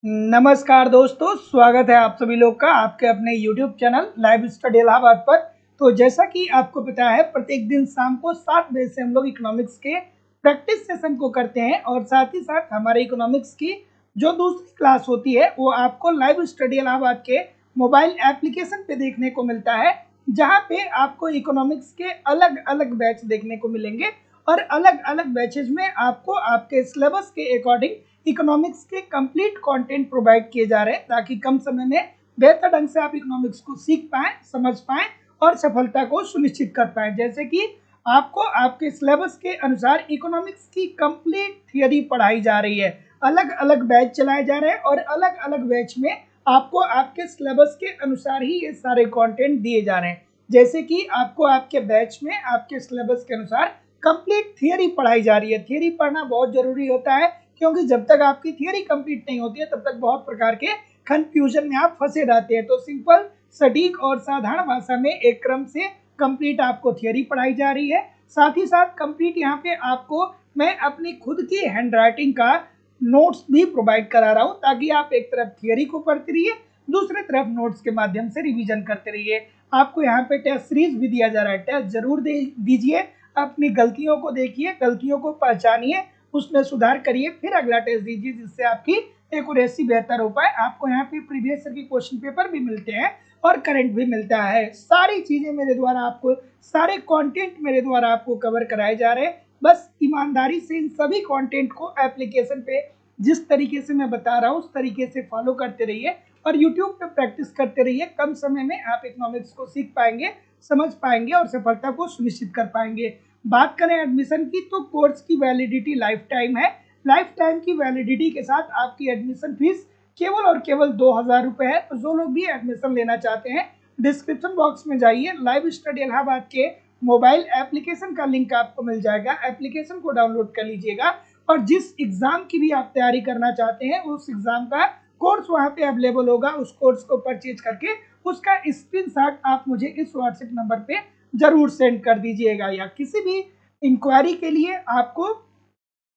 नमस्कार दोस्तों, स्वागत है आप सभी लोग का आपके अपने YouTube channel live study Allahabad पर। तो जैसा कि आपको पता है, प्रत्येक दिन शाम को 7 बजे से हम लोग इकोनॉमिक्स के प्रैक्टिस सेशन को करते हैं और साथ ही साथ हमारे इकोनॉमिक्स की जो दूसरी क्लास होती है वो आपको लाइव स्टडी इलाहाबाद के मोबाइल एप्लीकेशन पे देखने को मिलता है, जहाँ पे आपको इकोनॉमिक्स के अलग अलग बैच देखने को मिलेंगे और अलग अलग बैचेज में आपको आपके सिलेबस के अकॉर्डिंग इकोनॉमिक्स के कंप्लीट कंटेंट प्रोवाइड किए जा रहे हैं, ताकि कम समय में बेहतर ढंग से आप इकोनॉमिक्स को सीख पाएं, समझ पाएं और सफलता को सुनिश्चित कर पाएं। जैसे कि आपको आपके सिलेबस के अनुसार इकोनॉमिक्स की कंप्लीट थियरी पढ़ाई जा रही है, अलग अलग बैच चलाए जा रहे हैं और अलग अलग बैच में आपको आपके सिलेबस के अनुसार ही ये सारे कंटेंट दिए जा रहे हैं। जैसे कि आपको आपके बैच में आपके सिलेबस के अनुसार कंप्लीट थियरी पढ़ाई जा रही है। थियरी पढ़ना बहुत जरूरी होता है, क्योंकि जब तक आपकी थियरी कंप्लीट नहीं होती है तब तक बहुत प्रकार के कंफ्यूजन में आप फंसे रहते हैं। तो सिंपल, सटीक और साधारण भाषा में एक क्रम से कंप्लीट आपको थियरी पढ़ाई जा रही है। साथ ही साथ कंप्लीट यहाँ पे आपको मैं अपनी खुद की हैंडराइटिंग का नोट्स भी प्रोवाइड करा रहा हूँ, ताकि आप एक तरफ थियरी को पढ़ते रहिए, दूसरी तरफ नोट्स के माध्यम से रिवीजन करते रहिए। आपको यहाँ पे टेस्ट सीरीज भी दिया जा रहा है, टेस्ट जरूर दीजिए, अपनी गलतियों को देखिए, गलतियों को पहचानिए, उसमें सुधार करिए, फिर अगला टेस्ट दीजिए, जिससे आपकी एक्यूरेसी बेहतर हो पाए। आपको यहाँ पे प्रीवियस ईयर के क्वेश्चन पेपर भी मिलते हैं और करंट भी मिलता है। सारी चीजें मेरे द्वारा आपको, सारे कंटेंट मेरे द्वारा आपको कवर कराए जा रहे हैं। बस ईमानदारी से इन सभी कंटेंट को एप्लीकेशन पे जिस तरीके से मैं बता रहा हूँ उस तरीके से फॉलो करते रहिए और यूट्यूब पे प्रैक्टिस करते रहिए। कम समय में आप इकोनॉमिक्स को सीख पाएंगे, समझ पाएंगे और सफलता को सुनिश्चित कर पाएंगे। बात करें एडमिशन की, तो कोर्स की वैलिडिटी लाइफ टाइम है। लाइफ टाइम की वैलिडिटी के साथ आपकी एडमिशन फीस केवल और केवल 2000 रुपये है। तो जो लोग भी एडमिशन लेना चाहते हैं, डिस्क्रिप्शन बॉक्स में जाइए, लाइव स्टडी इलाहाबाद के मोबाइल एप्लीकेशन का लिंक आपको मिल जाएगा, एप्लीकेशन को डाउनलोड कर लीजिएगा और जिस एग्जाम की भी आप तैयारी करना चाहते हैं उस एग्जाम का कोर्स वहाँ पे अवेलेबल होगा। उस कोर्स को परचेज करके उसका स्क्रीनशॉट आप मुझे इस व्हाट्सएप नंबर पे जरूर सेंड कर दीजिएगा। या किसी भी इंक्वायरी के लिए, आपको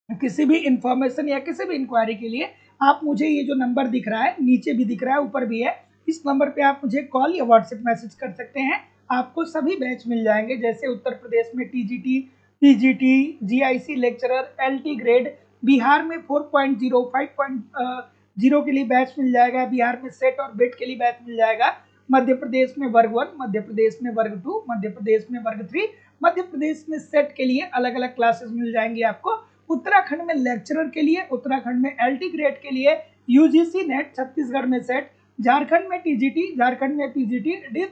किसी भी इंफॉर्मेशन या किसी भी इंक्वायरी के लिए आप मुझे, ये जो नंबर दिख रहा है, नीचे भी दिख रहा है, ऊपर भी है, इस नंबर पे आप मुझे कॉल या व्हाट्सएप मैसेज कर सकते हैं। आपको सभी बैच मिल जाएंगे, जैसे उत्तर प्रदेश में TGT, PGT, GIC lecturer, LT grade, Bihar में 4.0, 5.0 के लिए बैच मिल जाएगा, बिहार में सेट और बेट के लिए बैच मिल जाएगा, मध्य प्रदेश में वर्ग 1, मध्य प्रदेश में वर्ग 2, मध्य प्रदेश में वर्ग 3, मध्य प्रदेश में सेट के लिए अलग अलग क्लासेस मिल जाएंगी आपको। उत्तराखंड में लेक्चरर के लिए, उत्तराखंड में एलटी ग्रेड के लिए यूजीसी नेट, छत्तीसगढ़ में सेट, झारखंड में टीजीटी, झारखंड में पीजीटी, डी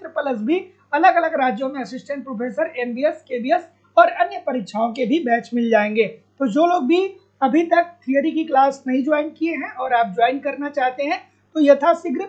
भी, अलग अलग राज्यों में असिस्टेंट प्रोफेसर, एमबीएस, केबीएस और अन्य परीक्षाओं के भी बैच मिल जाएंगे। तो जो लोग भी अभी तक थियरी की क्लास नहीं ज्वाइन किए हैं और आप ज्वाइन करना चाहते हैं, तो यथाशीघ्र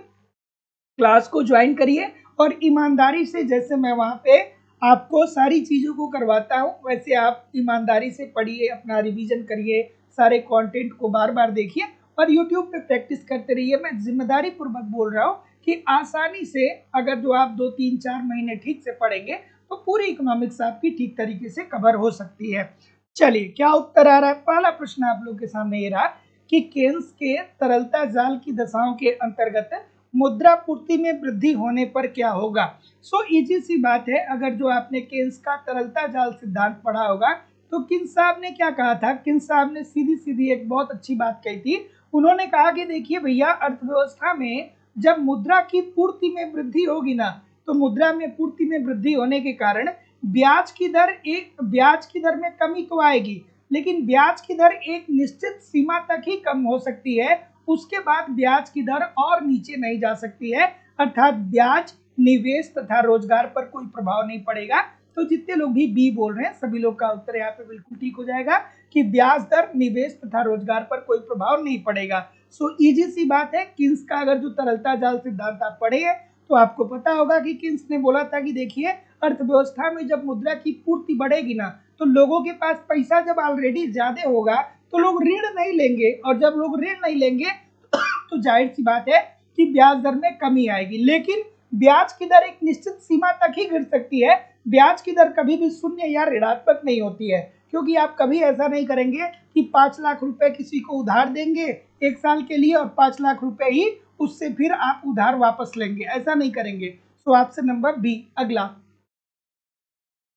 क्लास को ज्वाइन करिए और ईमानदारी से, जैसे मैं वहाँ पे आपको सारी चीज़ों को करवाता हूँ, वैसे आप ईमानदारी से पढ़िए, अपना रिवीजन करिए, सारे कंटेंट को बार बार देखिए और यूट्यूब पे प्रैक्टिस करते रहिए। मैं जिम्मेदारी पूर्वक बोल रहा हूँ कि आसानी से अगर जो आप 2-3-4 महीने ठीक से पढ़ेंगे तो पूरी इकोनॉमिक्स आपकी ठीक तरीके से कवर हो सकती है। चलिए, क्या उत्तर आ रहा है? पहला प्रश्न आप लोग के सामने ये रहा कि केन्स के तरलता जाल की दशाओं के अंतर्गत मुद्रा पूर्ति में वृद्धि होने पर क्या होगा। सो इजी सी बात है। अगर जो आपने केन्स का तरलता जाल सिद्धांत पढ़ा होगा तो किन्स साहब ने क्या कहा था? किन्स साहब ने सीधी सीधी एक बहुत अच्छी बात कही थी। उन्होंने कहा कि देखिए भैया, अर्थव्यवस्था में जब मुद्रा की पूर्ति में वृद्धि होगी ना, तो मुद्रा में पूर्ति में वृद्धि होने के कारण ब्याज की दर में कमी तो आएगी, लेकिन ब्याज की दर एक निश्चित सीमा तक ही कम हो सकती है। उसके बाद ब्याज की दर और नीचे नहीं जा सकती है, अर्थात ब्याज, निवेश तथा रोजगार पर कोई प्रभाव नहीं पड़ेगा। तो जितने लोग भी बी बोल रहे हैं, सभी लोग का उत्तर यहाँ पे बिल्कुल ठीक हो जाएगा कि ब्याज दर, निवेश तथा रोजगार पर कोई प्रभाव नहीं पड़ेगा। सो इजी सी बात है। किन्स का अगर जो तरलता जाल सिद्धांत आप पढ़े हैं तो आपको पता होगा कि किन्स ने बोला था कि देखिए, अर्थव्यवस्था में जब मुद्रा की पूर्ति बढ़ेगी ना, तो लोगों के पास पैसा जब ऑलरेडी ज्यादा होगा तो लोग ऋण नहीं लेंगे, और जब लोग ऋण नहीं लेंगे तो जाहिर सी बात है कि ब्याज दर में कमी आएगी। लेकिन ब्याज की दर एक निश्चित सीमा तक ही गिर सकती है, ब्याज की दर कभी भी शून्य या ऋणात्मक नहीं होती है, क्योंकि आप कभी ऐसा नहीं करेंगे कि 5 लाख रुपए किसी को उधार देंगे 1 साल के लिए और 5 लाख रुपए ही उससे फिर आप उधार वापस लेंगे, ऐसा नहीं करेंगे। So option number B. अगला,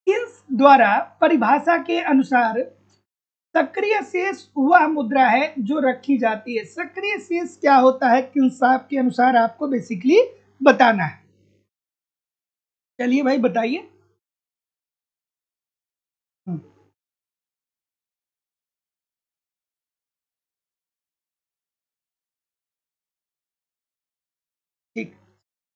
किन्स द्वारा परिभाषा के अनुसार सक्रिय शेष वह मुद्रा है जो रखी जाती है। सक्रिय शेष क्या होता है किन्स साहब के अनुसार आपको बेसिकली बताना है। चलिए भाई बताइए। ठीक,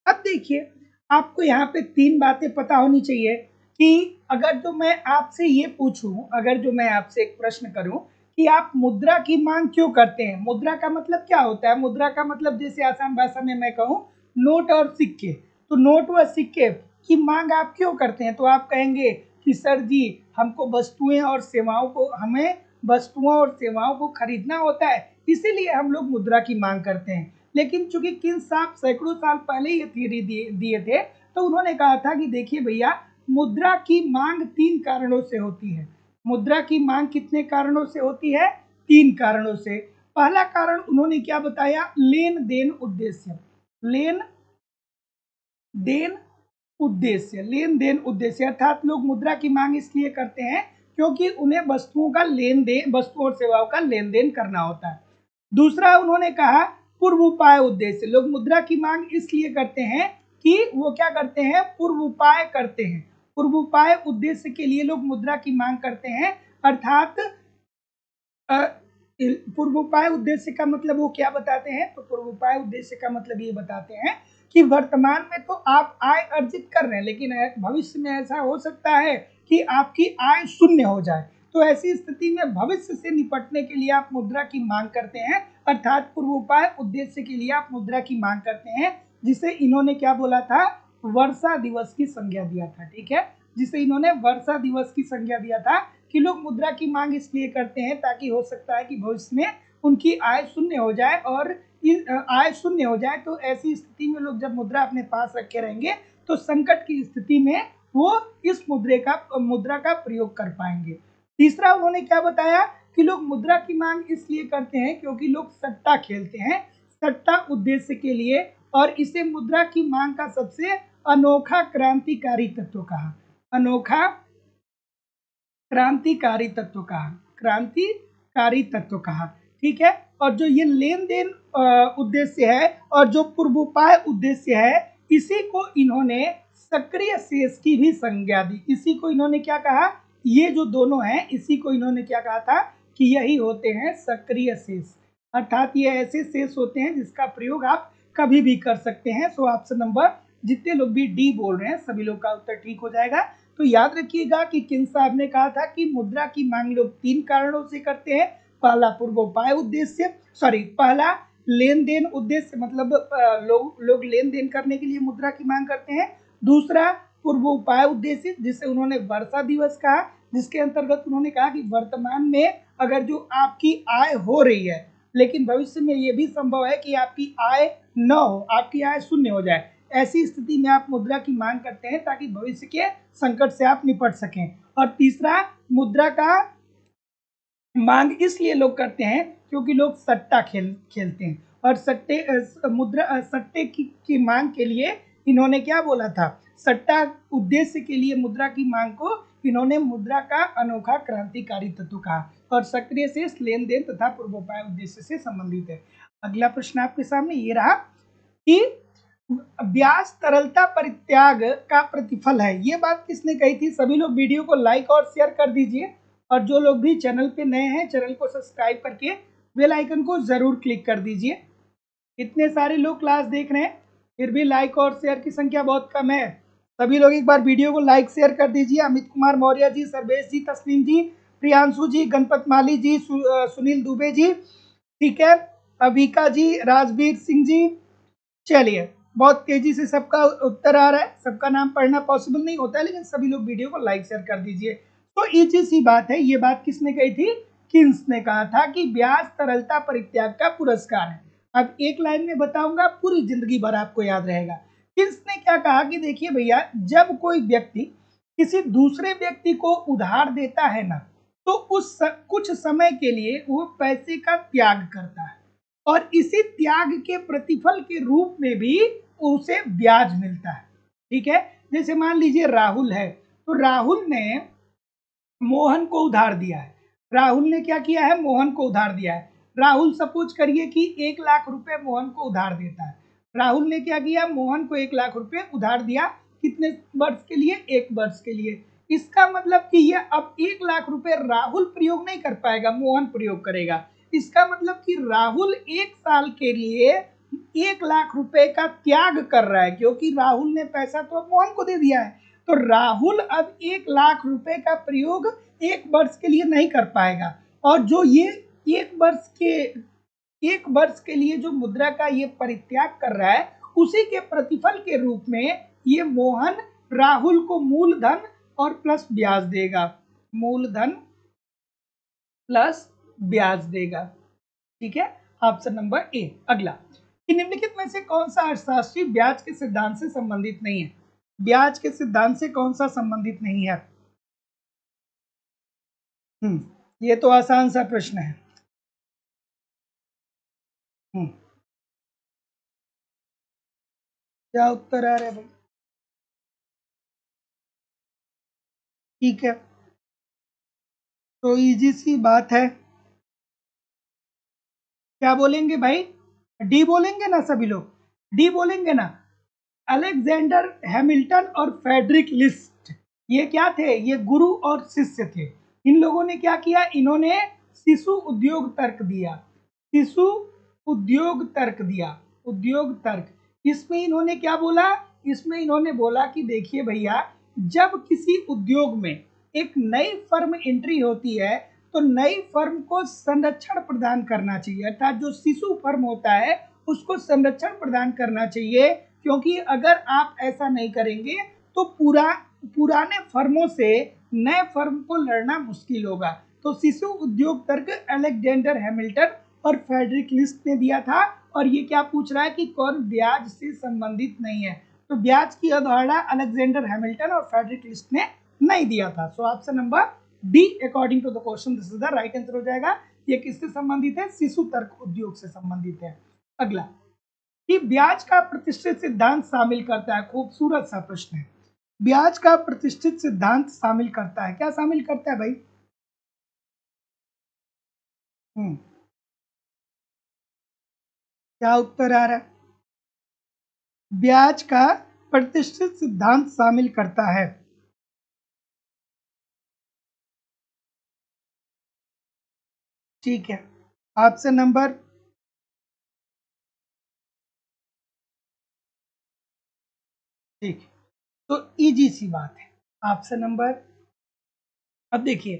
अब देखिए आपको यहाँ पे 3 बातें पता होनी चाहिए कि अगर जो मैं आपसे ये पूछूं, अगर जो मैं आपसे एक प्रश्न करूं कि आप मुद्रा की मांग क्यों करते हैं, मुद्रा का मतलब क्या होता है? मुद्रा का मतलब जैसे आसान भाषा में मैं कहूँ नोट और सिक्के, तो नोट व सिक्के की मांग आप क्यों करते हैं? तो आप कहेंगे कि सर जी हमको वस्तुएं और सेवाओं को, हमें वस्तुओं और सेवाओं को खरीदना होता है, इसीलिए हम लोग मुद्रा की मांग करते हैं। लेकिन चूंकि किन्स साहब सैकड़ों साल पहले ये थ्योरी दिए थे, तो उन्होंने कहा था कि देखिए भैया मुद्रा की मांग 3 कारणों से होती है। मुद्रा की मांग कितने कारणों से होती है? 3 कारणों से। पहला कारण उन्होंने क्या बताया? लेन देन उद्देश्य। लेन देन उद्देश्य, लेन देन उद्देश्य, अर्थात लोग मुद्रा की मांग इसलिए करते हैं क्योंकि उन्हें वस्तुओं का लेन देन, वस्तुओं और सेवाओं का लेन देन करना होता है। दूसरा उन्होंने कहा पूर्व उपाय उद्देश्य, लोग मुद्रा की मांग इसलिए करते हैं कि वो क्या करते हैं? पूर्व उपाय करते हैं। पूर्व उपाय उद्देश्य के लिए लोग मुद्रा की मांग करते हैं, अर्थात पूर्वोपाय उद्देश्य का मतलब वो क्या बताते हैं? तो पूर्वोपाय उद्देश्य का मतलब ये बताते हैं कि वर्तमान में तो आप आय अर्जित कर रहे हैं, लेकिन भविष्य में ऐसा हो सकता है कि आपकी आय शून्य हो जाए, तो ऐसी स्थिति में भविष्य से निपटने के लिए आप मुद्रा की मांग करते हैं, अर्थात पूर्वोपाय उद्देश्य के लिए आप मुद्रा की मांग करते हैं, जिसे इन्होंने क्या बोला था? वर्षा दिवस की संज्ञा दिया था। ठीक है, जिसे इन्होंने वर्षा दिवस की संज्ञा दिया था कि लोग मुद्रा की मांग इसलिए करते हैं ताकि हो सकता है कि भविष्य में उनकी आय शून्य हो जाए, और आय शून्य हो जाए तो ऐसी स्थिति में लोग जब मुद्रा अपने पास रखे रहेंगे तो संकट की स्थिति में वो इस मुद्रा का प्रयोग कर पाएंगे। तीसरा उन्होंने क्या बताया कि लोग मुद्रा की मांग इसलिए करते हैं क्योंकि लोग सट्टा खेलते हैं, सट्टा उद्देश्य के लिए, और इसे मुद्रा की मांग का सबसे अनोखा क्रांतिकारी तत्व कहा। अनोखा क्रांतिकारी तत्व कहा, क्रांतिकारी तत्व कहा। ठीक है, और जो ये लेन देन उद्देश्य है और जो पूर्वोपाय उद्देश्य है, इसी को इन्होंने सक्रिय शेष की भी संज्ञा दी। इसी को इन्होंने क्या कहा? ये जो दोनों हैं, इसी को इन्होंने क्या कहा था कि यही होते हैं सक्रिय शेष, अर्थात ये ऐसे शेष होते हैं जिसका प्रयोग आप कभी भी कर सकते हैं। सो ऑप्शन नंबर, जितने लोग भी डी बोल रहे हैं सभी लोग का उत्तर ठीक हो जाएगा। तो याद रखिएगा कि किन्स साहब ने कहा था कि मुद्रा की मांग लोग 3 कारणों से करते हैं। पहला पूर्वोपाय उद्देश्य, पहला लेन देन उद्देश्य, मतलब लोग लेन देन करने के लिए मुद्रा की मांग करते हैं। दूसरा पूर्वोपाय उद्देश्य, जिसे उन्होंने वर्षा दिवस कहा, जिसके अंतर्गत उन्होंने कहा कि वर्तमान में अगर जो आपकी आय हो रही है, लेकिन भविष्य में ये भी संभव है कि आपकी आय न हो, आपकी आय शून्य हो जाए, ऐसी स्थिति में आप मुद्रा की मांग करते हैं ताकि भविष्य के संकट से आप निपट सकें। और तीसरा, मुद्रा का मांग इसलिए लोग करते हैं क्योंकि लोग सट्टा खेलते हैं, और सट्टे की मांग के लिए इन्होंने क्या बोला था? सट्टा उद्देश्य के लिए मुद्रा की मांग को इन्होंने मुद्रा का अनोखा क्रांतिकारी तत्व कहा, और सक्रिय शेष लेन देन तथा पूर्वोपाय उद्देश्य से संबंधित है। अगला प्रश्न आपके सामने ये रहा कि ब्याज तरलता परित्याग का प्रतिफल है। ये बात किसने कही थी? सभी लोग वीडियो को लाइक और शेयर कर दीजिए, और जो लोग भी चैनल पे नए हैं चैनल को सब्सक्राइब करके बेल आइकन को जरूर क्लिक कर दीजिए। इतने सारे लोग क्लास देख रहे हैं फिर भी लाइक और शेयर की संख्या बहुत कम है। सभी लोग एक बार वीडियो को लाइक शेयर कर दीजिए। अमित कुमार मौर्य जी, सर्वेश जी, तस्लीम जी, प्रियांशु जी, गणपत माली जी, सुनील दुबे जी, ठीक है, अविका जी, राजवीर सिंह जी। चलिए, बहुत तेजी से सबका उत्तर आ रहा है, सबका नाम पढ़ना पॉसिबल नहीं होता है, लेकिन सभी लोग वीडियो को लाइक शेयर कर दीजिए। तो इजी सी बात है, ये बात किसने कही थी? किन्स ने कहा था कि ब्याज तरलता परित्याग का पुरस्कार है। अब एक लाइन में बताऊंगा, पूरी जिंदगी भर आपको याद रहेगा। किन्स ने क्या कहा कि देखिए भैया, जब कोई व्यक्ति किसी दूसरे व्यक्ति को उधार देता है ना, तो कुछ समय के लिए वो पैसे का त्याग करता है और इसी त्याग के प्रतिफल के रूप में भी उसे ब्याज मिलता है। ठीक है, जैसे मान लीजिए राहुल है, तो राहुल ने मोहन को उधार दिया है। राहुल ने क्या किया है? मोहन को उधार दिया है। राहुल सपोज करिए कि 1 लाख रुपए मोहन को उधार देता है। राहुल ने क्या किया? मोहन को 1 लाख रुपए उधार दिया। कितने वर्ष के लिए? 1 वर्ष के लिए। इसका मतलब कि ये अब 1 लाख रुपए राहुल प्रयोग नहीं कर पाएगा, मोहन प्रयोग करेगा। इसका मतलब कि राहुल 1 साल के लिए 1 लाख रुपए का त्याग कर रहा है, क्योंकि राहुल ने पैसा तो मोहन को दे दिया है। तो राहुल अब 1 लाख रुपए का प्रयोग 1 वर्ष के लिए नहीं कर पाएगा। और जो ये 1 वर्ष के लिए जो मुद्रा का ये परित्याग कर रहा है, उसी के प्रतिफल के रूप में ये मोहन राहुल को मूलधन और प्लस ब्याज देगा। मूलधन प्लस ब्याज देगा। ठीक है, ऑप्शन नंबर ए। अगला, कि निम्नलिखित में से कौन सा अर्थशास्त्री ब्याज के सिद्धांत से संबंधित नहीं है? ब्याज के सिद्धांत से कौन सा संबंधित नहीं है? ये तो आसान सा प्रश्न है। क्या उत्तर आ रहा है भाई? ठीक है, तो इजी सी बात है। क्या बोलेंगे भाई? डी बोलेंगे ना सभी लोग? डी बोलेंगे ना? अलेक्जेंडर हैमिल्टन और फ्रेडरिक लिस्ट, ये क्या थे? ये गुरु और शिष्य थे। इन लोगों ने क्या किया? इन्होंने शिशु उद्योग तर्क दिया। शिशु उद्योग तर्क दिया। उद्योग तर्क, इसमें इन्होंने क्या बोला? इसमें इन्होंने बोला कि देखिए भैया, जब किसी उद्योग में एक नई फर्म एंट्री होती है तो नई फर्म को संरक्षण प्रदान करना चाहिए, अर्थात जो शिशु फर्म होता है उसको संरक्षण प्रदान करना चाहिए, क्योंकि अगर आप ऐसा नहीं करेंगे तो पुराने फर्मों से नए फर्म को लड़ना मुश्किल होगा। तो शिशु उद्योग तर्क अलेक्जेंडर हैमिल्टन और फ्रेडरिक लिस्ट ने दिया था। और ये क्या पूछ रहा है कि कौन ब्याज से संबंधित नहीं है? तो ब्याज की अवधारणा अलेक्जेंडर हैमिल्टन और फ्रेडरिक लिस्ट ने नहीं दिया था। So option number D according to the question this is the right answer हो जाएगा। ये किससे संबंधित है? शिशु तर्क उद्योग से संबंधित है। अगला, कि ब्याज का प्रतिष्ठित सिद्धांत शामिल करता है। खूबसूरत सा प्रश्न है। ब्याज का प्रतिष्ठित सिद्धांत शामिल करता है, क्या शामिल करता है भाई? क्या उत्तर आ रहा है? ब्याज का प्रतिष्ठित सिद्धांत शामिल करता है। ठीक है, ऑप्शन नंबर ठीक, तो इजी सी बात है। ऑप्शन नंबर, अब देखिए,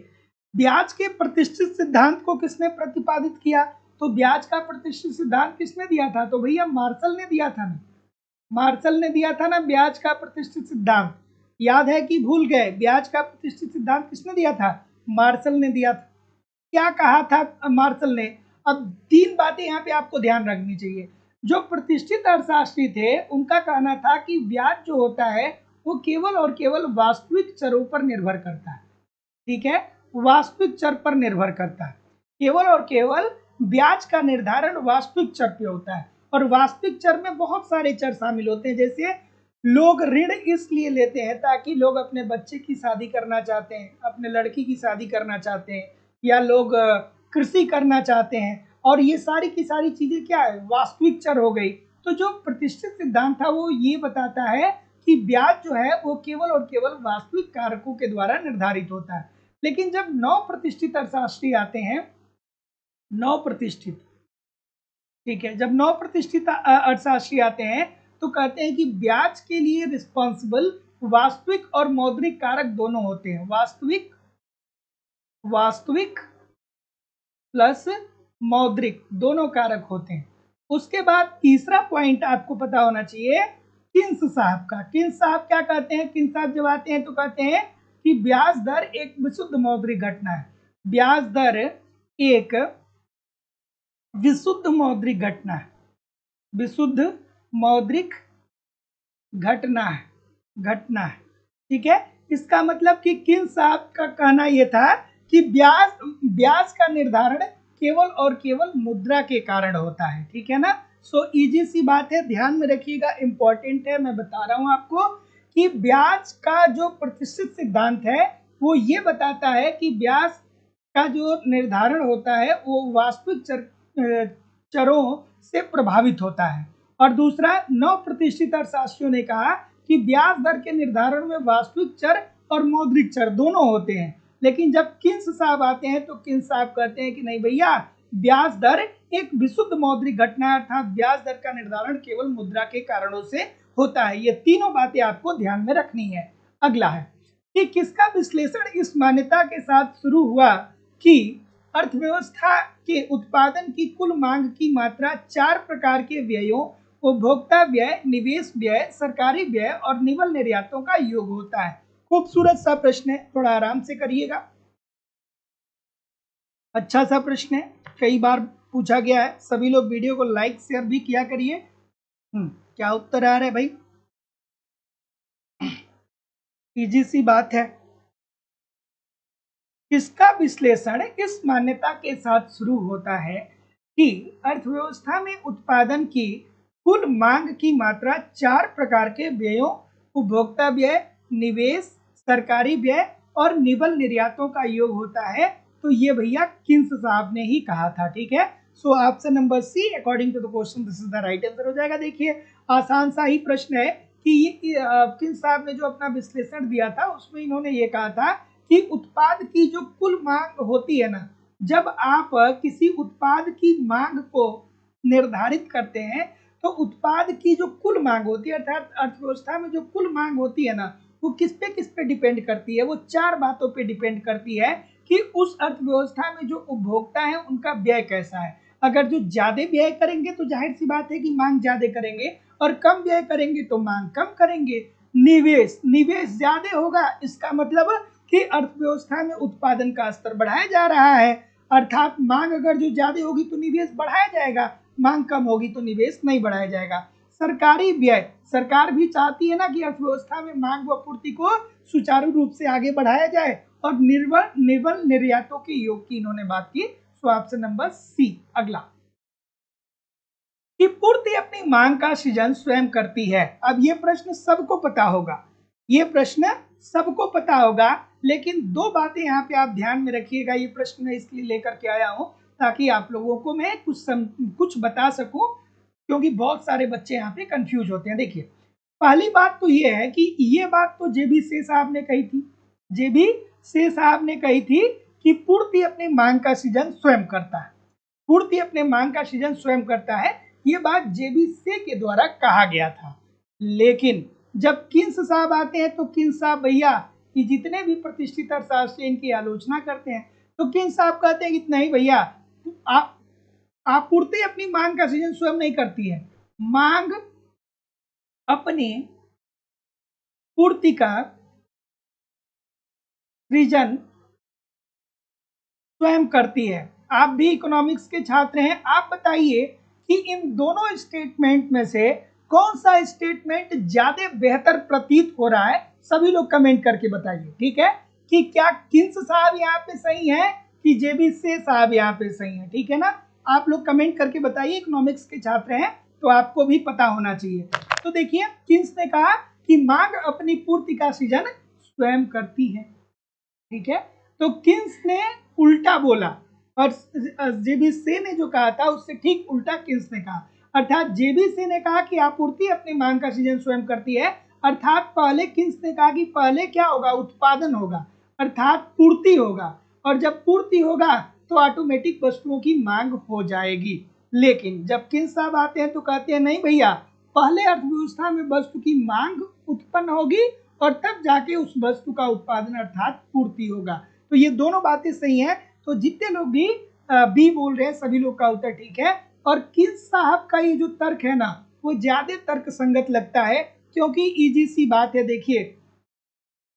ब्याज के प्रतिष्ठित सिद्धांत को किसने प्रतिपादित किया? तो ब्याज का प्रतिष्ठित सिद्धांत किसने दिया था? तो भैया मार्शल ने दिया था ना। मार्शल ने दिया था ना ब्याज का प्रतिष्ठित सिद्धांत। याद है कि भूल गए? ब्याज का प्रतिष्ठित सिद्धांत किसने दिया था? मार्शल ने दिया था। क्या कहा था मार्शल ने? अब 3 बातें यहाँ पे आपको ध्यान रखनी चाहिए। जो प्रतिष्ठित अर्थशास्त्री थे उनका कहना था कि ब्याज जो होता है वो केवल और केवल वास्तविक चरों पर निर्भर करता है। ठीक है, वास्तविक चर पर निर्भर करता है। केवल और केवल ब्याज का निर्धारण वास्तविक चर पे होता है। और वास्तविक चर में बहुत सारे चर शामिल होते हैं, जैसे लोग ऋण इसलिए लेते हैं ताकि लोग अपने बच्चे की शादी करना चाहते हैं, अपने लड़की की शादी करना चाहते हैं, या लोग कृषि करना चाहते हैं। और ये सारी की सारी चीजें क्या है? वास्तविक चर हो गई। तो जो प्रतिष्ठित सिद्धांत था वो ये बताता है कि ब्याज जो है वो केवल और केवल वास्तविक कारकों के द्वारा निर्धारित होता है। लेकिन जब 9 प्रतिष्ठित अर्थशास्त्री आते हैं, 9 प्रतिष्ठित, ठीक है, जब 9 प्रतिष्ठित अर्थशास्त्री आते हैं तो कहते हैं कि ब्याज के लिए रिस्पॉन्सिबल वास्तविक और मौद्रिक कारक दोनों होते हैं। वास्तविक प्लस मौद्रिक दोनों कारक होते हैं। उसके बाद तीसरा पॉइंट आपको पता होना चाहिए किन्स साहब का। किन्स साहब क्या कहते हैं? किन्स साहब जब आते हैं तो कहते हैं कि ब्याज दर एक विशुद्ध मौद्रिक घटना है। ब्याज दर एक विशुद्ध मौद्रिक घटना है। विशुद्ध मौद्रिक घटना है। ठीक है, इसका मतलब कि किन्स साहब का कहना यह था कि ब्याज ब्याज का निर्धारण केवल और केवल मुद्रा के कारण होता है, ठीक है ना। सो इजी सी बात है, ध्यान में रखिएगा, इंपॉर्टेंट है। मैं बता रहा हूं आपको कि ब्याज का जो प्रतिशत सिद्धांत है वो ये बताता है कि ब्याज का जो निर्धारण होता है वो वास्तविक चरों से प्रभावित होता है। और दूसरा, 9% अर्थशास्त्रियों ने कहा कि ब्याज दर के निर्धारण में वास्तविक चर और मौद्रिक चर दोनों होते हैं। लेकिन जब किन्स साहब आते हैं तो किन्स साहब कहते हैं कि नहीं भैया, ब्याज दर एक विशुद्ध मौद्रिक घटना है, अर्थात ब्याज दर का निर्धारण केवल मुद्रा के कारणों से होता है। ये तीनों बातें आपको ध्यान में रखनी है। अगला है कि किसका विश्लेषण इस मान्यता के साथ शुरू हुआ कि अर्थव्यवस्था के उत्पादन की कुल मांग की मात्रा 4 प्रकार के व्ययों, उपभोक्ता व्यय, निवेश व्यय, सरकारी व्यय और निवल निर्यातों का योग होता है। खूबसूरत सा प्रश्न है, थोड़ा आराम से करिएगा। अच्छा सा प्रश्न है, कई बार पूछा गया है। सभी लोग वीडियो को लाइक शेयर भी किया करिए। क्या उत्तर आ रहा है भाई? इजी सी बात है। इसका विश्लेषण इस मान्यता के साथ शुरू होता है कि अर्थव्यवस्था में उत्पादन की कुल मांग की मात्रा 4 प्रकार के व्ययों, उपभोक्ता व्यय, निवेश, सरकारी व्यय और निवल निर्यातों का योग होता है। तो ये भैया किन्स साहब ने ही कहा था, ठीक है। So option number C according to the question this is the right answer हो जाएगा। देखिए आसान सा ही प्रश्न है कि किन्स साहब ने जो अपना विश्लेषण दिया था उसमें इन्होंने ये कहा था कि उत्पाद की जो कुल मांग होती है ना, जब आप किसी उत्पाद की मांग को निर्धारित करते हैं तो उत्पाद की जो कुल मांग होती है, अर्थात अर्थव्यवस्था में जो कुल मांग होती है ना, वो किस पे डिपेंड करती है? वो 4 बातों पे डिपेंड करती है कि उस अर्थव्यवस्था में जो उपभोक्ता है उनका व्यय कैसा है। अगर जो ज्यादा व्यय करेंगे तो जाहिर सी बात है कि मांग ज्यादा करेंगे, और कम व्यय करेंगे तो मांग कम करेंगे। निवेश ज्यादा होगा, इसका मतलब कि अर्थव्यवस्था में उत्पादन का स्तर बढ़ाया जा रहा है, अर्थात मांग अगर जो ज्यादा होगी तो निवेश बढ़ाया जाएगा, मांग कम होगी तो निवेश नहीं बढ़ाया जाएगा। सरकारी व्यय, सरकार भी चाहती है ना कि अर्थव्यवस्था में मांग व पूर्ति को सुचारू रूप से आगे बढ़ाया जाए, और निवल निर्यातों के योग की इन्होंने बात की। So option number C. अगला कि पूर्ति अपनी मांग का सृजन स्वयं करती है। अब ये प्रश्न सबको पता होगा, ये प्रश्न सबको पता होगा, लेकिन 2 बातें यहाँ पे आप ध्यान में रखिएगा। ये प्रश्न मैं इसलिए लेकर के आया हूँ ताकि आप लोगों को मैं कुछ बता सकूं, क्योंकि बहुत सारे बच्चे यहाँ पे कंफ्यूज होते हैं। देखिए पहली बात तो ये है कि ये बात तो जेबी से साहब ने कही थी, जेबी से साहब ने कही थी कि पूर्ति अपनी मांग का सृजन स्वयं करता है, पूर्ति अपने मांग का सृजन स्वयं करता है। ये बात जेबी से के द्वारा कहा गया था। लेकिन जब किन्स साहब आते हैं तो किन्स साहब भैया कि जितने भी प्रतिष्ठित अर्थशास्त्री इनकी आलोचना करते हैं, तो किन्स साहब कहते हैं कि नहीं भैया, आपूर्ति अपनी मांग का सृजन स्वयं नहीं करती है, मांग अपनी पूर्ति का सृजन स्वयं करती है। आप भी इकोनॉमिक्स के छात्र हैं, आप बताइए कि इन दोनों स्टेटमेंट में से कौन सा स्टेटमेंट ज्यादा बेहतर प्रतीत हो रहा है? सभी लोग कमेंट करके बताइए, ठीक है, कि क्या किन्स साहब यहाँ पे सही है कि जेबी से साहब यहाँ पे सही है, ठीक है ना। आप लोग कमेंट करके बताइए, इकोनॉमिक्स के छात्र हैं तो आपको भी पता होना चाहिए। तो देखिए किन्स ने कहा कि मांग अपनी पूर्ति का सृजन स्वयं करती है, ठीक है। तो किन्स ने उल्टा बोला, और जेबी से ने जो कहा था उससे ठीक उल्टा किन्स ने कहा। अर्थात जेबी से ने कहा कि आपूर्ति अपनी मांग का सृजन स्वयं करती है, अर्थात पहले किन्स ने कहा कि पहले क्या होगा, उत्पादन होगा, अर्थात पूर्ति होगा, और जब पूर्ति होगा तो ऑटोमेटिक वस्तुओं की मांग हो जाएगी। लेकिन जब किन्स साहब आते हैं तो कहते हैं नहीं भैया, पहले अर्थव्यवस्था में वस्तु की मांग उत्पन्न होगी और तब जाके उस वस्तु का उत्पादन अर्थात पूर्ति होगा। तो ये दोनों बातें सही हैं। तो जितने लोग भी बी बोल रहे हैं सभी लोग का उत्तर ठीक है। और किन्स साहब का ये जो तर्क है ना वो ज्यादा तर्क संगत लगता है, क्योंकि इजी सी बात है। देखिए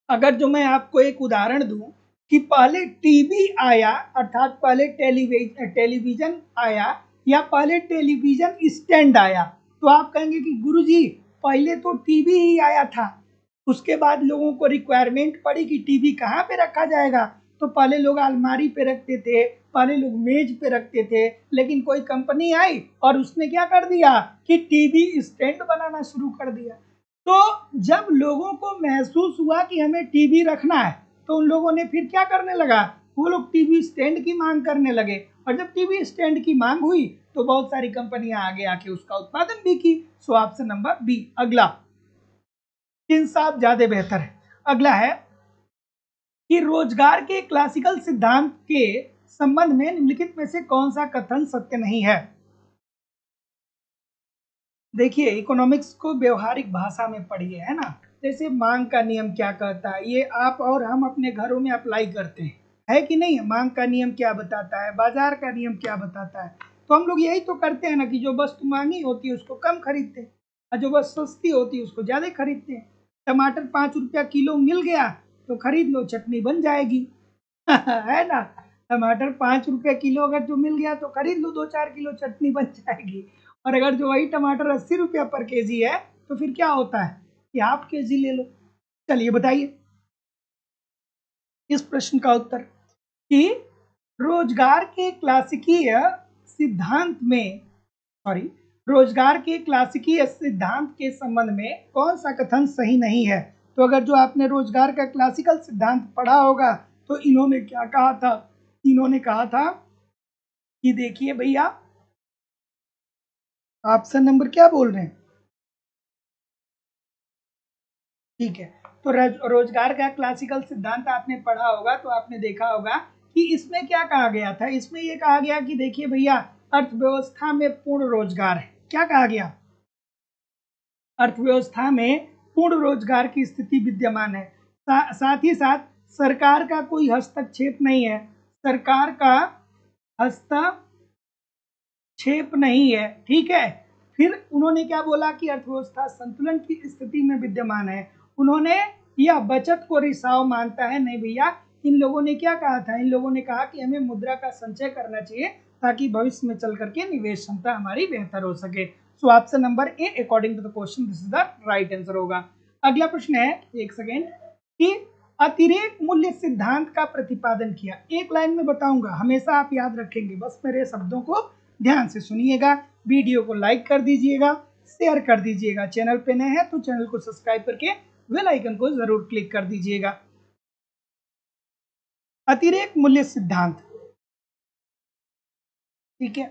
अगर जो मैं आपको एक उदाहरण दूं कि पहले टीवी आया, अर्थात पहले टेलीविजन आया या पहले टेलीविजन स्टैंड आया, तो आप कहेंगे कि गुरुजी पहले तो टीवी ही आया था, उसके बाद लोगों को रिक्वायरमेंट पड़ी कि टीवी कहाँ पे रखा जाएगा, तो पहले लोग अलमारी पे रखते थे, पहले लोग मेज पे रखते थे, लेकिन कोई कंपनी आई और उसने क्या कर दिया कि टीवी स्टैंड बनाना शुरू कर दिया। तो जब लोगों को महसूस हुआ कि हमें टीवी रखना है, तो उन लोगों ने फिर क्या करने लगा, वो लोग टीवी स्टैंड की मांग करने लगे, और जब टीवी स्टैंड की मांग हुई तो बहुत सारी कंपनियां आगे आके उसका उत्पादन भी की। So option number B. अगला इंसाफ ज्यादा बेहतर है। अगला है कि रोजगार के क्लासिकल सिद्धांत के संबंध में निम्नलिखित में से कौन सा कथन सत्य नहीं है। देखिए, इकोनॉमिक्स को व्यवहारिक भाषा में पढ़िए, है ना। जैसे मांग का नियम क्या कहता है, ये आप और हम अपने घरों में अप्लाई करते हैं, है कि नहीं। मांग का नियम क्या बताता है, बाजार का नियम क्या बताता है। तो हम लोग यही तो करते हैं ना कि जो वस्तु मांगी होती है उसको कम खरीदते हैं, और जो वस्तु सस्ती होती है उसको ज्यादा खरीदते हैं। टमाटर 5 रुपया किलो मिल गया तो खरीद लो, चटनी बन जाएगी है ना। टमाटर 5 रुपया किलो अगर जो मिल गया तो खरीद लो, 2-4 किलो चटनी बन जाएगी। और अगर जो वही टमाटर 80 रुपया पर केजी है तो फिर क्या होता है कि हाफ केजी ले लो। चलिए बताइए इस प्रश्न का उत्तर कि रोजगार के क्लासिकीय सिद्धांत में, सॉरी, रोजगार के क्लासिकीय सिद्धांत के संबंध में कौन सा कथन सही नहीं है। तो अगर जो आपने रोजगार का क्लासिकल सिद्धांत पढ़ा होगा तो इन्होंने क्या कहा था, इन्होंने कहा था कि देखिए भैया, ऑप्शन नंबर क्या बोल रहे हैं, ठीक है। तो रोजगार का क्लासिकल सिद्धांत आपने पढ़ा होगा तो आपने देखा होगा कि इसमें क्या कहा गया था। इसमें ये कहा गया कि देखिए भैया, अर्थव्यवस्था में पूर्ण रोजगार है। क्या कहा गया, अर्थव्यवस्था में पूर्ण रोजगार की स्थिति विद्यमान है। साथ ही साथ सरकार का कोई हस्तक्षेप नहीं है, सरकार का हस्तक्षेप नहीं है, ठीक है। फिर उन्होंने क्या बोला कि अर्थव्यवस्था संतुलन की स्थिति में विद्यमान है। उन्होंने यह बचत को रिसाव मानता है नहीं भैया। इन लोगों ने क्या कहा था, इन लोगों ने कहा कि हमें मुद्रा का संचय करना चाहिए ताकि भविष्य में चल करके निवेश क्षमता हमारी बेहतर हो सके। So option number A according to the question this is the right answer होगा। अगला प्रश्न है, एक सेकेंड, कि अतिरेक मूल्य सिद्धांत का प्रतिपादन किया। एक लाइन में बताऊंगा, हमेशा आप याद रखेंगे, बस मेरे शब्दों को ध्यान से सुनिएगा। वीडियो को लाइक कर दीजिएगा, शेयर कर दीजिएगा, चैनल पे नए हैं तो चैनल को सब्सक्राइब करके बेल आइकन को जरूर क्लिक कर दीजिएगा। अतिरेक मूल्य सिद्धांत, ठीक है।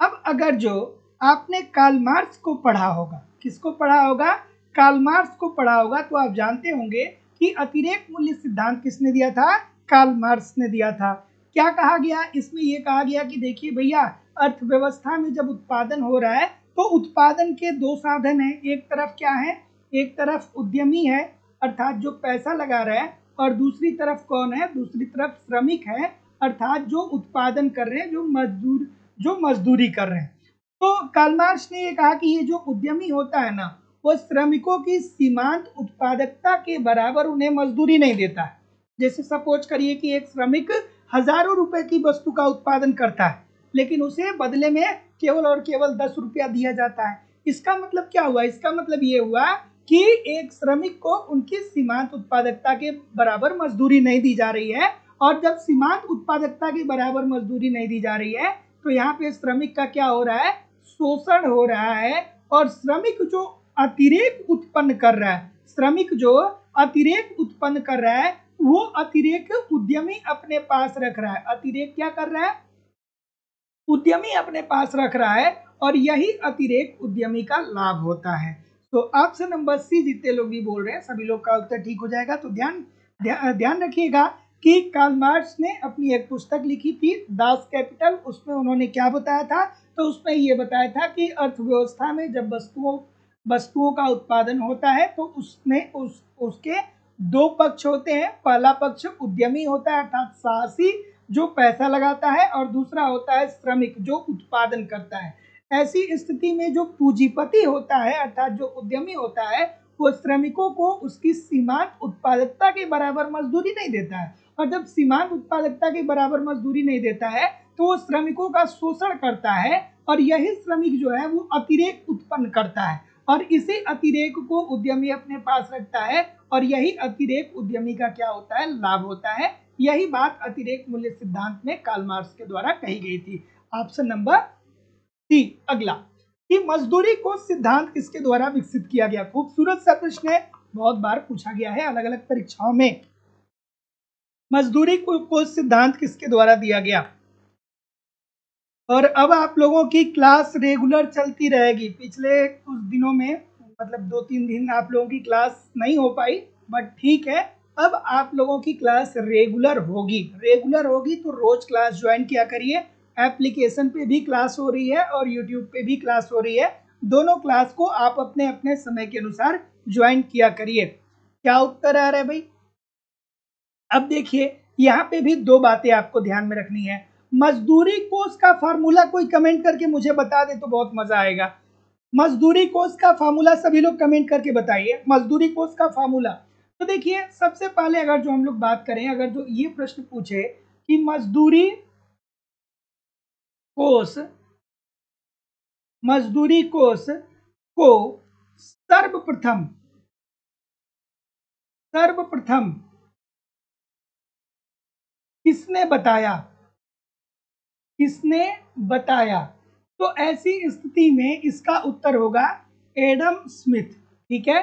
अब अगर जो आपने कार्ल मार्क्स को पढ़ा होगा, किसको पढ़ा होगा, कार्ल मार्क्स को पढ़ा होगा, तो आप जानते होंगे कि अतिरेक मूल्य सिद्धांत किसने दिया था, कार्ल मार्क्स ने दिया था। क्या कहा गया इसमें, यह कहा गया कि देखिए भैया, अर्थव्यवस्था में जब उत्पादन हो रहा है तो उत्पादन के दो साधन हैं। एक तरफ क्या है, एक तरफ उद्यमी है अर्थात जो पैसा लगा रहा है, और दूसरी तरफ कौन है, दूसरी तरफ श्रमिक है अर्थात जो उत्पादन कर रहे हैं, जो मजदूरी कर रहे हैं। तो कार्ल मार्क्स ने ये कहा कि ये जो उद्यमी होता है ना, वो श्रमिकों की सीमांत उत्पादकता के बराबर उन्हें मजदूरी नहीं देता है। जैसे सपोज करिए कि एक श्रमिक हजारों रुपए की वस्तु का उत्पादन करता है, लेकिन उसे बदले में केवल और केवल 10 रुपया दिया जाता है। इसका मतलब क्या हुआ, इसका मतलब ये हुआ कि एक श्रमिक को उनकी सीमांत उत्पादकता के बराबर मजदूरी नहीं दी जा रही है। और जब सीमांत उत्पादकता के बराबर मजदूरी नहीं दी जा रही है तो यहाँ पे श्रमिक का क्या हो रहा है, शोषण हो रहा है। और श्रमिक जो अतिरेक उत्पन्न कर रहा है, श्रमिक जो अतिरेक उत्पन्न कर रहा है, वो अतिरेक उद्यमी अपने पास रख रहा है। अतिरेक क्या कर रहा है, उद्यमी अपने पास रख रहा है, और यही अतिरेक उद्यमी का लाभ होता है। तो ऑप्शन नंबर सी जितने लोग भी बोल रहे हैं सभी लोग का उत्तर ठीक हो जाएगा। तो ध्यान रखिएगा कि कार्ल मार्क्स ने अपनी एक पुस्तक लिखी थी दास कैपिटल, उसमें उन्होंने क्या बताया था, तो उसमें ये बताया था कि अर्थव्यवस्था में जब वस्तुओं का उत्पादन होता है तो उसमें उसके दो पक्ष होते हैं। पहला पक्ष उद्यमी होता है अर्थात साहसी जो पैसा लगाता है, और दूसरा होता है श्रमिक जो उत्पादन करता है। ऐसी स्थिति में जो पूंजीपति होता है अर्थात जो उद्यमी होता है, वो श्रमिकों को उसकी सीमांत उत्पादकता के बराबर मजदूरी नहीं देता है। और जब सीमांत उत्पादकता के बराबर मजदूरी नहीं देता है तो वो श्रमिकों का शोषण करता है, और यही श्रमिक जो है वो अतिरेक उत्पन्न करता है, और इसी अतिरेक को उद्यमी अपने पास रखता है, और यही अतिरेक उद्यमी का क्या होता है, लाभ होता है। यही बात अतिरेक मूल्य सिद्धांत में कार्ल मार्क्स के द्वारा कही गई थी। Option number C. अगला कि मजदूरी कोष सिद्धांत किसके द्वारा विकसित किया गया? खूबसूरत सा प्रश्न है, बहुत बार पूछा गया है अलग अलग परीक्षाओं में। मजदूरी कोष सिद्धांत किसके द्वारा दिया गया? और अब आप लोगों की क्लास रेगुलर चलती रहेगी। पिछले कुछ दिनों में मतलब 2-3 दिन आप लोगों की क्लास नहीं हो पाई, बट ठीक है, अब आप लोगों की क्लास रेगुलर होगी। तो रोज क्लास ज्वाइन किया करिए। एप्लीकेशन पे भी क्लास हो रही है और यूट्यूब पे भी क्लास हो रही है। दोनों क्लास को आप अपने अपने समय के अनुसार ज्वाइन किया करिए। क्या उत्तर आ रहा है भाई? अब देखिए, यहाँ पे भी दो बातें आपको ध्यान में रखनी है। मजदूरी कोष का फार्मूला कोई कमेंट करके मुझे बता दे तो बहुत मजा आएगा। मजदूरी कोष का फार्मूला सभी लोग कमेंट करके बताइए। मजदूरी कोष का फार्मूला तो देखिए, सबसे पहले अगर जो हम लोग बात करें, अगर जो ये प्रश्न पूछे कि मजदूरी कोष को सर्वप्रथम किसने बताया? तो ऐसी स्थिति में इसका उत्तर होगा एडम स्मिथ। ठीक है,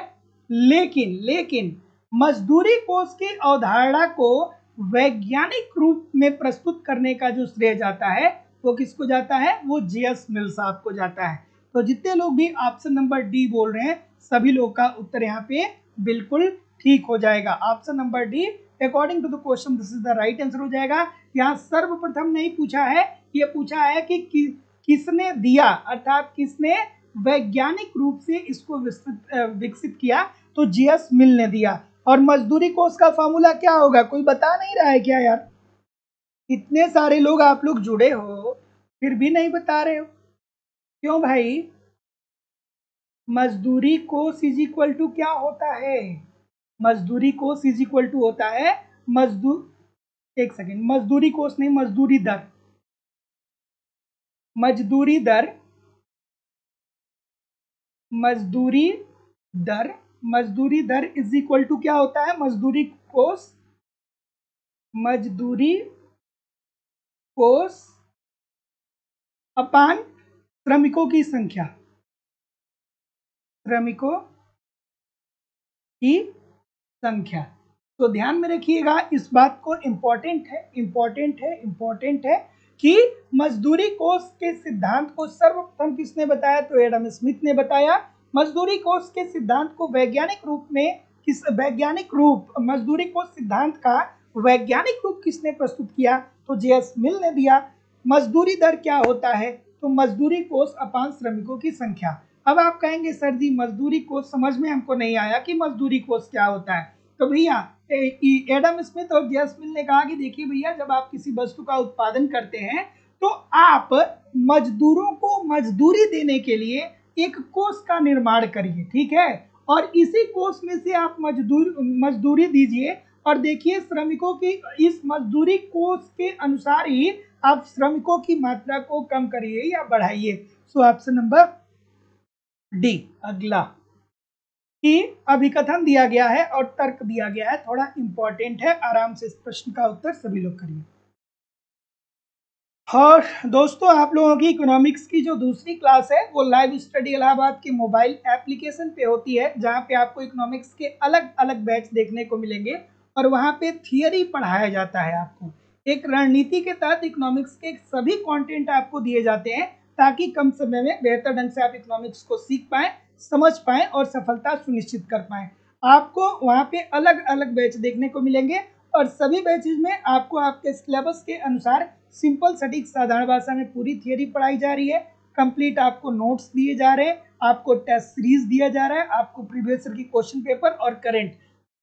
लेकिन मजदूरी कोष की अवधारणा को वैज्ञानिक रूप में प्रस्तुत करने का जो श्रेय जाता है वो किसको जाता है? वो जेएस मिल साहब को जाता है। तो जितने लोग भी ऑप्शन नंबर डी बोल रहे हैं, सभी लोग का उत्तर यहाँ पे बिल्कुल ठीक हो जाएगा। Option number D according to the question this is the right answer हो जाएगा। यहाँ सर्वप्रथम नहीं पूछा है, ये पूछा है कि किसने दिया, अर्थात किसने वैज्ञानिक रूप से इसको विकसित किया, तो जीएस मिल ने दिया। और मजदूरी कोष का फार्मूला क्या होगा? कोई बता नहीं रहा है क्या यार? इतने सारे लोग आप लोग जुड़े हो फिर भी नहीं बता रहे हो, क्यों भाई? मजदूरी कोष इज इक्वल टू क्या होता है? मजदूरी कोष इज इक्वल टू होता है एक सेकेंड, मजदूरी कोष नहीं, मजदूरी दर। मजदूरी दर इज इक्वल टू क्या होता है? मजदूरी कोष अपान श्रमिकों की संख्या। तो ध्यान में रखिएगा इस बात को, इंपॉर्टेंट है कि मजदूरी कोष के सिद्धांत को सर्वप्रथम किसने बताया? तो एडम स्मिथ ने बताया। मजदूरी कोष के सिद्धांत को मजदूरी कोष सिद्धांत का वैज्ञानिक रूप किसने प्रस्तुत किया? तो जेएस मिल ने दिया। मजदूरी दर क्या होता है? तो मजदूरी कोष अपान श्रमिकों की संख्या। अब आप कहेंगे सर जी मजदूरी कोष समझ में हमको नहीं आया कि मजदूरी कोष क्या होता है। तो भैया एडम स्मिथ और जेएस मिल ने कहा कि देखिए भैया, जब आप किसी वस्तु का उत्पादन करते हैं तो आप मजदूरों को मजदूरी देने के लिए एक कोष का निर्माण करिए, ठीक है, और इसी कोष में से आप मजदूरी दीजिए और देखिए श्रमिकों की इस मजदूरी कोष के अनुसार ही आप श्रमिकों की मात्रा को कम करिए या बढ़ाइए। सो ऑप्शन नंबर डी। अगला कि अभिकथन दिया गया है और तर्क दिया गया है, थोड़ा इंपॉर्टेंट है, आराम से इस प्रश्न का उत्तर सभी लोग करिए। और दोस्तों, आप लोगों की इकोनॉमिक्स की जो दूसरी क्लास है वो लाइव स्टडी इलाहाबाद के मोबाइल एप्लीकेशन पे होती है, जहाँ पे आपको इकोनॉमिक्स के अलग अलग बैच देखने को मिलेंगे और वहाँ पे थियरी पढ़ाया जाता है। आपको एक रणनीति के तहत इकोनॉमिक्स के सभी कंटेंट आपको दिए जाते हैं ताकि कम समय में बेहतर ढंग से आप इकोनॉमिक्स को सीख पाएं, समझ पाएं और सफलता सुनिश्चित कर पाएं। आपको वहाँ पे अलग अलग बैच देखने को मिलेंगे और सभी बैचेज में आपको आपके सिलेबस के अनुसार सिंपल सटीक साधारण भाषा में पूरी थियरी पढ़ाई जा रही है। कंप्लीट आपको नोट्स दिए जा रहे हैं, आपको टेस्ट सीरीज दिया जा रहा है, आपको प्रीवियस ईयर की क्वेश्चन पेपर और करंट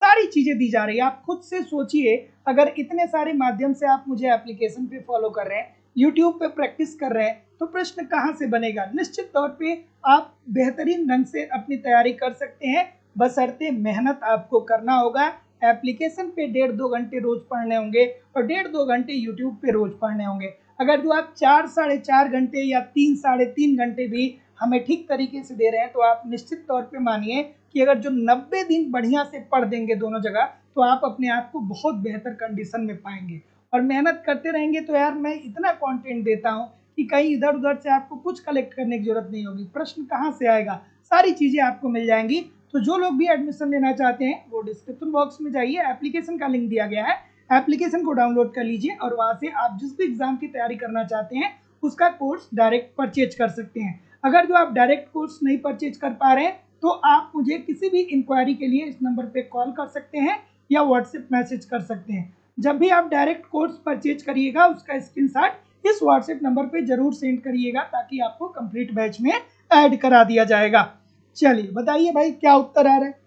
सारी चीजें दी जा रही है। आप खुद से सोचिए, अगर इतने सारे माध्यम से आप मुझे एप्लीकेशन पे फॉलो कर रहे हैं, यूट्यूब पे प्रैक्टिस कर रहे हैं, तो प्रश्न कहाँ से बनेगा? निश्चित तौर पे आप बेहतरीन ढंग से अपनी तैयारी कर सकते हैं, बशर्ते मेहनत आपको करना होगा। एप्लीकेशन पे 1.5-2 घंटे रोज पढ़ने होंगे और 1.5-2 घंटे यूट्यूब पे रोज पढ़ने होंगे। अगर जो आप 4-4.5 घंटे या 3-3.5 घंटे भी हमें ठीक तरीके से दे रहे हैं, तो आप निश्चित तौर पे मानिए कि अगर जो 90 दिन बढ़िया से पढ़ देंगे दोनों जगह, तो आप अपने आप को बहुत बेहतर कंडीशन में पाएंगे। और मेहनत करते रहेंगे तो यार मैं इतना कंटेंट देता हूँ कि कहीं इधर उधर से आपको कुछ कलेक्ट करने की जरूरत नहीं होगी। प्रश्न कहाँ से आएगा, सारी चीज़ें आपको मिल जाएंगी। तो जो लोग भी एडमिशन लेना चाहते हैं वो डिस्क्रिप्शन बॉक्स में जाइए, एप्लीकेशन का लिंक दिया गया है, एप्लीकेशन को डाउनलोड कर लीजिए और वहाँ से आप जिस भी एग्जाम की तैयारी करना चाहते हैं उसका कोर्स डायरेक्ट परचेज कर सकते हैं। अगर जो आप डायरेक्ट कोर्स नहीं परचेज कर पा रहे हैं तो आप मुझे किसी भी इंक्वायरी के लिए इस नंबर पे कॉल कर सकते हैं या व्हाट्सएप मैसेज कर सकते हैं। जब भी आप डायरेक्ट कोर्स परचेज करिएगा उसका स्क्रीनशॉट इस व्हाट्सएप नंबर पे जरूर सेंड करिएगा ताकि आपको कंप्लीट बैच में ऐड करा दिया जाएगा। चलिए बताइए भाई क्या उत्तर आ रहा है।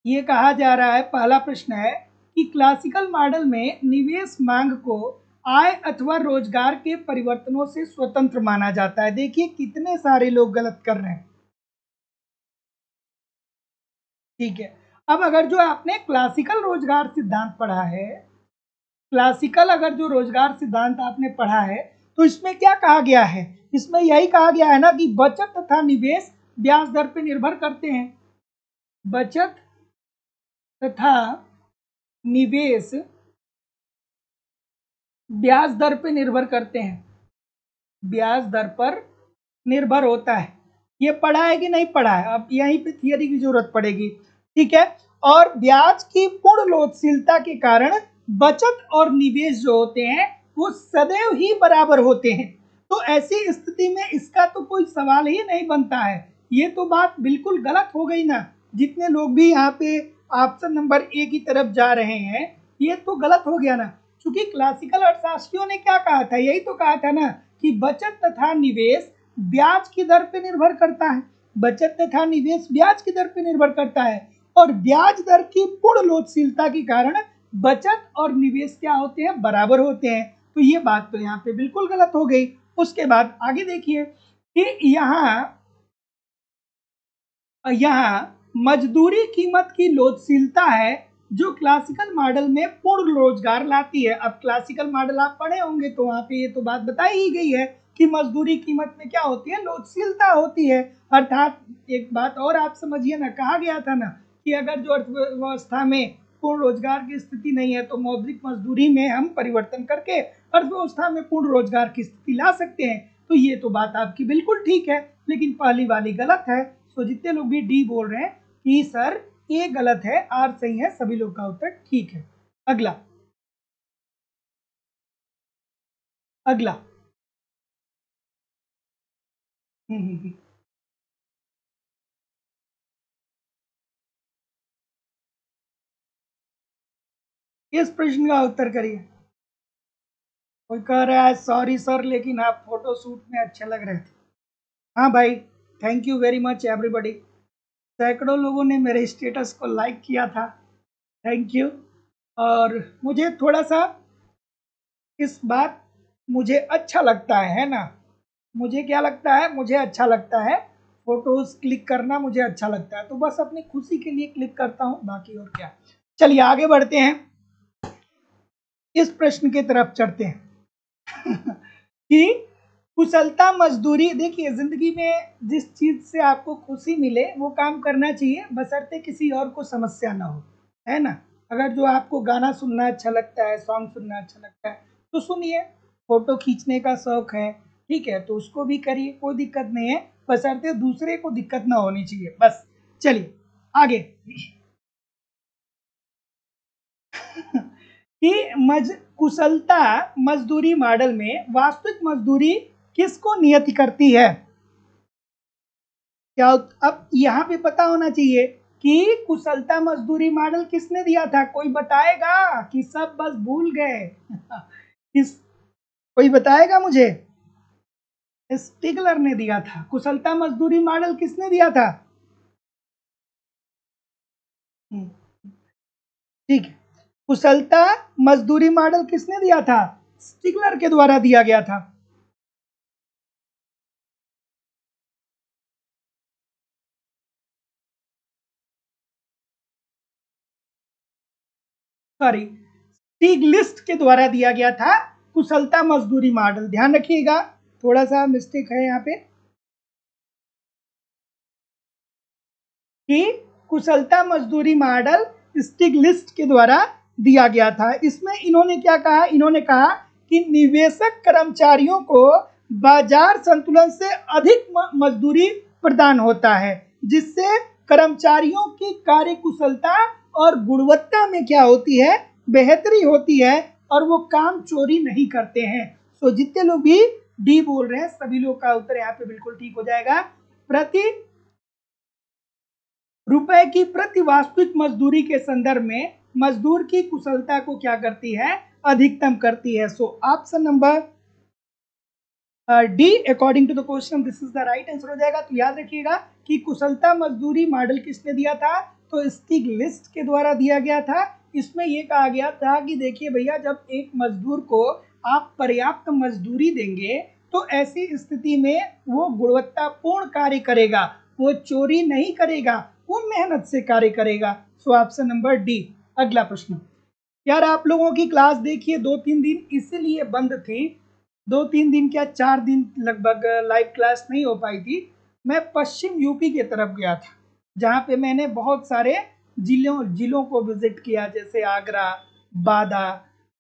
ये कहा जा रहा है, पहला प्रश्न है कि क्लासिकल मॉडल में निवेश मांग को आय अथवा रोजगार के परिवर्तनों से स्वतंत्र माना जाता है। देखिए कितने सारे लोग गलत कर रहे हैं। ठीक है, अब अगर जो आपने क्लासिकल रोजगार सिद्धांत पढ़ा है, क्लासिकल अगर जो रोजगार सिद्धांत आपने पढ़ा है तो इसमें क्या कहा गया है, इसमें यही कहा गया है ना कि बचत तथा निवेश ब्याज दर पर निर्भर करते हैं। बचत तथा निवेश ब्याज दर पर निर्भर करते हैं, ब्याज दर पर निर्भर होता है। ये पढ़ा है कि नहीं पढ़ा है, अब यहीं पे थियरी की जरूरत पड़ेगी। ठीक है, और ब्याज की पूर्ण लोचशीलता के कारण बचत और निवेश जो होते हैं वो सदैव ही बराबर होते हैं। तो ऐसी स्थिति में इसका तो कोई सवाल ही नहीं बनता है। ये तो बात बिल्कुल गलत हो गई ना। जितने लोग भी यहाँ पे ऑप्शन नंबर ए की तरफ जा रहे हैं ये तो गलत हो गया ना, क्योंकि क्लासिकल अर्थशास्त्रियों ने क्या कहा था, यही तो कहा था ना कि बचत तथा निवेश ब्याज की दर पर निर्भर करता है। बचत तथा निवेश ब्याज की दर पर निर्भर करता है और ब्याज दर की पूर्ण लोचशीलता के कारण बचत और निवेश क्या होते हैं, बराबर होते हैं। तो ये बात तो यहाँ पे बिल्कुल गलत हो गई। उसके बाद आगे देखिए कि यहाँ मजदूरी कीमत की लोचशीलता है जो क्लासिकल मॉडल में पूर्ण रोजगार लाती है। अब क्लासिकल मॉडल आप पढ़े होंगे तो वहां पे ये तो बात बताई ही गई है कि मजदूरी कीमत में क्या होती है, लोचशीलता होती है। अर्थात एक बात और आप समझिए ना, कहा गया था ना कि अगर जो अर्थव्यवस्था में पूर्ण रोजगार की स्थिति नहीं है तो मौद्रिक मजदूरी में हम परिवर्तन करके अर्थव्यवस्था में पूर्ण रोजगार की स्थिति ला सकते हैं। तो ये तो बात आपकी बिल्कुल ठीक है, लेकिन पहली वाली गलत है। तो जितने लोग भी डी बोल रहे हैं कि सर ए गलत है आर सही है, सभी लोग का उत्तर ठीक है। अगला अगला हम्म हम्म, हम्म। इस प्रश्न का उत्तर करिए। कोई कह रहा है सॉरी सर लेकिन आप फोटो शूट में अच्छे लग रहे थे। हाँ भाई, thank you very much everybody. सैकड़ों लोगों ने मेरे स्टेटस को लाइक किया था, थैंक यू। और मुझे थोड़ा सा इस बात मुझे अच्छा लगता है ना, मुझे क्या लगता है, मुझे अच्छा लगता है फोटोज क्लिक करना, मुझे अच्छा लगता है तो बस अपनी खुशी के लिए क्लिक करता हूँ, बाकी और क्या। चलिए आगे बढ़ते हैं, इस प्रश्न की तरफ चढ़ते हैं कि कुशलता मजदूरी। देखिए जिंदगी में जिस चीज से आपको खुशी मिले वो काम करना चाहिए बशर्ते किसी और को समस्या ना हो, है ना। अगर जो आपको गाना सुनना अच्छा लगता है, सॉन्ग सुनना अच्छा लगता है तो सुनिए। फोटो खींचने का शौक है, ठीक है, तो उसको भी करिए, कोई दिक्कत नहीं है, बशर्ते दूसरे को दिक्कत ना होनी चाहिए बस। चलिए आगे कि कुशलता मजदूरी मॉडल में वास्तविक मजदूरी किसको नियत करती है। क्या अब यहाँ पे पता होना चाहिए कि कुशलता मजदूरी मॉडल किसने दिया था, कोई बताएगा कि सब बस भूल गए किस, कोई बताएगा मुझे। स्टिगलर ने दिया था। कुशलता मजदूरी मॉडल किसने दिया था। हम्म, ठीक है, कुशलता मजदूरी मॉडल किसने दिया था, स्टिगलर के द्वारा दिया गया था। सॉरी, स्टिग्लिट्ज़ के द्वारा दिया गया था कुशलता मजदूरी मॉडल। ध्यान रखिएगा, थोड़ा सा मिस्टेक है यहाँ पे कि कुशलता मजदूरी मॉडल स्टिग्लिट्ज़ के द्वारा दिया गया था। इसमें इन्होंने क्या कहा, इन्होंने कहा कि निवेशक कर्मचारियों को बाजार संतुलन से अधिक मजदूरी प्रदान होता है, जिससे कर्मचारियों की कार्य कुशलता और गुणवत्ता में क्या होती है, बेहतरी होती है, और वो काम चोरी नहीं करते हैं। तो जितने लोग भी डी बोल रहे हैं सभी लोग का उत्तर यहाँ पे बिल्कुल ठीक हो जाएगा। प्रति रुपए की प्रति वास्तविक मजदूरी के संदर्भ में मजदूर की कुशलता को क्या करती है, अधिकतम करती है। So option number D according to the question this is the right answer हो जाएगा। तो याद रखिएगा कि कुशलता मजदूरी मॉडल किसने दिया था, तो स्टिग्लिट्ज़ के द्वारा दिया गया था। इसमें यह कहा गया था कि देखिए भैया, जब एक मजदूर को आप पर्याप्त मजदूरी देंगे तो ऐसी स्थिति में वो गुणवत्तापूर्ण कार्य करेगा, वो चोरी नहीं करेगा, वो मेहनत से कार्य करेगा। सो ऑप्शन नंबर डी। अगला प्रश्न। यार आप लोगों की क्लास देखिए 2-3 दिन इसीलिए बंद थी, 2-3 दिन क्या 4 दिन लगभग लाइव क्लास नहीं हो पाई थी। मैं पश्चिम यूपी की तरफ गया था, जहाँ पे मैंने बहुत सारे जिलों को विजिट किया, जैसे आगरा, बादा,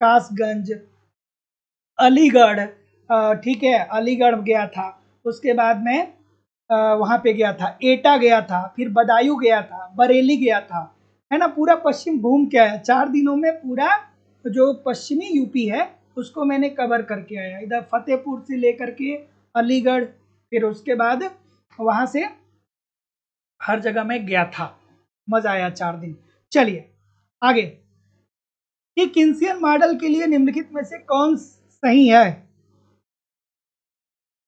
कासगंज, अलीगढ़। ठीक है, अलीगढ़ गया था। उसके बाद मैं वहाँ पे गया था, एटा गया था, फिर बदायूं गया था, बरेली गया था, है ना। पूरा पश्चिम घूम के आया। 4 दिनों में पूरा जो पश्चिमी यूपी है उसको मैंने कवर करके आया, इधर फतेहपुर से लेकर के अलीगढ़, फिर उसके बाद वहाँ से हर जगह में गया था। मजा आया 4 दिन। चलिए आगे, कि किन्सियन मॉडल के लिए निम्नलिखित में से कौन सही है,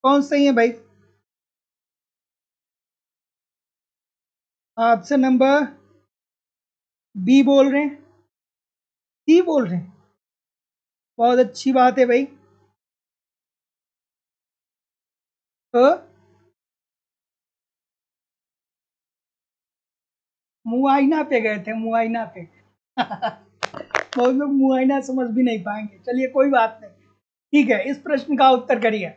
कौन सही है भाई। ऑप्शन नंबर बी बोल रहे हैं, सी बोल रहे हैं, बहुत अच्छी बात है भाई। तो मुआयना पे गए थे, मुआयना पे बहुत लोग मुआयना समझ भी नहीं पाएंगे, चलिए कोई बात नहीं। ठीक है, इस प्रश्न का उत्तर करिए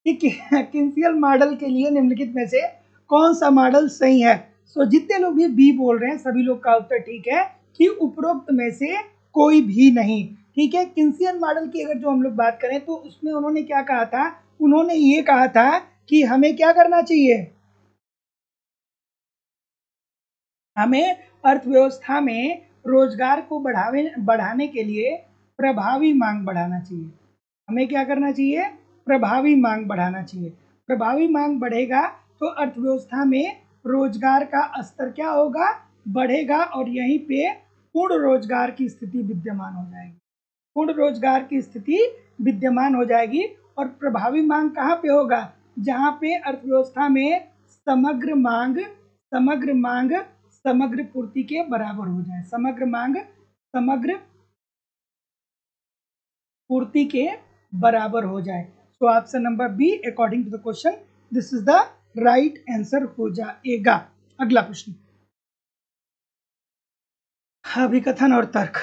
कि किन्सियन मॉडल के लिए निम्नलिखित में से कौन सा मॉडल सही है। सो जितने लोग भी बी बोल रहे हैं सभी लोग का उत्तर ठीक है कि उपरोक्त में से कोई भी नहीं। ठीक है, किन्सियन मॉडल की अगर जो हम लोग बात करें तो उसमें उन्होंने क्या कहा था, उन्होंने ये कहा था कि हमें क्या करना चाहिए, हमें अर्थव्यवस्था में रोजगार को बढ़ाने के लिए प्रभावी मांग बढ़ाना चाहिए। हमें क्या करना चाहिए, प्रभावी मांग बढ़ाना चाहिए। प्रभावी मांग बढ़ेगा तो अर्थव्यवस्था में रोजगार का स्तर क्या होगा, बढ़ेगा, और यहीं पे पूर्ण रोजगार की स्थिति विद्यमान हो जाएगी। पूर्ण रोजगार की स्थिति विद्यमान हो जाएगी। और प्रभावी मांग कहाँ पे होगा, जहाँ पे अर्थव्यवस्था में समग्र मांग समग्र पूर्ति के बराबर हो जाए, समग्र मांग समग्र पूर्ति के बराबर हो जाए। So option number B according to the question this is the right answer हो जाएगा। अगला प्रश्न, अभिकथन और तर्क।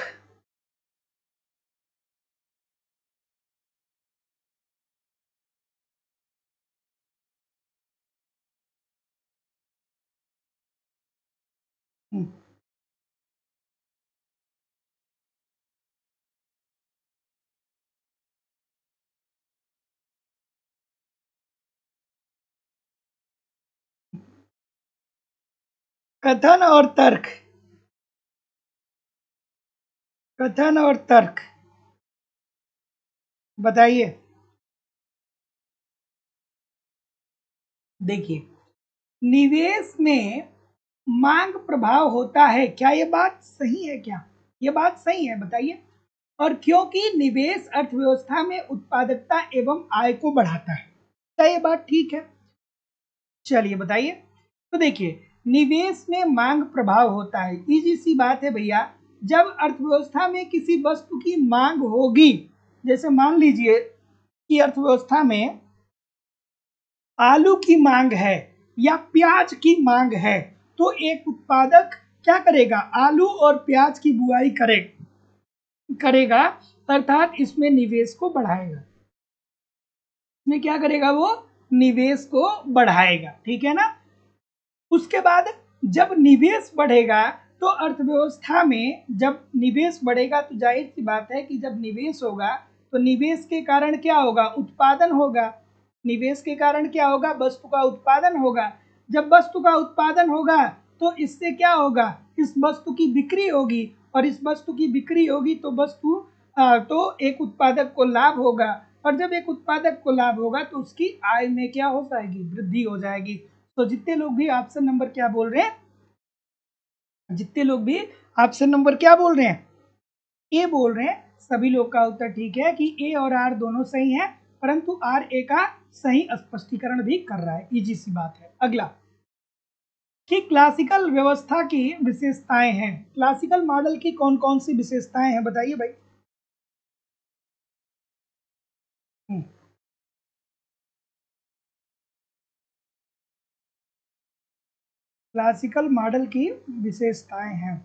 कथन और तर्क, कथन और तर्क बताइए। देखिए, निवेश में मांग प्रभाव होता है, क्या ये बात सही है, क्या ये बात सही है, बताइए। और क्योंकि निवेश अर्थव्यवस्था में उत्पादकता एवं आय को बढ़ाता है, क्या ये बात ठीक है। चलिए बताइए। तो देखिए, निवेश में मांग प्रभाव होता है, इजी सी बात है भैया। जब अर्थव्यवस्था में किसी वस्तु की मांग होगी, जैसे मान लीजिए कि अर्थव्यवस्था में आलू की मांग है या प्याज की मांग है, तो एक उत्पादक क्या करेगा, आलू और प्याज की बुआई करेगा। करेगा, अर्थात इसमें निवेश को बढ़ाएगा। इसमें क्या करेगा? वो निवेश को बढ़ाएगा, ठीक है ना। उसके बाद जब निवेश बढ़ेगा तो अर्थव्यवस्था में जब निवेश बढ़ेगा तो जाहिर सी बात है कि जब निवेश होगा तो निवेश के कारण क्या होगा? उत्पादन होगा। निवेश के कारण क्या होगा? वस्तु का उत्पादन होगा। जब वस्तु का उत्पादन होगा तो इससे क्या होगा? इस वस्तु की बिक्री होगी, और इस वस्तु की बिक्री होगी तो तो एक उत्पादक को लाभ होगा, और जब एक उत्पादक को लाभ होगा तो उसकी आय में क्या हो जाएगी? वृद्धि हो जाएगी। तो जितने लोग भी ऑप्शन नंबर क्या बोल रहे हैं? जितने लोग भी ऑप्शन नंबर क्या बोल रहे हैं? ए बोल रहे हैं। सभी लोग का उत्तर ठीक है कि ए और आर दोनों सही है, परंतु आर ए का सही स्पष्टीकरण भी कर रहा है। इजी सी बात है। अगला कि क्लासिकल व्यवस्था की विशेषताएं हैं। क्लासिकल मॉडल की कौन कौन सी विशेषताएं हैं बताइए भाई। क्लासिकल मॉडल की विशेषताएं हैं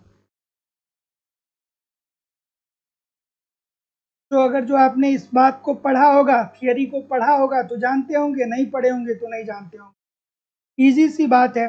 तो अगर जो आपने इस बात को पढ़ा होगा, थियरी को पढ़ा होगा तो जानते होंगे, नहीं पढ़े होंगे तो नहीं जानते होंगे। इजी सी बात है।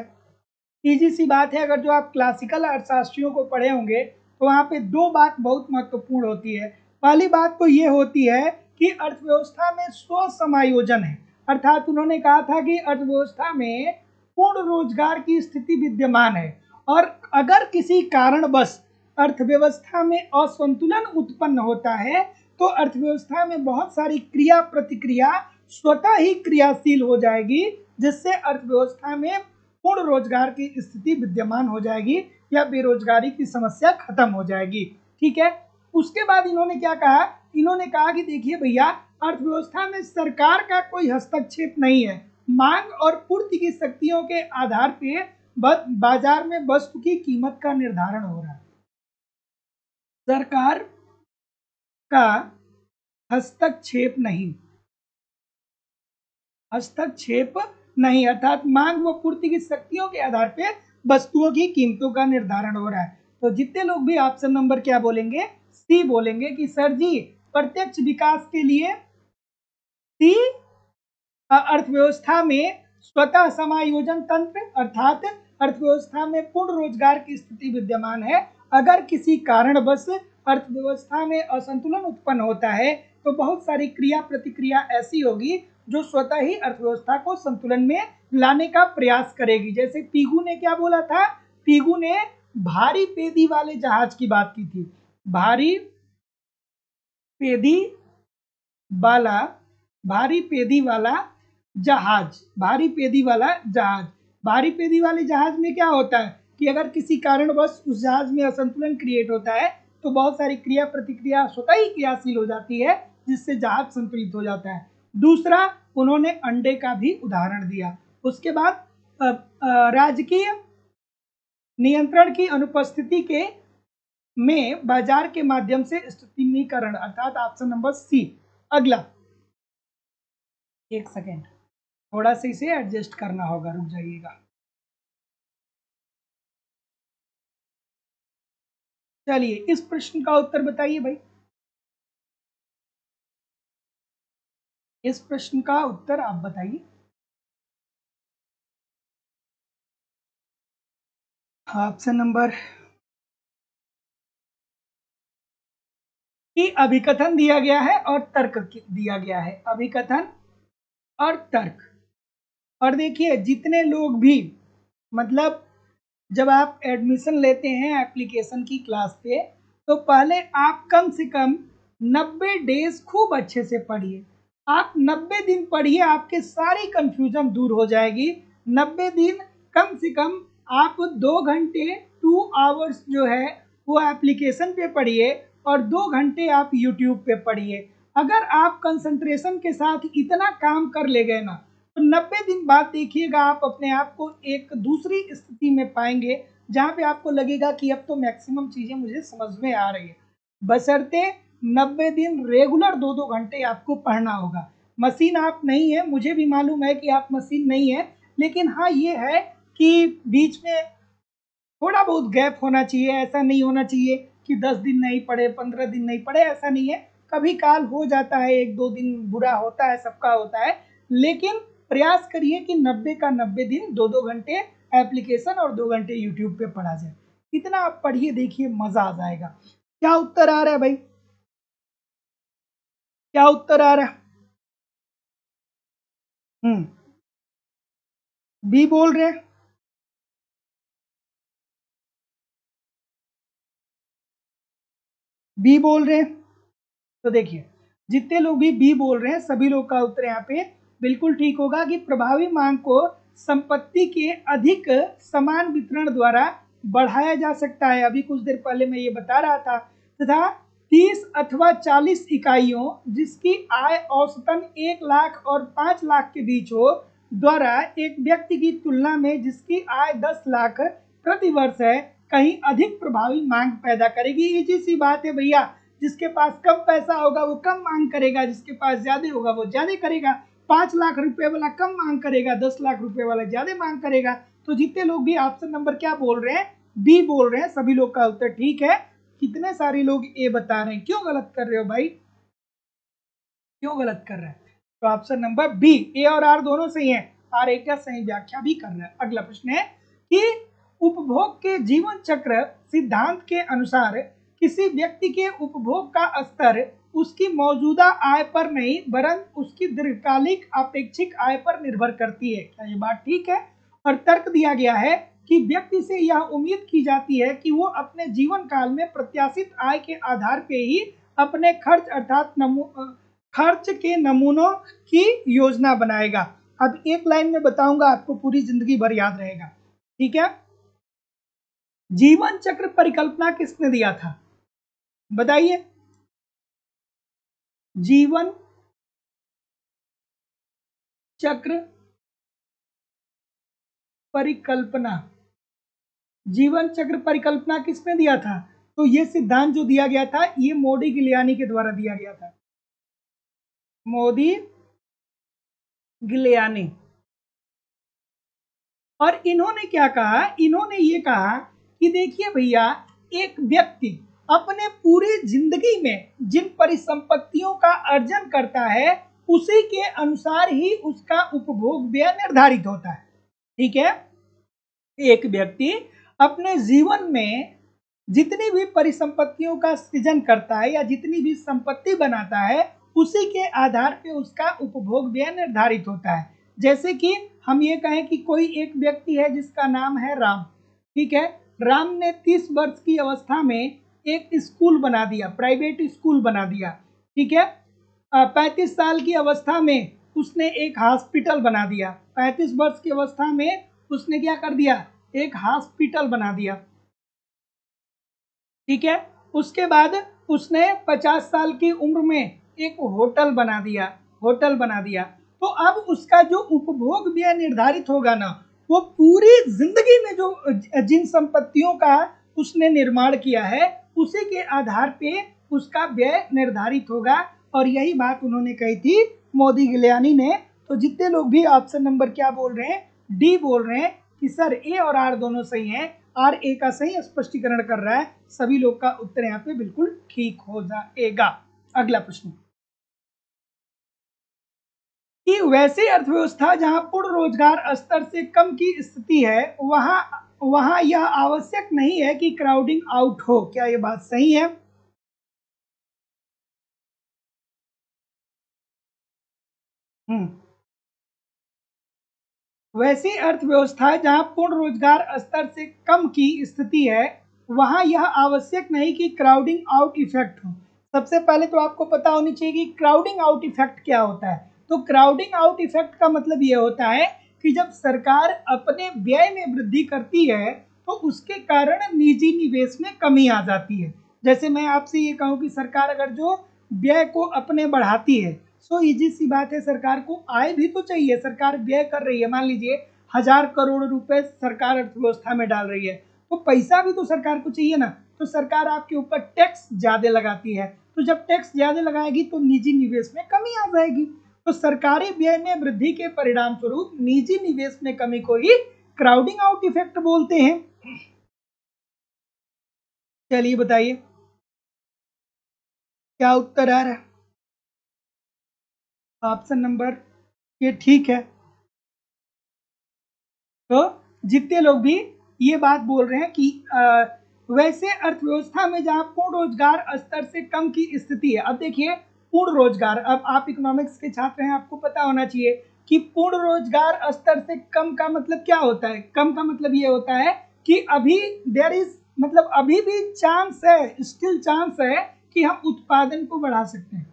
इजी सी बात है। अगर जो आप क्लासिकल अर्थशास्त्रियों को पढ़े होंगे तो वहाँ पे दो बात बहुत महत्वपूर्ण होती है। पहली बात तो ये होती है कि अर्थव्यवस्था में स्व समायोजन है, अर्थात उन्होंने कहा था कि अर्थव्यवस्था में पूर्ण रोजगार की स्थिति विद्यमान है, और अगर किसी कारणवश अर्थव्यवस्था में असंतुलन उत्पन्न होता है तो अर्थव्यवस्था में बहुत सारी क्रिया प्रतिक्रिया स्वतः ही क्रियाशील हो जाएगी, जिससे अर्थव्यवस्था में पूर्ण रोजगार की स्थिति विद्यमान हो जाएगी या बेरोजगारी की समस्या खत्म हो जाएगी। ठीक है। उसके बाद इन्होंने क्या कहा? इन्होंने कहा कि देखिए भैया, अर्थव्यवस्था में सरकार का कोई हस्तक्षेप नहीं है। मांग और पूर्ति की शक्तियों के आधार पे बाजार में वस्तु की कीमत का निर्धारण हो रहा है। सरकार का हस्तक्षेप नहीं, हस्तक्षेप नहीं, अर्थात मांग व पूर्ति की शक्तियों के आधार पे वस्तुओं की कीमतों का निर्धारण हो रहा है। तो जितने लोग भी ऑप्शन नंबर क्या बोलेंगे? सी बोलेंगे कि सर जी प्रत्यक्ष विकास के लिए सी अर्थव्यवस्था में स्वतः समायोजन तंत्र, अर्थात अर्थव्यवस्था में पूर्ण रोजगार की स्थिति विद्यमान है। अगर किसी कारणवश अर्थव्यवस्था में असंतुलन उत्पन्न होता है तो बहुत सारी क्रिया प्रतिक्रिया ऐसी होगी जो स्वतः ही अर्थव्यवस्था को संतुलन में लाने का प्रयास करेगी। जैसे पीगू ने क्या बोला था? पीगू ने भारी पेदी वाले जहाज की बात की थी। भारी पेदी वाला, भारी पेदी वाला जहाज, भारी पेदी वाला जहाज। भारी पेदी वाले जहाज में क्या होता है कि अगर किसी कारणवश उस जहाज में असंतुलन क्रिएट होता है तो बहुत सारी क्रिया प्रतिक्रिया स्वतः ही क्रियाशील हो जाती है, जिससे जहाज संतुलित हो जाता है। दूसरा, उन्होंने अंडे का भी उदाहरण दिया। उसके बाद राजकीय नियंत्रण की अनुपस्थिति के में बाजार के माध्यम से स्थितीकरण, अर्थात ऑप्शन नंबर सी। अगला, एक सेकेंड, थोड़ा सा इसे एडजस्ट करना होगा, रुक जाइएगा। चलिए, इस प्रश्न का उत्तर बताइए भाई। इस प्रश्न का उत्तर आप बताइए। ऑप्शन नंबर की अभिकथन दिया गया है और तर्क दिया गया है। अभिकथन और तर्क। और देखिए, जितने लोग भी, मतलब जब आप एडमिशन लेते हैं एप्लीकेशन की क्लास पे, तो पहले आप कम से कम 90 डेज खूब अच्छे से पढ़िए। आप 90 दिन पढ़िए, आपके सारी कंफ्यूजन दूर हो जाएगी। 90 दिन कम से कम आप 2 घंटे 2 आवर्स जो है वो एप्लीकेशन पे पढ़िए, और 2 घंटे आप यूट्यूब पे पढ़िए। अगर आप कंसंट्रेशन के साथ इतना काम कर ले गए ना, तो 90 दिन बाद देखिएगा आप अपने आप को एक दूसरी स्थिति में पाएंगे, जहाँ पे आपको लगेगा कि अब तो मैक्सिमम चीज़ें मुझे समझ में आ रही है। बशर्ते 90 दिन रेगुलर 2-2 घंटे आपको पढ़ना होगा। मशीन आप नहीं है, मुझे भी मालूम है कि आप मशीन नहीं है, लेकिन हाँ ये है कि बीच में थोड़ा बहुत गैप होना चाहिए। ऐसा नहीं होना चाहिए कि 10 दिन नहीं पढ़े, 15 दिन नहीं पढ़े, ऐसा नहीं है। कभी काल हो जाता है, 1-2 दिन बुरा होता है, सबका होता है, लेकिन प्रयास करिए कि 90 का 90 दिन 2-2 घंटे एप्लीकेशन और 2 घंटे यूट्यूब पे पढ़ा जाए। इतना आप पढ़िए, देखिए मजा आ जाएगा। क्या उत्तर आ रहा है भाई? क्या उत्तर आ रहा है? बी बोल रहे हैं। बी बोल रहे हैं। तो देखिए, जितने लोग भी बी बोल रहे हैं सभी लोग का उत्तर यहाँ पे बिल्कुल ठीक होगा कि प्रभावी मांग को संपत्ति के अधिक समान वितरण द्वारा बढ़ाया जा सकता है। अभी कुछ देर पहले मैं ये बता रहा था। तथा 30 अथवा 40 इकाइयों जिसकी आय औसतन 1 लाख और 5 लाख के बीच हो द्वारा एक व्यक्ति की तुलना में जिसकी आय 10 लाख प्रति वर्ष है कहीं अधिक प्रभावी मांग पैदा करेगी। इसी सी बात है भैया, जिसके पास कम पैसा होगा वो कम मांग करेगा, जिसके पास ज्यादा होगा वो ज्यादा करेगा। 5 लाख रुपए वाला कम मांग करेगा, 10 लाख रुपए वाला ज्यादा मांग करेगा। तो जितने लोग भी ऑप्शन नंबर क्या बोल रहे हैं, बी बोल रहे हैं, सभी लोग का उत्तर ठीक है। कितने सारे लोग ए बता रहे हैं? क्यों गलत कर रहे हो भाई? क्यों गलत कर रहे हैं? तो ऑप्शन नंबर बी, ए और आर दोनों सही है। आर ए का सही व्याख्या भी कर रहा है। अगला प्रश्न है कि उपभोग के जीवन चक्र सिद्धांत के अनुसार किसी व्यक्ति के उपभोग का स्तर उसकी मौजूदा आय पर नहीं वरन उसकी दीर्घकालिक अपेक्षित आय पर निर्भर करती है। क्या ये बात ठीक है? और तर्क दिया गया है कि व्यक्ति से यह उम्मीद की जाती है कि वो अपने जीवन काल में प्रत्याशित आय के आधार पर ही अपने खर्च अर्थात खर्च के नमूनों की योजना बनाएगा। अब एक लाइन में बताऊंगा, आपको पूरी जिंदगी भर याद रहेगा। ठीक है? जीवन चक्र परिकल्पना किसने दिया था? बताइए। जीवन चक्र परिकल्पना, जीवन चक्र परिकल्पना किसने दिया था? तो ये सिद्धांत जो दिया गया था ये मोडी गिलियानी के द्वारा दिया गया था। मोदी गिलियानी। और इन्होंने क्या कहा? इन्होंने ये कहा कि देखिए भैया, एक व्यक्ति अपने पूरी जिंदगी में जिन परिसंपत्तियों का अर्जन करता है उसी के अनुसार ही उसका उपभोग व्यय निर्धारित होता है। ठीक है? एक व्यक्ति अपने जीवन में जितनी भी परिसंपत्तियों का सृजन करता है या जितनी भी संपत्ति बनाता है उसी के आधार पे उसका उपभोग व्यय निर्धारित होता है। जैसे कि हम ये कहें कि कोई एक व्यक्ति है जिसका नाम है राम। ठीक है? राम ने 30 वर्ष की अवस्था में एक स्कूल बना दिया, प्राइवेट स्कूल बना दिया। ठीक है? 35 साल की अवस्था में उसने एक हॉस्पिटल बना दिया। 35 वर्ष की अवस्था में उसने क्या कर दिया? एक हॉस्पिटल बना दिया। ठीक है? उसके बाद उसने 50 साल की उम्र में एक होटल बना दिया, होटल बना दिया। तो अब उसका जो उपभोग व्यय निर्धारित होगा ना, वो पूरी जिंदगी में जो जिन संपत्तियों का उसने निर्माण किया है उसी के आधार पे उसका व्यय निर्धारित होगा। और यही बात उन्होंने कही थी मोदी गिलियानी ने। तो जितने लोग भी ऑप्शन नंबर क्या बोल रहे हैं, डी बोल रहे हैं कि सर ए और आर दोनों सही हैं, आर ए का सही स्पष्टीकरण कर रहा है, सभी लोग का उत्तर यहाँ पे बिल्कुल ठीक हो जाएगा। अगला प्रश्न कि वैसी अर्थव्यवस्था जहां पूर्ण रोजगार स्तर से कम की स्थिति है वहां वहां यह आवश्यक नहीं है कि क्राउडिंग आउट हो। क्या ये बात सही है? वैसी अर्थव्यवस्था जहां पूर्ण रोजगार स्तर से कम की स्थिति है वहां यह आवश्यक नहीं कि क्राउडिंग आउट इफेक्ट हो। सबसे पहले तो आपको पता होनी चाहिए कि क्राउडिंग आउट इफेक्ट क्या होता है। तो क्राउडिंग आउट इफेक्ट का मतलब यह होता है कि जब सरकार अपने व्यय में वृद्धि करती है तो उसके कारण निजी निवेश में कमी आ जाती है। जैसे मैं आपसे ये कहूँ कि सरकार अगर जो व्यय को अपने बढ़ाती है, सो इजी सी बात है, सरकार को आय भी तो चाहिए। सरकार व्यय कर रही है, मान लीजिए 1000 करोड़ रुपए सरकार अर्थव्यवस्था में डाल रही है, तो पैसा भी तो सरकार को चाहिए ना। तो सरकार आपके ऊपर टैक्स ज्यादा लगाती है, तो जब टैक्स ज्यादा लगाएगी तो निजी निवेश में कमी आ जाएगी। तो सरकारी व्यय में वृद्धि के परिणाम स्वरूप निजी निवेश में कमी को ही क्राउडिंग आउट इफेक्ट बोलते हैं। चलिए बताइए। क्या उत्तर आ रहा है? ऑप्शन नंबर ये ठीक है। तो जितने लोग भी ये बात बोल रहे हैं कि वैसे अर्थव्यवस्था में जहां पूर्ण रोजगार स्तर से कम की स्थिति है। अब देखिए पूर्ण रोजगार, अब आप इकोनॉमिक्स के छात्र हैं, आपको पता होना चाहिए कि पूर्ण रोजगार स्तर से कम का मतलब क्या होता है। कम का मतलब ये होता है कि अभी देयर इज, मतलब अभी भी चांस है, स्टिल चांस है कि हम उत्पादन को बढ़ा सकते हैं,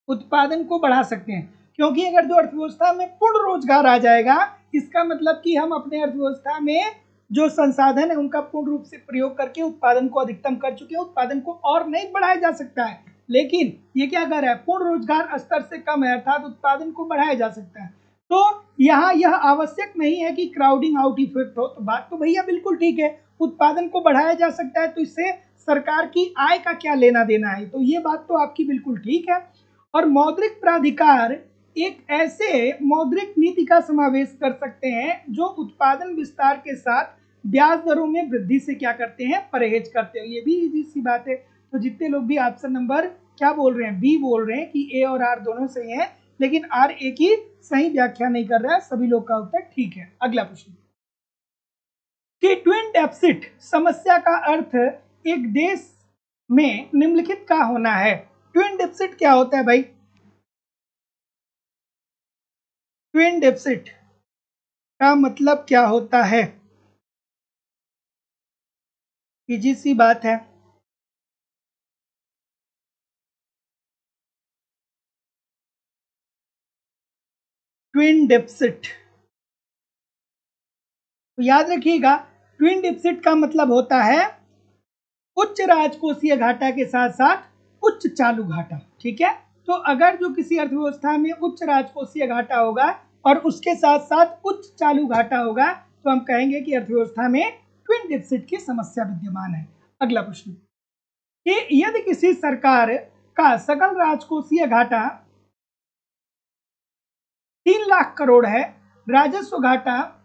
उत्पादन को बढ़ा सकते हैं। क्योंकि अगर जो अर्थव्यवस्था में पूर्ण रोजगार आ जाएगा, इसका मतलब कि हम अपने अर्थव्यवस्था में जो संसाधन है उनका पूर्ण रूप से प्रयोग करके उत्पादन को अधिकतम कर चुके हैं, उत्पादन को और नहीं बढ़ाया जा सकता है। लेकिन ये क्या कर रहा है, पूर्ण रोजगार स्तर से कम है, अर्थात उत्पादन को बढ़ाया जा सकता है। तो यहाँ यह आवश्यक नहीं है कि क्राउडिंग आउट इफेक्ट हो। तो बात तो भैया बिल्कुल ठीक है, उत्पादन को बढ़ाया जा सकता है, तो इससे सरकार की आय का क्या लेना देना है। तो ये बात तो आपकी बिल्कुल ठीक है। और मौद्रिक प्राधिकार एक ऐसे मौद्रिक नीति का समावेश कर सकते हैं जो उत्पादन विस्तार के साथ ब्याज दरों में वृद्धि से क्या करते हैं, परहेज करते हैं। ये भी इजी सी बात है। तो जितने लोग भी ऑप्शन नंबर क्या बोल रहे हैं, बी बोल रहे हैं कि ए और आर दोनों सही हैं, लेकिन आर ए की सही व्याख्या नहीं कर रहा है, सभी लोग का उत्तर ठीक है। अगला प्रश्न कि ट्विन डेफिसिट समस्या का अर्थ एक देश में निम्नलिखित का होना है। ट्विन डेफिसिट क्या होता है भाई? ट्विन डेफिसिट का मतलब क्या होता है? इजी सी बात है। ट्विन डेफिसिट तो याद रखिएगा, ट्विन डेफिसिट का मतलब होता है उच्च राजकोषीय घाटा के साथ साथ उच्च चालू घाटा। ठीक है, तो अगर जो किसी अर्थव्यवस्था में उच्च राजकोषीय घाटा होगा और उसके साथ साथ उच्च चालू घाटा होगा, तो हम कहेंगे कि अर्थव्यवस्था में ट्विन डेफिसिट की समस्या विद्यमान है। अगला प्रश्न कि यदि किसी सरकार का सकल राजकोषीय घाटा 3 लाख करोड़ है, राजस्व घाटा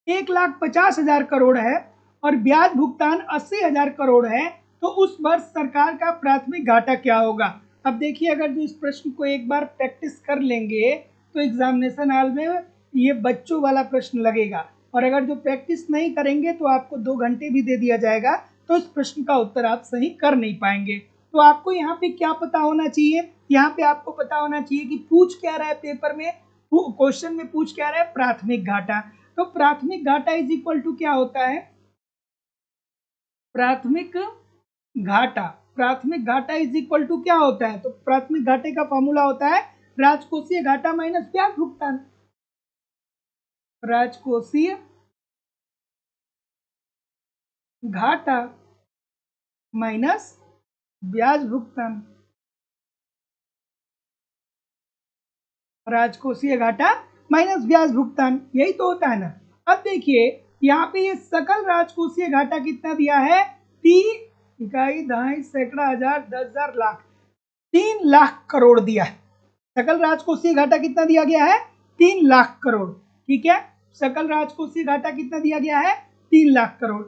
1,50,000 करोड़ है और ब्याज भुगतान 80,000 करोड़ है, तो उस वर्ष सरकार का प्राथमिक घाटा क्या होगा। अब देखिए, अगर जो इस प्रश्न को एक बार प्रैक्टिस कर लेंगे तो एग्जामिनेशन हॉल में ये बच्चों वाला प्रश्न लगेगा, और अगर जो प्रैक्टिस नहीं करेंगे तो आपको 2 घंटे भी दे दिया जाएगा, तो इस प्रश्न का उत्तर आप सही कर नहीं पाएंगे। तो आपको यहाँ पे क्या पता होना चाहिए, यहाँ पे आपको पता होना चाहिए कि पूछ क्या रहा है पेपर में, क्वेश्चन में पूछ क्या रहा है, प्राथमिक घाटा। तो प्राथमिक घाटा इज इक्वल टू क्या होता है, प्राथमिक घाटा, प्राथमिक घाटा इज इक्वल टू क्या होता है, तो प्राथमिक घाटे का फॉर्मूला होता है राजकोषीय घाटा माइनस ब्याज भुगतान। राजकोषीय घाटा माइनस ब्याज भुगतान, राजकोषीय घाटा माइनस ब्याज भुगतान, यही तो होता है ना। अब देखिए यहाँ पे ये सकल राजकोषीय घाटा कितना दिया है, 3 इकाई दहाई सैकड़ा हजार 10,000 लाख, 3 लाख करोड़ दिया है। सकल राजकोषीय घाटा कितना दिया गया है, 3 लाख करोड़। ठीक है, सकल राजकोषीय घाटा कितना दिया गया है, 3 लाख करोड़।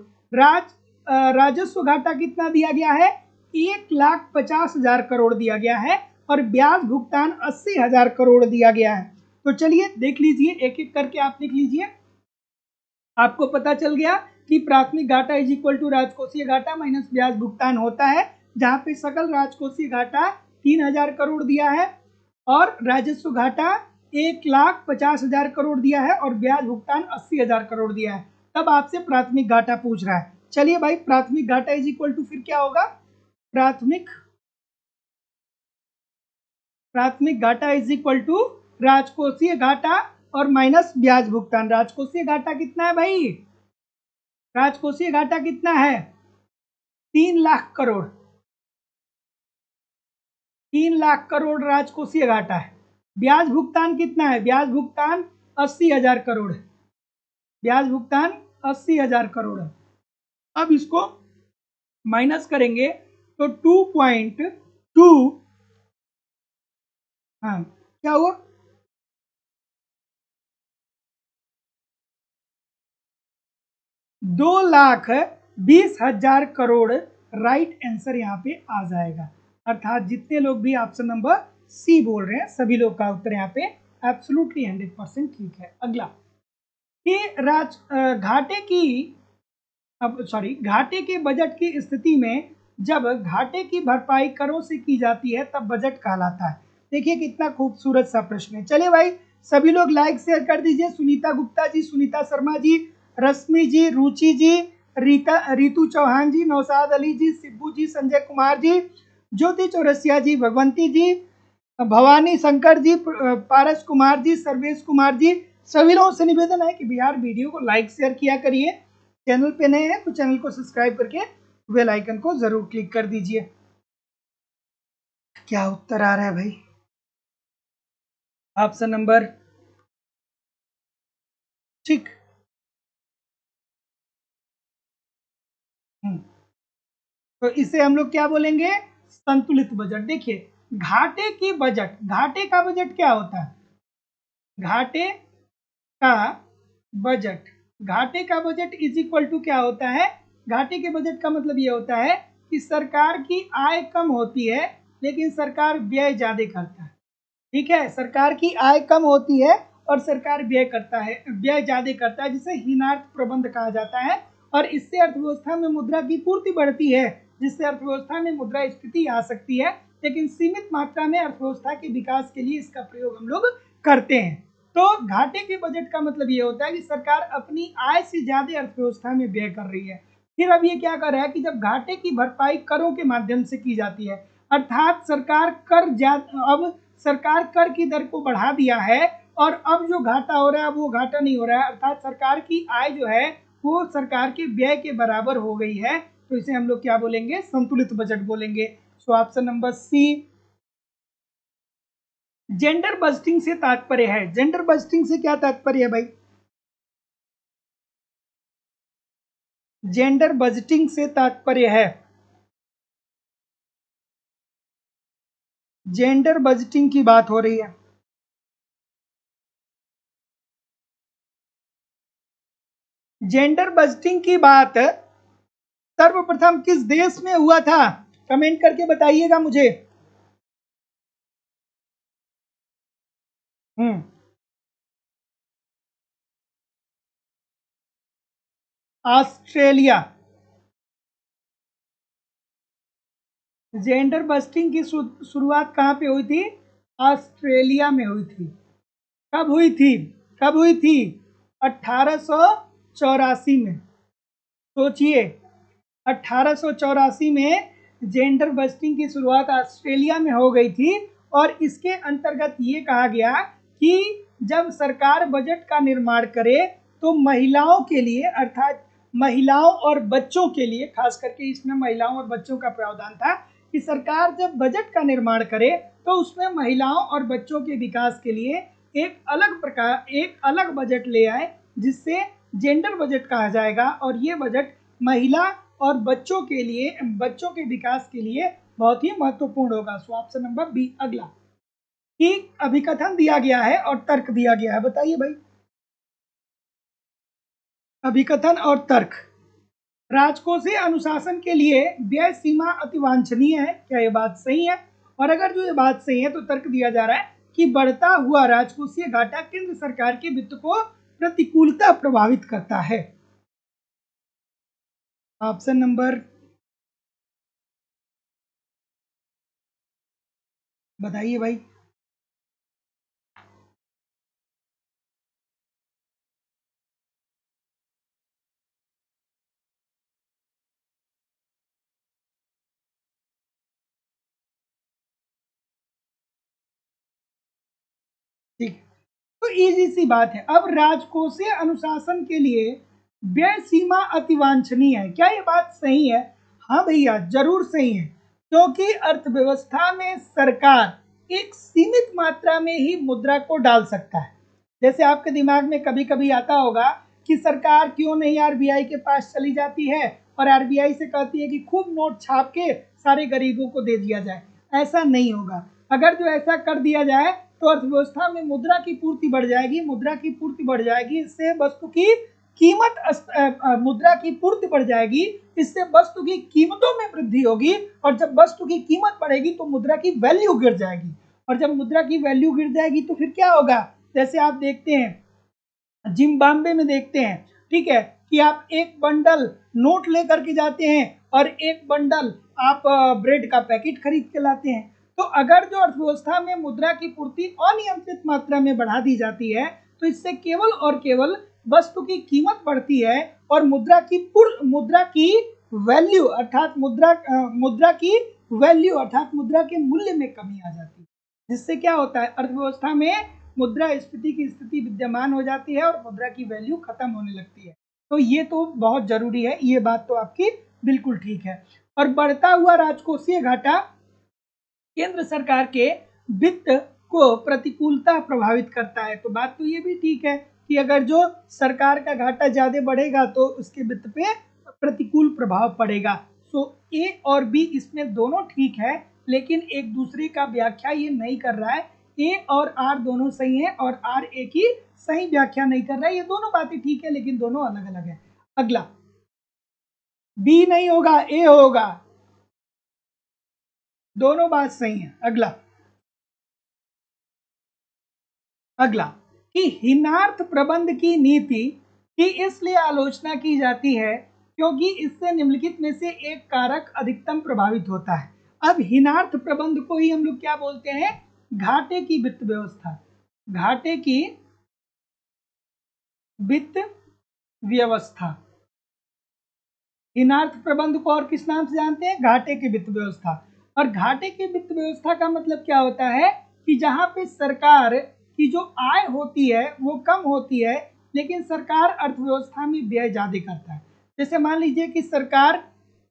राजस्व घाटा कितना दिया गया है, 1,50,000 करोड़ दिया गया है और ब्याज भुगतान 80,000 करोड़ दिया गया है। तो चलिए देख लीजिए, एक एक करके आप लिख लीजिए। आपको पता चल गया कि प्राथमिक घाटा इज इक्वल टू राजकोषीय घाटा माइनस ब्याज भुगतान होता है, जहां पे सकल राजकोषीय घाटा 3,000 करोड़ दिया है और राजस्व घाटा 1,50,000 करोड़ दिया है और ब्याज भुगतान 80,000 करोड़ दिया है। तब आपसे प्राथमिक घाटा पूछ रहा है। चलिए भाई, प्राथमिक घाटा इज इक्वल टू फिर क्या होगा, प्राथमिक घाटा इज इक्वल टू राजकोषीय घाटा और माइनस ब्याज भुगतान। राजकोषीय घाटा कितना है भाई, राजकोषीय घाटा कितना है, 3 लाख करोड़, 3 लाख करोड़ राजकोषीय घाटा है। ब्याज भुगतान कितना है, ब्याज भुगतान 80,000 करोड़ है, ब्याज भुगतान 80,000 करोड़ है। अब इसको माइनस करेंगे तो 2.2, हाँ क्या हुआ, 2,20,000 करोड़ राइट आंसर यहाँ पे आ जाएगा। अर्थात जितने लोग भी ऑप्शन नंबर सी बोल रहे हैं सभी लोग का उत्तर यहाँ पे एब्सोल्युटली 100% ठीक है। अगला कि घाटे के बजट की स्थिति में जब घाटे की भरपाई करों से की जाती है तब बजट कहलाता है। देखिए कितना खूबसूरत सा प्रश्न है। चलिए भाई सभी लोग लाइक शेयर कर दीजिए। सुनीता गुप्ता जी, सुनीता शर्मा जी, रश्मि जी, रुचि जी, रितु चौहान जी, नौशाद अली जी, सिब्बू जी, संजय कुमार जी, ज्योति चौरसिया जी, भगवंती जी, भवानी शंकर जी, पारस कुमार जी, सर्वेश कुमार जी, सभी लोगों से निवेदन है कि बिहार वीडियो को लाइक शेयर किया करिए। चैनल पे नए हैं तो चैनल को सब्सक्राइब करके बेल आइकन को जरूर क्लिक कर दीजिए। क्या उत्तर आ रहा है भाई? ऑप्शन नंबर ठीक। तो इसे हम लोग क्या बोलेंगे? संतुलित बजट। देखिए घाटे की बजट, घाटे का बजट क्या होता है? घाटे का बजट, घाटे का बजट इज इक्वल टू क्या होता है? घाटे के बजट का मतलब ये होता है कि सरकार की आय कम होती है लेकिन सरकार व्यय ज्यादा करता है। ठीक है, सरकार की आय कम होती है और सरकार व्यय करता है, व्यय ज्यादा करता है, जिसे हीनार्थ प्रबंध कहा जाता है। और इससे अर्थव्यवस्था में मुद्रा की पूर्ति बढ़ती है, जिससे अर्थव्यवस्था में मुद्रा स्फीति आ सकती है, लेकिन सीमित मात्रा में अर्थव्यवस्था के विकास के लिए इसका प्रयोग हम लोग करते हैं। तो घाटे के बजट का मतलब ये होता है कि सरकार अपनी आय से ज्यादा अर्थव्यवस्था में व्यय कर रही है। फिर अब ये क्या कर रहा है कि जब घाटे की भरपाई करों के माध्यम से की जाती है, अर्थात अब सरकार कर की दर को बढ़ा दिया है और अब जो घाटा हो रहा है वो घाटा नहीं हो रहा है, अर्थात सरकार की आय जो है वो सरकार के व्यय के बराबर हो गई है। तो इसे हम लोग क्या बोलेंगे? संतुलित बजट बोलेंगे। So option number C. Gender budgeting से तात्पर्य है, जेंडर बजटिंग से क्या तात्पर्य है भाई? जेंडर बजटिंग से तात्पर्य है, जेंडर बजटिंग की बात हो रही है। जेंडर बजटिंग की बात सर्वप्रथम किस देश में हुआ था? कमेंट करके बताइएगा मुझे। ऑस्ट्रेलिया। जेंडर बस्टिंग की शुरुआत कहाँ पे हुई थी? ऑस्ट्रेलिया में हुई थी। कब हुई थी? कब हुई थी? 1884 में। सोचिए 1884 में जेंडर बस्टिंग की शुरुआत ऑस्ट्रेलिया में हो गई थी और इसके अंतर्गत ये कहा गया कि जब सरकार बजट का निर्माण करे तो महिलाओं के लिए, अर्थात महिलाओं और बच्चों के लिए, खास करके इसमें महिलाओं और बच्चों का प्रावधान था कि सरकार जब बजट का निर्माण करे तो उसमें महिलाओं और बच्चों के विकास के लिए एक अलग बजट ले आए, जिससे जेंडर बजट कहा जाएगा। और ये बजट महिला और बच्चों के लिए, बच्चों के विकास के लिए बहुत ही महत्वपूर्ण होगा। So option number B. अगला कि अभिकथन दिया गया है और तर्क दिया गया है, बताइए भाई। अभिकथन और तर्क। राजकोषीय अनुशासन के लिए व्यय सीमा अति वांछनीय है, क्या ये बात सही है? और अगर जो ये बात सही है तो तर्क दिया जा रहा है कि बढ़ता हुआ राजकोषीय घाटा केंद्र सरकार के वित्त को प्रतिकूलता प्रभावित करता है। ऑप्शन नंबर बताइए भाई। ठीक, तो इजी सी बात है। अब राजकोषीय अनुशासन के लिए व्यय सीमा अति वांछनीय है, क्या ये बात सही है? हाँ भैया जरूर सही है, क्योंकि अर्थव्यवस्था में सरकार एक सीमित मात्रा में ही मुद्रा को डाल सकता है। जैसे आपके दिमाग में कभी कभी आता होगा कि सरकार क्यों नहीं आरबीआई के पास चली जाती है और आरबीआई से कहती है कि खूब नोट छाप के सारे गरीबों को दे दिया जाए। ऐसा नहीं होगा। अगर जो ऐसा कर दिया जाए तो अर्थव्यवस्था में मुद्रा की पूर्ति बढ़ जाएगी, मुद्रा की पूर्ति बढ़ जाएगी, इससे वस्तु की मुद्रा की पूर्ति बढ़ जाएगी, इससे वस्तु की कीमतों में वृद्धि होगी, और जब वस्तु की कीमत बढ़ेगी तो मुद्रा की वैल्यू गिर जाएगी, और जब मुद्रा की वैल्यू गिर जाएगी तो फिर क्या होगा? जैसे आप देखते हैं जिम्बाब्वे में देखते हैं, ठीक है, कि आप एक बंडल नोट लेकर के जाते हैं और एक बंडल आप ब्रेड का पैकेट खरीद के लाते हैं। तो अगर जो अर्थव्यवस्था में मुद्रा की पूर्ति अनियंत्रित मात्रा में बढ़ा दी जाती है तो इससे केवल और केवल वस्तु की कीमत बढ़ती है और मुद्रा की वैल्यू अर्थात मुद्रा के मूल्य में कमी आ जाती है, जिससे क्या होता है, अर्थव्यवस्था में मुद्रास्फीति की स्थिति विद्यमान हो जाती है और मुद्रा की वैल्यू खत्म होने लगती है। तो ये तो बहुत जरूरी है, ये बात तो आपकी बिल्कुल ठीक है। और बढ़ता हुआ राजकोषीय घाटा केंद्र सरकार के वित्त को प्रतिकूलता प्रभावित करता है। तो बात तो ये भी ठीक है कि अगर जो सरकार का घाटा ज्यादा बढ़ेगा तो उसके वित्त पे प्रतिकूल प्रभाव पड़ेगा। सो ए और बी इसमें दोनों ठीक है, लेकिन एक दूसरे का व्याख्या ये नहीं कर रहा है। ए और आर दोनों सही है और आर ए की सही व्याख्या नहीं कर रहा है। ये दोनों बातें ठीक है लेकिन दोनों अलग अलग है। अगला बी नहीं होगा, ए होगा, दोनों बात सही है। अगला कि हीनार्थ प्रबंध की नीति की इसलिए आलोचना की जाती है क्योंकि इससे निम्नलिखित में से एक कारक अधिकतम प्रभावित होता है। अब हीनार्थ प्रबंध को ही हम लोग क्या बोलते हैं? घाटे की वित्त व्यवस्था। घाटे की वित्त व्यवस्था। हीनार्थ प्रबंध को और किस नाम से जानते हैं? घाटे की वित्त व्यवस्था। और घाटे की वित्त व्यवस्था का मतलब क्या होता है कि जहां पे सरकार की जो आय होती है वो कम होती है लेकिन सरकार अर्थव्यवस्था में व्यय ज्यादा करता है। जैसे मान लीजिए कि सरकार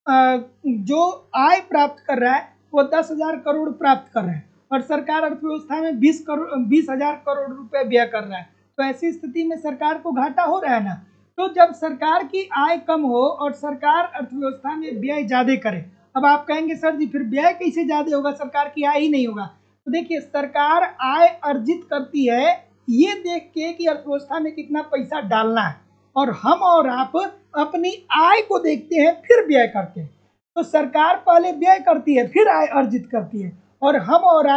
जो आय प्राप्त कर रहा है वो 10,000 करोड़ प्राप्त कर रहा है और सरकार अर्थव्यवस्था में 20,000 करोड़ रुपए व्यय कर रहा है, तो ऐसी स्थिति में सरकार को घाटा हो रहा है ना। तो जब सरकार की आय कम हो और सरकार अर्थव्यवस्था में व्यय ज्यादा करे, अब आप कहेंगे सर जी फिर व्यय कैसे ज्यादा होगा, सरकार की आय ही नहीं होगा। तो देखिए सरकार आय अर्जित करती है ये देख के कि अर्थव्यवस्था में कितना पैसा डालना है, और हम और आप अपनी आय को देखते हैं फिर व्यय करते हैं। तो सरकार पहले व्यय करती है फिर आय अर्जित करती है, और हम और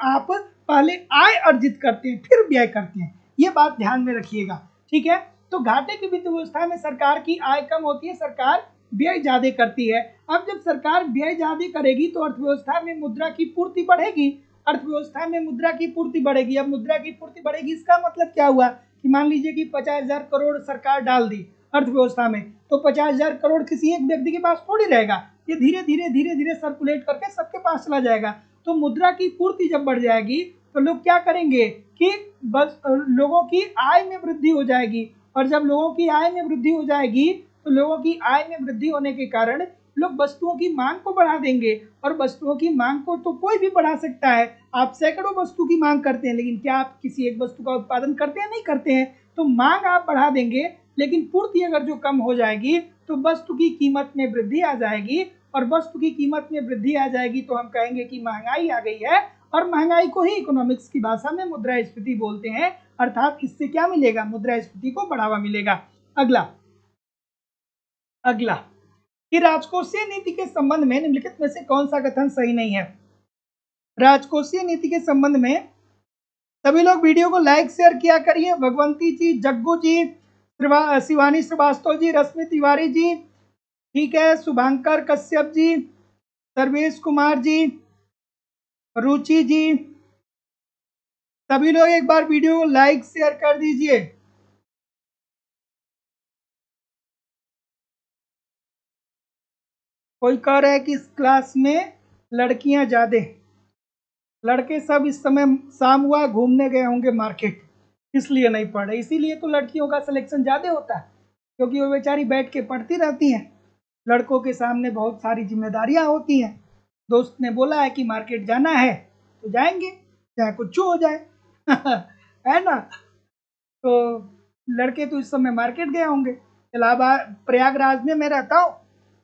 आप पहले आय अर्जित करते हैं फिर व्यय करते हैं। ये बात ध्यान में रखिएगा, ठीक है। तो घाटे की वित्त व्यवस्था में सरकार की आय कम होती है, सरकार व्यय ज्यादा करती है। अब जब सरकार व्यय ज्यादा करेगी तो अर्थव्यवस्था में मुद्रा की पूर्ति बढ़ेगी, अर्थव्यवस्था में मुद्रा की पूर्ति बढ़ेगी। अब मुद्रा की पूर्ति बढ़ेगी इसका मतलब क्या हुआ कि मान लीजिए कि 50,000 करोड़ सरकार डाल दी अर्थव्यवस्था में, तो 50,000 करोड़ किसी एक व्यक्ति के पास थोड़ी रहेगा, ये धीरे धीरे सर्कुलेट करके सबके पास चला जाएगा। तो मुद्रा की पूर्ति जब बढ़ जाएगी तो लोग क्या करेंगे कि बस लोगों की आय में वृद्धि हो जाएगी, और जब लोगों की आय में वृद्धि हो जाएगी तो लोगों की आय में वृद्धि होने के कारण लोग वस्तुओं की मांग को बढ़ा देंगे, और वस्तुओं की मांग को तो कोई भी बढ़ा सकता है। आप सैकड़ों वस्तु की मांग करते हैं लेकिन क्या आप किसी एक वस्तु का उत्पादन करते हैं? नहीं करते हैं। तो मांग आप बढ़ा देंगे लेकिन पूर्ति अगर जो कम हो जाएगी तो वस्तु की कीमत में वृद्धि आ जाएगी, और वस्तु की कीमत में वृद्धि आ जाएगी तो हम कहेंगे कि महंगाई आ गई है, और महंगाई को ही इकोनॉमिक्स की भाषा में मुद्रास्फीति बोलते हैं। अर्थात इससे क्या मिलेगा? मुद्रास्फीति को बढ़ावा मिलेगा। अगला कि राजकोषीय नीति के संबंध में निम्नलिखित में से कौन सा कथन सही नहीं है? राजकोषीय नीति के संबंध में सभी लोग वीडियो को लाइक शेयर किया करिए। भगवंती जी, जग्गू जी, शिवानी श्रीवास्तव जी, रश्मि तिवारी जी, ठीक है, शुभांकर कश्यप जी, सर्वेश कुमार जी, रुचि जी, सभी लोग एक बार वीडियो को लाइक शेयर कर दीजिए। कोई कह रहा है कि इस क्लास में लड़कियां ज्यादा, लड़के सब इस समय शाम हुआ घूमने गए होंगे मार्केट, इसलिए नहीं पढ़ रहे। इसीलिए तो लड़कियों का सिलेक्शन ज़्यादा होता है क्योंकि वो बेचारी बैठ के पढ़ती रहती हैं। लड़कों के सामने बहुत सारी जिम्मेदारियां होती हैं। दोस्त ने बोला है कि मार्केट जाना है तो जाएंगे चाहे कुछ हो जाए है ना। तो लड़के तो इस समय मार्केट गए होंगे। इलाहाबाद प्रयागराज में मैं रहता हूँ,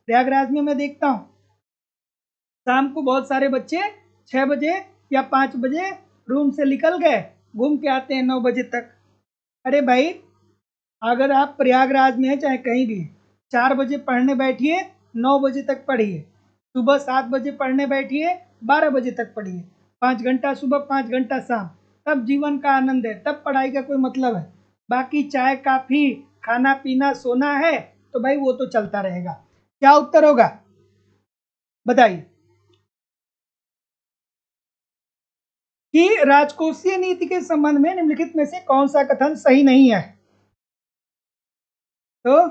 प्रयागराज में मैं देखता हूँ शाम को बहुत सारे बच्चे 6 बजे या 5 बजे रूम से निकल गए, घूम के आते हैं 9 बजे तक। अरे भाई अगर आप प्रयागराज में हैं चाहे कहीं भी हैं, 4 बजे पढ़ने बैठिए, 9 बजे तक पढ़िए, सुबह 7 बजे पढ़ने बैठिए, 12 बजे तक पढ़िए, 5 घंटा सुबह 5 घंटा शाम, तब जीवन का आनंद है, तब पढ़ाई का कोई मतलब है। बाकी चाय काफ़ी, खाना पीना सोना है तो भाई वो तो चलता रहेगा। क्या उत्तर होगा बताइए? कि राजकोषीय नीति के संबंध में निम्नलिखित में से कौन सा कथन सही नहीं है? तो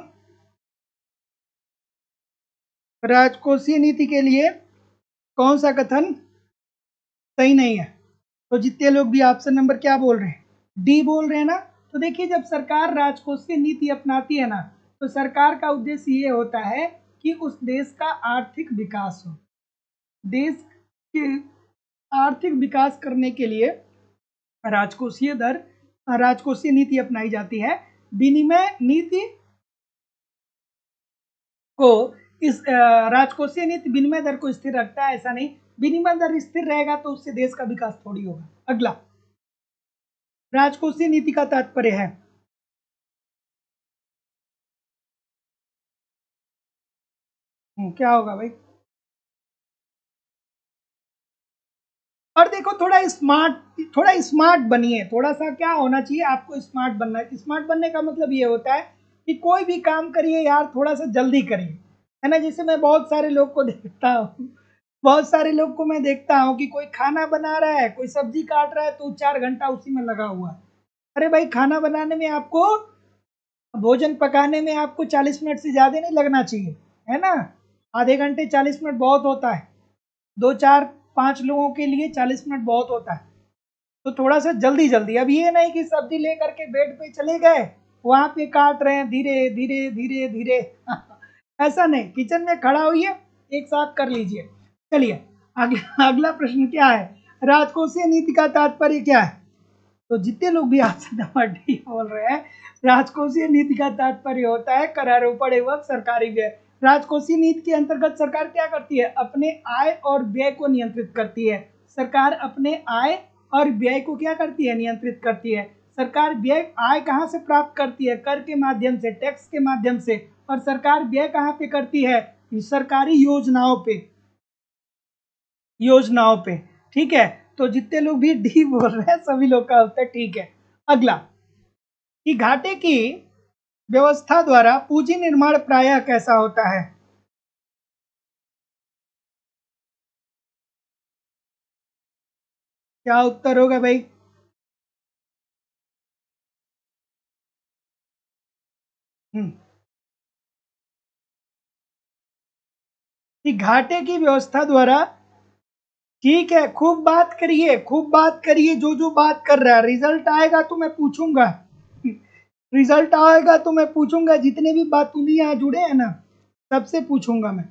राजकोषीय नीति के लिए कौन सा कथन सही नहीं है? तो जितने लोग भी ऑप्शन नंबर क्या बोल रहे हैं? डी बोल रहे हैं ना। तो देखिए, जब सरकार राजकोषीय नीति अपनाती है ना, तो सरकार का उद्देश्य ये होता है कि उस देश का आर्थिक विकास हो। देश के आर्थिक विकास करने के लिए राजकोषीय दर राजकोषीय नीति अपनाई जाती है। विनिमय नीति को इस राजकोषीय नीति विनिमय दर को स्थिर रखता है, ऐसा नहीं। विनिमय दर स्थिर रहेगा तो उससे देश का विकास थोड़ी होगा। अगला, राजकोषीय नीति का तात्पर्य है क्या होगा भाई? और देखो, थोड़ा स्मार्ट बनिए। थोड़ा सा क्या होना चाहिए, आपको स्मार्ट बनना है। स्मार्ट बनने का मतलब ये होता है कि कोई भी काम करिए यार, थोड़ा सा जल्दी करिए, है ना। जैसे मैं बहुत सारे लोग को देखता हूँ, बहुत सारे लोग को मैं देखता हूँ कि कोई खाना बना रहा है, कोई सब्जी काट रहा है, तो 4 घंटा उसी में लगा हुआ है। अरे भाई, खाना बनाने में आपको, भोजन पकाने में आपको 40 मिनट से ज़्यादा नहीं लगना चाहिए, है ना। आधे घंटे 40 मिनट बहुत होता है। 2 4 5 लोगों के लिए 40 मिनट बहुत होता है। तो थोड़ा सा जल्दी जल्दी। अब ये नहीं कि सब्जी लेकर के बेड पे चले गए, वहां पे काट रहे हैं धीरे धीरे धीरे धीरे ऐसा नहीं, किचन में खड़ा होइए, एक साथ कर लीजिए। चलिए, अगला अगला प्रश्न क्या है? राजकोषीय नीति का तात्पर्य क्या है? तो जितने लोग भी आपसे नंबर डी बोल रहे हैं, राजकोषीय नीति का तात्पर्य होता है करारोपण एवं सरकारी व्यय। राजकोषीय नीति के अंतर्गत सरकार क्या करती है? अपने आय और व्यय को नियंत्रित करती है। सरकार अपने आय और व्यय को क्या करती है? नियंत्रित करती है। सरकार व्यय, आय कहाँ से प्राप्त करती है? कर के माध्यम से, टैक्स के माध्यम से। और सरकार व्यय कहाँ पे करती है? सरकारी योजनाओं पे। ठीक है, तो जितने लोग भी डी बोल रहे हैं सभी लोग का उत्तर ठीक है। अगला, कि घाटे की व्यवस्था द्वारा पूंजी निर्माण प्रायः कैसा होता है? क्या उत्तर होगा भाई? हम्म, कि घाटे की व्यवस्था द्वारा, ठीक है, खूब बात करिए, खूब बात करिए। जो जो बात कर रहा है, रिजल्ट आएगा तो मैं पूछूंगा। रिजल्ट आएगा तो मैं पूछूंगा, जितने भी बातूनी यहाँ जुड़े हैं ना, सबसे पूछूंगा मैं।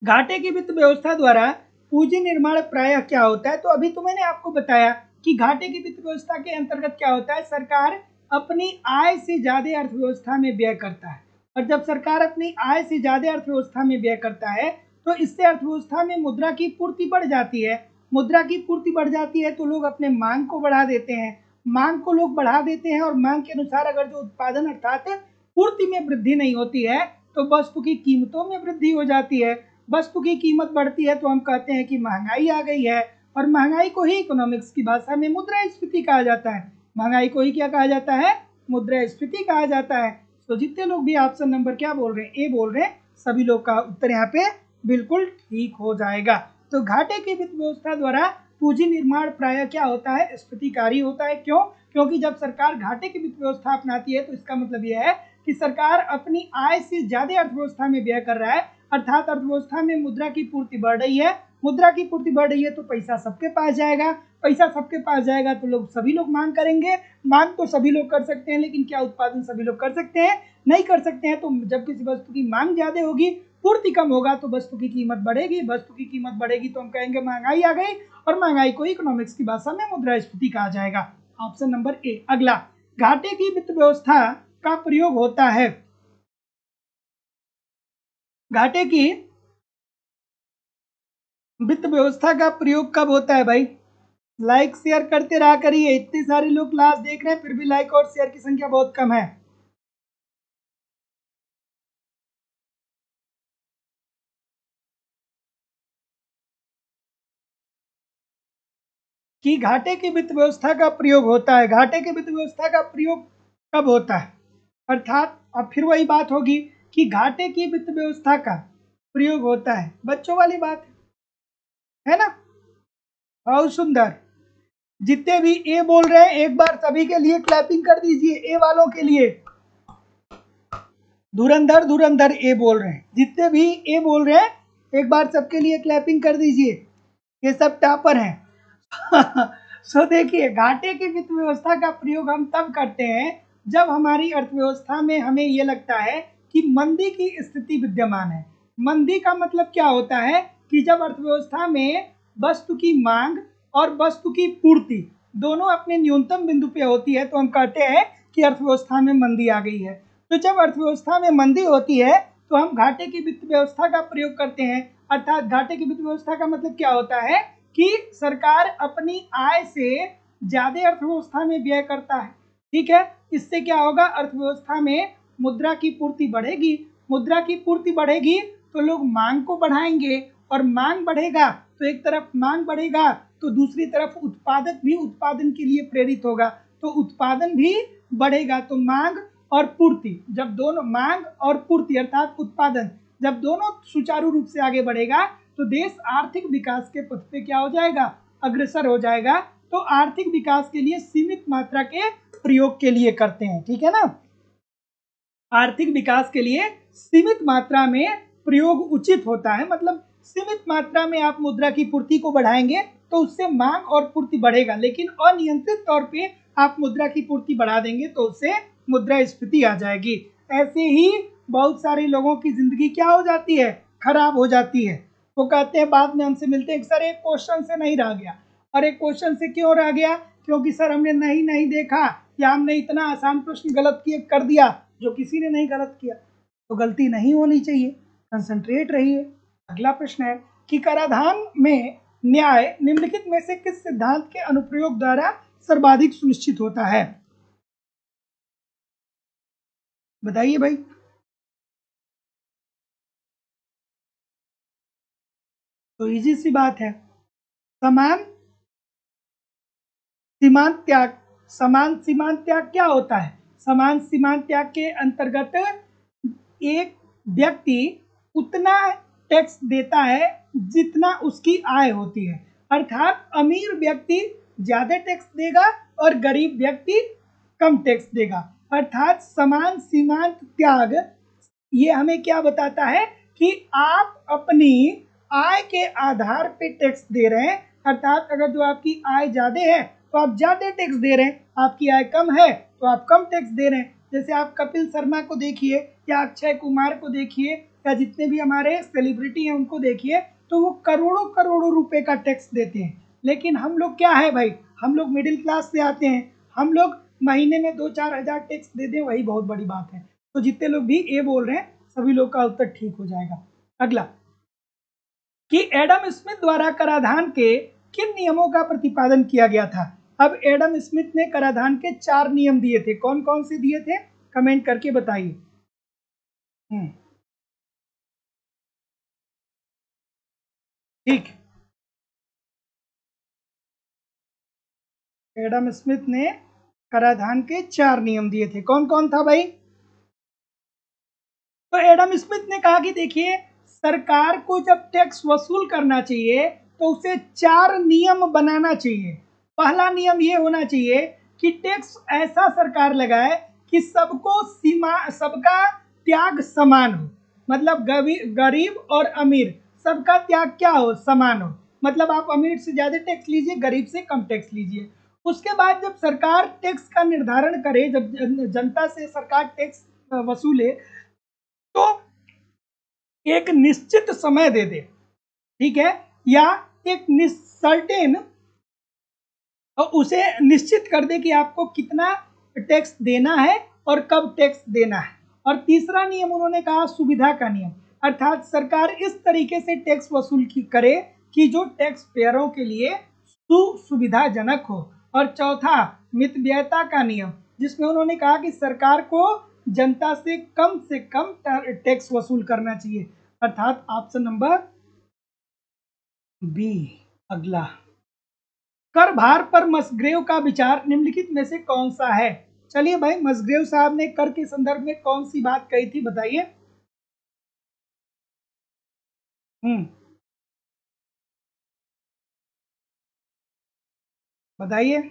घाटे की वित्त व्यवस्था द्वारा पूंजी निर्माण प्रायः क्या होता है? तो अभी तो मैंने आपको बताया कि घाटे की वित्त व्यवस्था के अंतर्गत क्या होता है? सरकार अपनी आय से ज्यादा अर्थव्यवस्था में व्यय करता है। और जब सरकार अपनी आय से ज्यादा अर्थव्यवस्था में व्यय करता है, तो इससे अर्थव्यवस्था में मुद्रा की पूर्ति बढ़ जाती है। मुद्रा की पूर्ति बढ़ जाती है तो लोग अपने मांग को बढ़ा देते हैं। मांग को लोग बढ़ा देते हैं और मांग के अनुसार अगर जो उत्पादन अर्थात पूर्ति में वृद्धि नहीं होती है, तो वस्तु की कीमतों में वृद्धि हो जाती है। वस्तु की कीमत बढ़ती है तो हम कहते हैं कि महंगाई आ गई है। और महंगाई को ही इकोनॉमिक्स की भाषा में मुद्रास्फीति कहा जाता है। महंगाई को ही क्या कहा जाता है? मुद्रास्फीति कहा जाता है। तो जितने लोग भी ऑप्शन नंबर क्या बोल रहे हैं? ए बोल रहे हैं, सभी लोग का उत्तर यहाँ पे बिल्कुल ठीक हो जाएगा। तो घाटे की वित्त व्यवस्था द्वारा पूंजी निर्माण प्रायः क्या होता है? स्फीतिकारी होता है। क्यों? क्योंकि जब सरकार घाटे की वित्त व्यवस्था अपनाती है तो इसका मतलब यह है कि सरकार अपनी आय से ज्यादा अर्थव्यवस्था में व्यय कर रहा है, अर्थात अर्थव्यवस्था में मुद्रा की पूर्ति बढ़ रही है। मुद्रा की पूर्ति बढ़ रही है तो पैसा सबके पास जाएगा। पैसा सबके पास जाएगा तो सभी लोग मांग करेंगे। मांग तो सभी लोग कर सकते हैं, लेकिन क्या उत्पादन सभी लोग कर सकते हैं? नहीं कर सकते हैं। तो जब किसी वस्तु की मांग ज्यादा होगी, पूर्ति कम होगा, तो वस्तु की कीमत बढ़ेगी। वस्तु की कीमत बढ़ेगी तो हम कहेंगे महंगाई आ गई, और महंगाई को इकोनॉमिक्स की भाषा में मुद्रास्फीति कहा जाएगा। ऑप्शन नंबर ए। अगला, घाटे की वित्त व्यवस्था का प्रयोग होता है। घाटे की वित्त व्यवस्था का प्रयोग कब होता है भाई? लाइक शेयर करते रहा करिए, इतने सारे लोग क्लास देख रहे हैं फिर भी लाइक और शेयर की संख्या बहुत कम है। कि घाटे की वित्त व्यवस्था का प्रयोग होता है। घाटे की वित्त व्यवस्था का प्रयोग कब होता है, अर्थात अब फिर वही बात होगी कि घाटे की वित्त व्यवस्था का प्रयोग होता है, बच्चों वाली बात है ना। बहुत सुंदर। जितने भी ए बोल रहे हैं एक बार सभी के लिए क्लैपिंग कर दीजिए, ए वालों के लिए। धुरंधर धुरंधर ए बोल रहे हैं, जितने भी ए बोल रहे हैं एक बार सबके लिए क्लैपिंग कर दीजिए, ये सब टॉपर हैं। सो देखिए, घाटे की वित्त व्यवस्था का प्रयोग हम तब करते हैं जब हमारी अर्थव्यवस्था में हमें ये लगता है कि मंदी की स्थिति विद्यमान है। मंदी का मतलब क्या होता है कि जब अर्थव्यवस्था में वस्तु की मांग और वस्तु की पूर्ति दोनों अपने न्यूनतम बिंदु पे होती है तो हम कहते हैं कि अर्थव्यवस्था में मंदी आ गई है। तो जब अर्थव्यवस्था में मंदी होती है तो हम घाटे की वित्त व्यवस्था का प्रयोग करते हैं। अर्थात घाटे की वित्त व्यवस्था का मतलब क्या होता है कि सरकार अपनी आय से ज्यादा अर्थव्यवस्था में व्यय करता है। ठीक है, इससे क्या होगा, अर्थव्यवस्था में मुद्रा की पूर्ति बढ़ेगी। मुद्रा की पूर्ति बढ़ेगी तो लोग मांग को बढ़ाएंगे, और मांग बढ़ेगा तो एक तरफ मांग बढ़ेगा तो दूसरी तरफ उत्पादक भी उत्पादन के लिए प्रेरित होगा, तो उत्पादन भी बढ़ेगा। तो मांग और पूर्ति, जब दोनों मांग और पूर्ति अर्थात उत्पादन जब दोनों सुचारू रूप से आगे बढ़ेगा तो देश आर्थिक विकास के पथ पे क्या हो जाएगा, अग्रसर हो जाएगा। तो आर्थिक विकास के लिए सीमित मात्रा के प्रयोग के लिए करते हैं, ठीक है ना। आर्थिक विकास के लिए सीमित मात्रा में प्रयोग उचित होता है, मतलब सीमित मात्रा में आप मुद्रा की पूर्ति को बढ़ाएंगे तो उससे मांग और पूर्ति बढ़ेगा, लेकिन अनियंत्रित तौर पे आप मुद्रा की पूर्ति बढ़ा देंगे तो उससे मुद्रास्फीति आ जाएगी। ऐसे ही बहुत सारे लोगों की जिंदगी क्या हो जाती है, खराब हो जाती है। वो कहते हैं बाद में हमसे मिलते हैं सर एक क्वेश्चन से नहीं रह गया, और एक क्वेश्चन से क्यों रह गया, क्योंकि सर हमने नहीं देखा या हमने इतना आसान प्रश्न गलत किए कर दिया जो किसी ने नहीं गलत किया। तो गलती नहीं होनी चाहिए, कंसंट्रेट रहिए। अगला प्रश्न है कि कराधान में न्याय निम्नलिखित में से किस सिद्धांत के अनुप्रयोग द्वारा सर्वाधिक सुनिश्चित होता है, बताइए भाई। तो इजी सी बात है, समान सीमांत त्याग। समान सीमांत त्याग क्या होता है, समान सीमांत त्याग के अंतर्गत एक व्यक्ति उतना टैक्स देता है जितना उसकी आय होती है। अर्थात अमीर व्यक्ति ज्यादा टैक्स देगा और गरीब व्यक्ति कम टैक्स देगा। अर्थात समान सीमांत त्याग ये हमें क्या बताता है कि आप अपनी आय के आधार पे टैक्स दे रहे हैं। अर्थात अगर जो आपकी आय ज्यादा है तो आप ज्यादा टैक्स दे रहे हैं, आपकी आय कम है तो आप कम टैक्स दे रहे हैं। जैसे आप कपिल शर्मा को देखिए या अक्षय कुमार को देखिए या जितने भी हमारे सेलिब्रिटी हैं उनको देखिए, तो वो करोड़ों करोड़ों रुपए का टैक्स देते हैं। लेकिन हम लोग क्या है भाई, हम लोग मिडिल क्लास से आते हैं, हम लोग महीने में 2-4 हजार टैक्स दे दें वही बहुत बड़ी बात है। तो जितने लोग भी ए बोल रहे हैं सभी लोग का उत्तर ठीक हो जाएगा। अगला कि एडम स्मिथ द्वारा कराधान के किन नियमों का प्रतिपादन किया गया था। अब एडम स्मिथ ने कराधान के 4 नियम दिए थे, कौन कौन से दिए थे कमेंट करके बताइए। ठीक, एडम स्मिथ ने कराधान के 4 नियम दिए थे, कौन कौन था भाई। तो एडम स्मिथ ने कहा कि देखिए सरकार को जब टैक्स वसूल करना चाहिए तो उसे 4 नियम बनाना चाहिए। पहला नियम ये होना चाहिए कि टैक्स ऐसा सरकार लगाए कि सबको सीमा सबका त्याग समान हो, मतलब गरीब और अमीर सबका त्याग क्या हो, समान हो। मतलब आप अमीर से ज्यादा टैक्स लीजिए, गरीब से कम टैक्स लीजिए। उसके बाद जब सरकार टैक्स का निर्धारण करे, जब जनता से सरकार टैक्स वसूले तो एक निश्चित समय दे दे, ठीक है, या एक सर्टेन उसे निश्चित कर दे कि आपको कितना टैक्स देना है और कब टैक्स देना है। और तीसरा नियम उन्होंने कहा सुविधा का नियम, अर्थात सरकार इस तरीके से टैक्स वसूल की करे कि जो टैक्स पेयरों के लिए सुविधाजनक हो। और चौथा, मितव्ययता का नियम, जिसमें उन्होंने कहा कि सरकार को जनता से कम टैक्स वसूल करना चाहिए, अर्थात ऑप्शन नंबर बी। अगला, कर भार पर मसग्रेव का विचार निम्नलिखित में से कौन सा है? चलिए भाई, मसग्रेव साहब ने कर के संदर्भ में कौन सी बात कही थी, बताइए। बताइए।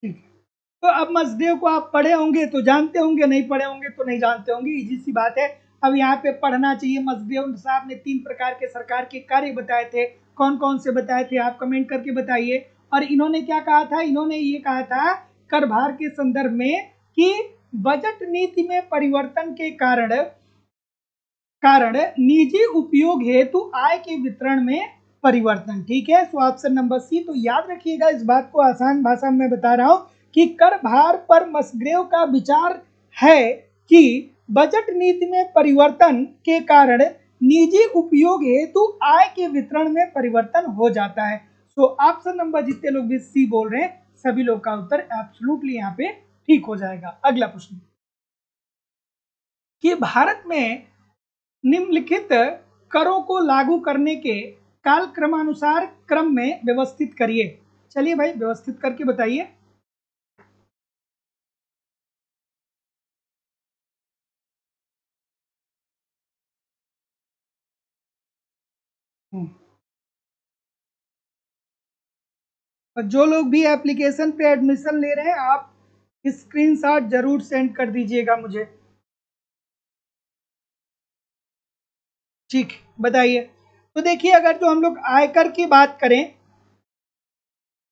ठीक है, तो अब मसदेव को आप पढ़े होंगे तो जानते होंगे, नहीं पढ़े होंगे तो नहीं जानते होंगे, इजी सी बात है। अब यहाँ पे पढ़ना चाहिए। मसदेव साहब ने 3 प्रकार के सरकार के कार्य बताए थे, कौन कौन से बताए थे आप कमेंट करके बताइए। और इन्होंने क्या कहा था? इन्होंने ये कहा था कर भार के संदर्भ में कि बजट नीति में परिवर्तन के कारण निजी उपयोग हेतु आय के वितरण में परिवर्तन। ठीक है, तो ऑप्शन नंबर सी। तो याद रखिएगा, इस बात को आसान भाषा में बता रहा हूं कि कर भार पर मसग्रेव का विचार है कि बजट नीति में परिवर्तन के कारण निजी उपयोग हेतु आय के वितरण में परिवर्तन हो जाता है। तो ऑप्शन नंबर, जितने लोग भी सी बोल रहे हैं सभी लोग का उत्तर एब्सोल्युटली यहाँ पे ठीक हो जाएगा। अगला प्रश्न, कि भारत में निम्नलिखित करों को लागू करने के कालक्रमानुसार क्रम में व्यवस्थित करिए। चलिए भाई, व्यवस्थित करके बताइए। और जो लोग भी एप्लीकेशन पे एडमिशन ले रहे हैं, आप स्क्रीनशॉट जरूर सेंड कर दीजिएगा मुझे। ठीक, बताइए। तो देखिए, अगर जो हम लोग आयकर की बात करें,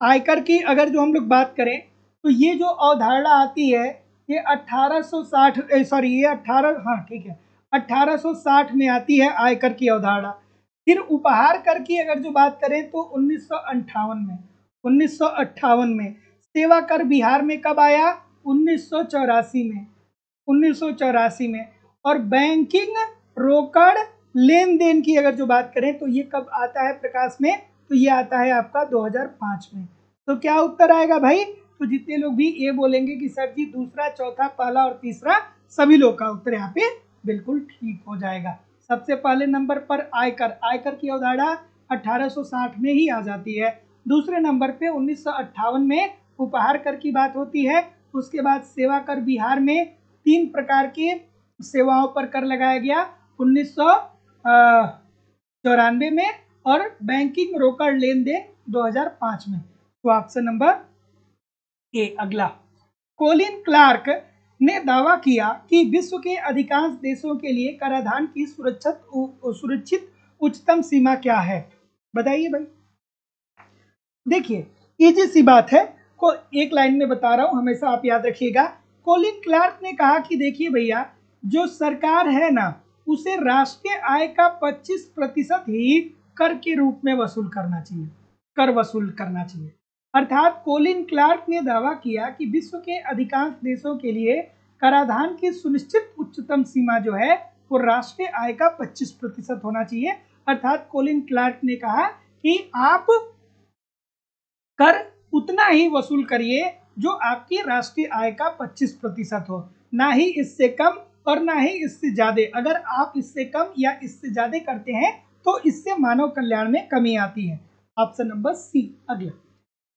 आयकर की अगर जो हम लोग बात करें, तो ये जो अवधारणा आती है, ये 1860 सॉरी ये 18 हाँ ठीक है 1860 में आती है आयकर की अवधारणा। फिर उपहार कर की अगर जो बात करें तो 1958 में। सेवा कर बिहार में कब आया? 1984 में। और बैंकिंग रोकड़ लेन देन की अगर जो बात करें तो ये कब आता है प्रकाश में? तो ये आता है आपका 2005 में। तो क्या उत्तर आएगा भाई? तो जितने लोग भी ये बोलेंगे कि सर जी दूसरा, चौथा, पहला और तीसरा, सभी लोग का उत्तर यहाँ पे बिल्कुल ठीक हो जाएगा। सबसे पहले नंबर पर आयकर की अवधारणा 1860 में ही आ जाती है। दूसरे नंबर पे 1958 में उपहार कर की बात होती है। उसके बाद सेवा कर बिहार में 3 प्रकार की सेवाओं पर कर लगाया गया 1994 में, और बैंकिंग रोकड़ लेन देन 2005 में। तो ऑप्शन नंबर ए। अगला, कोलिन क्लार्क ने दावा किया कि विश्व के अधिकांश देशों के लिए कराधान की सुरक्षित उच्चतम सीमा क्या है? बताइए भाई। देखिए, इजी सी बात है, को एक लाइन में बता रहा हूं, हमेशा आप याद रखिएगा। कोलिन क्लार्क ने कहा कि देखिए भैया, जो सरकार है ना, उसे राष्ट्रीय आय का 25% ही कर के रूप में वसूल करना चाहिए, कर वसूल करना चाहिए। अर्थात कोलिन क्लार्क ने दावा किया कि विश्व के अधिकांश देशों के लिए कराधान की सुनिश्चित उच्चतम सीमा जो है वो राष्ट्रीय आय का 25% होना चाहिए। अर्थात कोलिन क्लार्क ने कहा कि आप कर उतना ही वसूल करिए जो आपकी राष्ट्रीय आय का 25% हो, ना ही इससे कम और ना ही इससे ज्यादा। अगर आप इससे कम या इससे ज्यादा करते हैं तो इससे मानव कल्याण में कमी आती है। Option number C. अगला,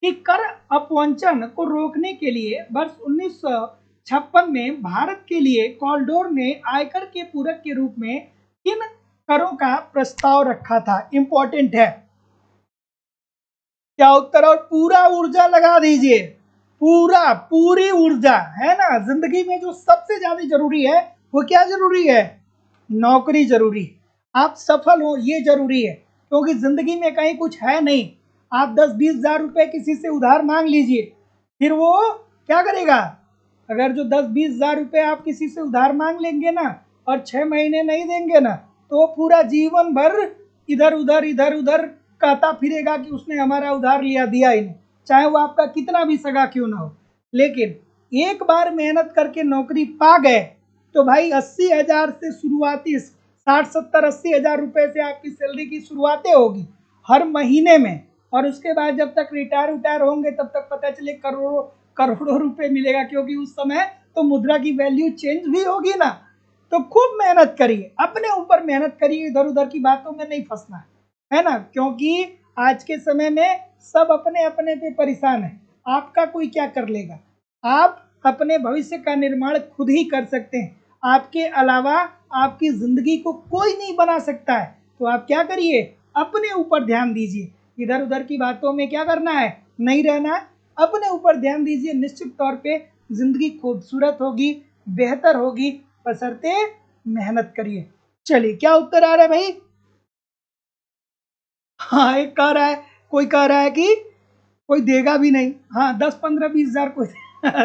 कि कर अपवंचन को रोकने के लिए वर्ष 1956 में भारत के लिए कॉरिडोर ने आयकर के पूरक के रूप में किन करों का प्रस्ताव रखा था? इंपॉर्टेंट है। क्या उत्तर? और पूरा ऊर्जा लगा दीजिए, पूरी ऊर्जा है ना। जिंदगी में जो सबसे ज्यादा जरूरी है वो क्या जरूरी है? नौकरी जरूरी। आप सफल हो ये जरूरी है, क्योंकि जिंदगी में कहीं कुछ है नहीं। आप 10-20 हजार रुपए किसी से उधार मांग लीजिए, फिर वो क्या करेगा? अगर जो 10-20 हजार रुपए आप किसी से उधार मांग लेंगे ना और 6 महीने नहीं देंगे ना, तो पूरा जीवन भर इधर उधर कहता फिरेगा कि उसने हमारा उधार लिया, दिया ही नहीं, चाहे वो आपका कितना भी सगा क्यों ना हो। लेकिन एक बार मेहनत करके नौकरी पा गए तो भाई 80 हजार से शुरुआती 60-70-80 हज़ार रुपए से आपकी सैलरी की शुरुआतें होगी हर महीने में, और उसके बाद जब तक रिटायर होंगे तब तक पता चले करोड़ों करोड़ों रुपए मिलेगा, क्योंकि उस समय तो मुद्रा की वैल्यू चेंज भी होगी ना। तो खूब मेहनत करिए, अपने ऊपर मेहनत करिए, इधर उधर की बातों में नहीं फंसना है ना, क्योंकि आज के समय में सब अपने अपने पे परेशान है। आपका कोई क्या कर लेगा? आप अपने भविष्य का निर्माण खुद ही कर सकते हैं, आपके अलावा आपकी जिंदगी को कोई नहीं बना सकता है। तो आप क्या करिए, अपने ऊपर ध्यान दीजिए, इधर उधर की बातों में क्या करना है, नहीं रहना है, अपने ऊपर ध्यान दीजिए। निश्चित तौर पे जिंदगी खूबसूरत होगी, बेहतर होगी, बशर्ते मेहनत करिए। चलिए, क्या उत्तर आ रहा है भाई? हाँ, एक कह रहा है, कोई कह रहा है कि कोई देगा भी नहीं। हाँ, 10-15-20 हज़ार कोई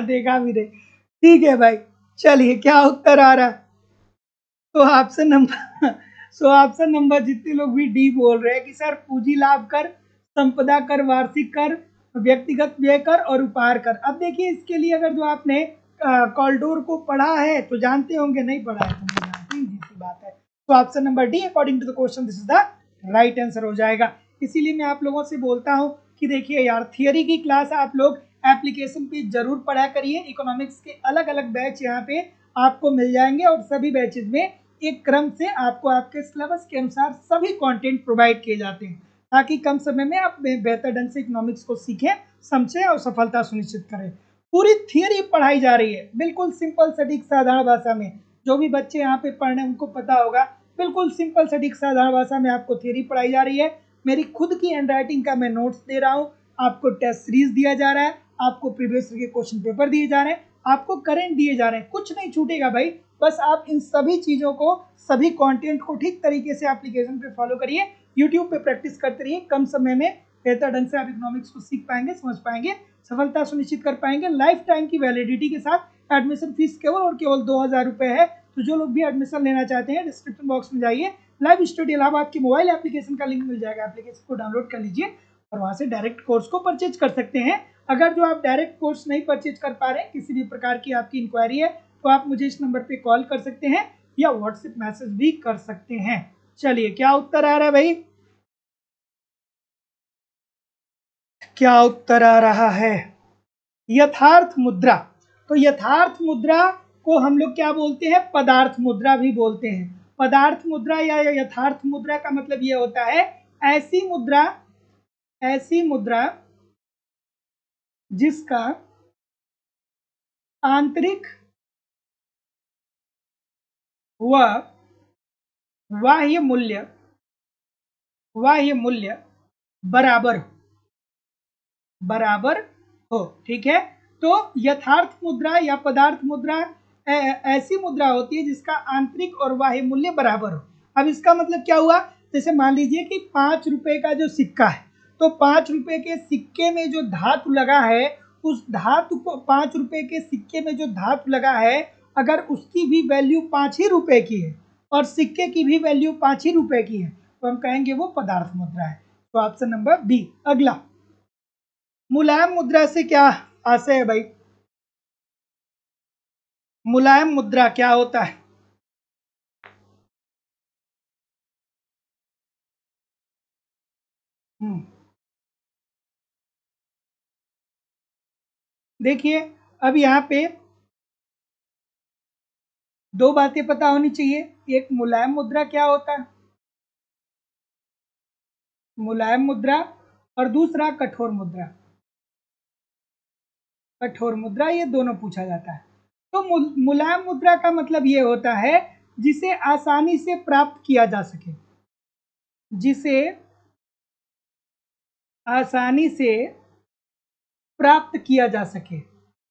देगा भी नहीं। ठीक है भाई, चलिए क्या उत्तर आ रहा है? तो ऑप्शन नंबर ऑप्शन नंबर जितने लोग भी डी बोल रहे हैं कि सर पूंजी लाभ कर, संपदा कर, वार्षिक कर, व्यक्तिगत व्यय कर और उपहार कर। अब देखिए, इसके लिए अगर जो आपने कॉरिडोर को पढ़ा है तो जानते होंगे, नहीं पढ़ा है तो नहीं जानते, इजी सी बात है। तो option number D according to the question this is the right answer हो जाएगा। इसीलिए मैं आप लोगों से बोलता हूँ कि देखिए यार, थियरी की क्लास आप लोग एप्लीकेशन पे जरूर पढ़ा करिए। इकोनॉमिक्स के अलग अलग बैच यहाँ पे आपको मिल जाएंगे, और सभी बैचेज में एक क्रम से आपको आपके सिलेबस के अनुसार सभी कंटेंट प्रोवाइड किए जाते हैं, ताकि कम समय में आप बेहतर ढंग से इकोनॉमिक्स को सीखें, समझें और सफलता सुनिश्चित करें। पूरी थियरी पढ़ाई जा रही है, बिल्कुल सिंपल सटीक साधारण भाषा में। जो भी बच्चे यहाँ पे पढ़ रहे हैं उनको पता होगा, बिल्कुल सिंपल सटीक साधारण भाषा में आपको थियरी पढ़ाई जा रही है। मेरी खुद की हैंड राइटिंग का मैं नोट्स दे रहा हूँ, आपको टेस्ट सीरीज दिया जा रहा है, आपको प्रीवियस ईयर के क्वेश्चन पेपर दिए जा रहे हैं, आपको करंट दिए जा रहे हैं, कुछ नहीं छूटेगा भाई। बस आप इन सभी चीज़ों को, सभी कंटेंट को ठीक तरीके से एप्लीकेशन पे फॉलो करिए, यूट्यूब पे प्रैक्टिस करते रहिए। कम समय में बेहतर ढंग से आप इकोनॉमिक्स को सीख पाएंगे, समझ पाएंगे, सफलता सुनिश्चित कर पाएंगे। लाइफ टाइम की वैलिडिटी के साथ एडमिशन फीस केवल और केवल 2,000 रुपये है। तो जो लोग भी एडमिशन लेना चाहते हैं, डिस्क्रिप्शन बॉक्स में जाइए, लाइव स्टडी इलाहाबाद की मोबाइल एप्लीकेशन का लिंक मिल जाएगा, एप्लीकेशन को डाउनलोड कर लीजिए और वहाँ से डायरेक्ट कोर्स को परचेज कर सकते हैं। अगर जो आप डायरेक्ट कोर्स नहीं परचेज कर पा रहे हैं, किसी भी प्रकार की आपकी इंक्वायरी है, तो आप मुझे इस नंबर पे कॉल कर सकते हैं या व्हाट्सएप मैसेज भी कर सकते हैं। चलिए, क्या उत्तर आ रहा है भाई? क्या उत्तर आ रहा है? यथार्थ मुद्रा। तो यथार्थ मुद्रा को हम लोग क्या बोलते हैं? पदार्थ मुद्रा भी बोलते हैं। पदार्थ मुद्रा या यथार्थ मुद्रा का मतलब यह होता है ऐसी मुद्रा जिसका आंतरिक व बाह्य मूल्य बराबर हो। ठीक है, तो यथार्थ मुद्रा या पदार्थ मुद्रा ऐसी मुद्रा होती है जिसका आंतरिक और बाह्य मूल्य बराबर हो। अब इसका मतलब क्या हुआ? जैसे मान लीजिए कि 5 रुपए का जो सिक्का है, तो 5 रुपए के सिक्के में जो धातु लगा है, उस धातु को 5 रुपए के सिक्के में जो धातु लगा है, अगर उसकी भी वैल्यू 5 ही रुपए की है और सिक्के की भी वैल्यू 5 ही रुपए की है, तो हम कहेंगे वो पदार्थ मुद्रा है। तो ऑप्शन नंबर बी। अगला, मुलायम मुद्रा से क्या आशय है भाई? मुलायम मुद्रा क्या होता है? देखिए, अब यहाँ पे दो बातें पता होनी चाहिए। एक, मुलायम मुद्रा क्या होता है, मुलायम मुद्रा, और दूसरा कठोर मुद्रा। कठोर मुद्रा, ये दोनों पूछा जाता है। तो मुलायम मुद्रा का मतलब ये होता है जिसे आसानी से प्राप्त किया जा सके, जिसे आसानी से प्राप्त किया जा सके,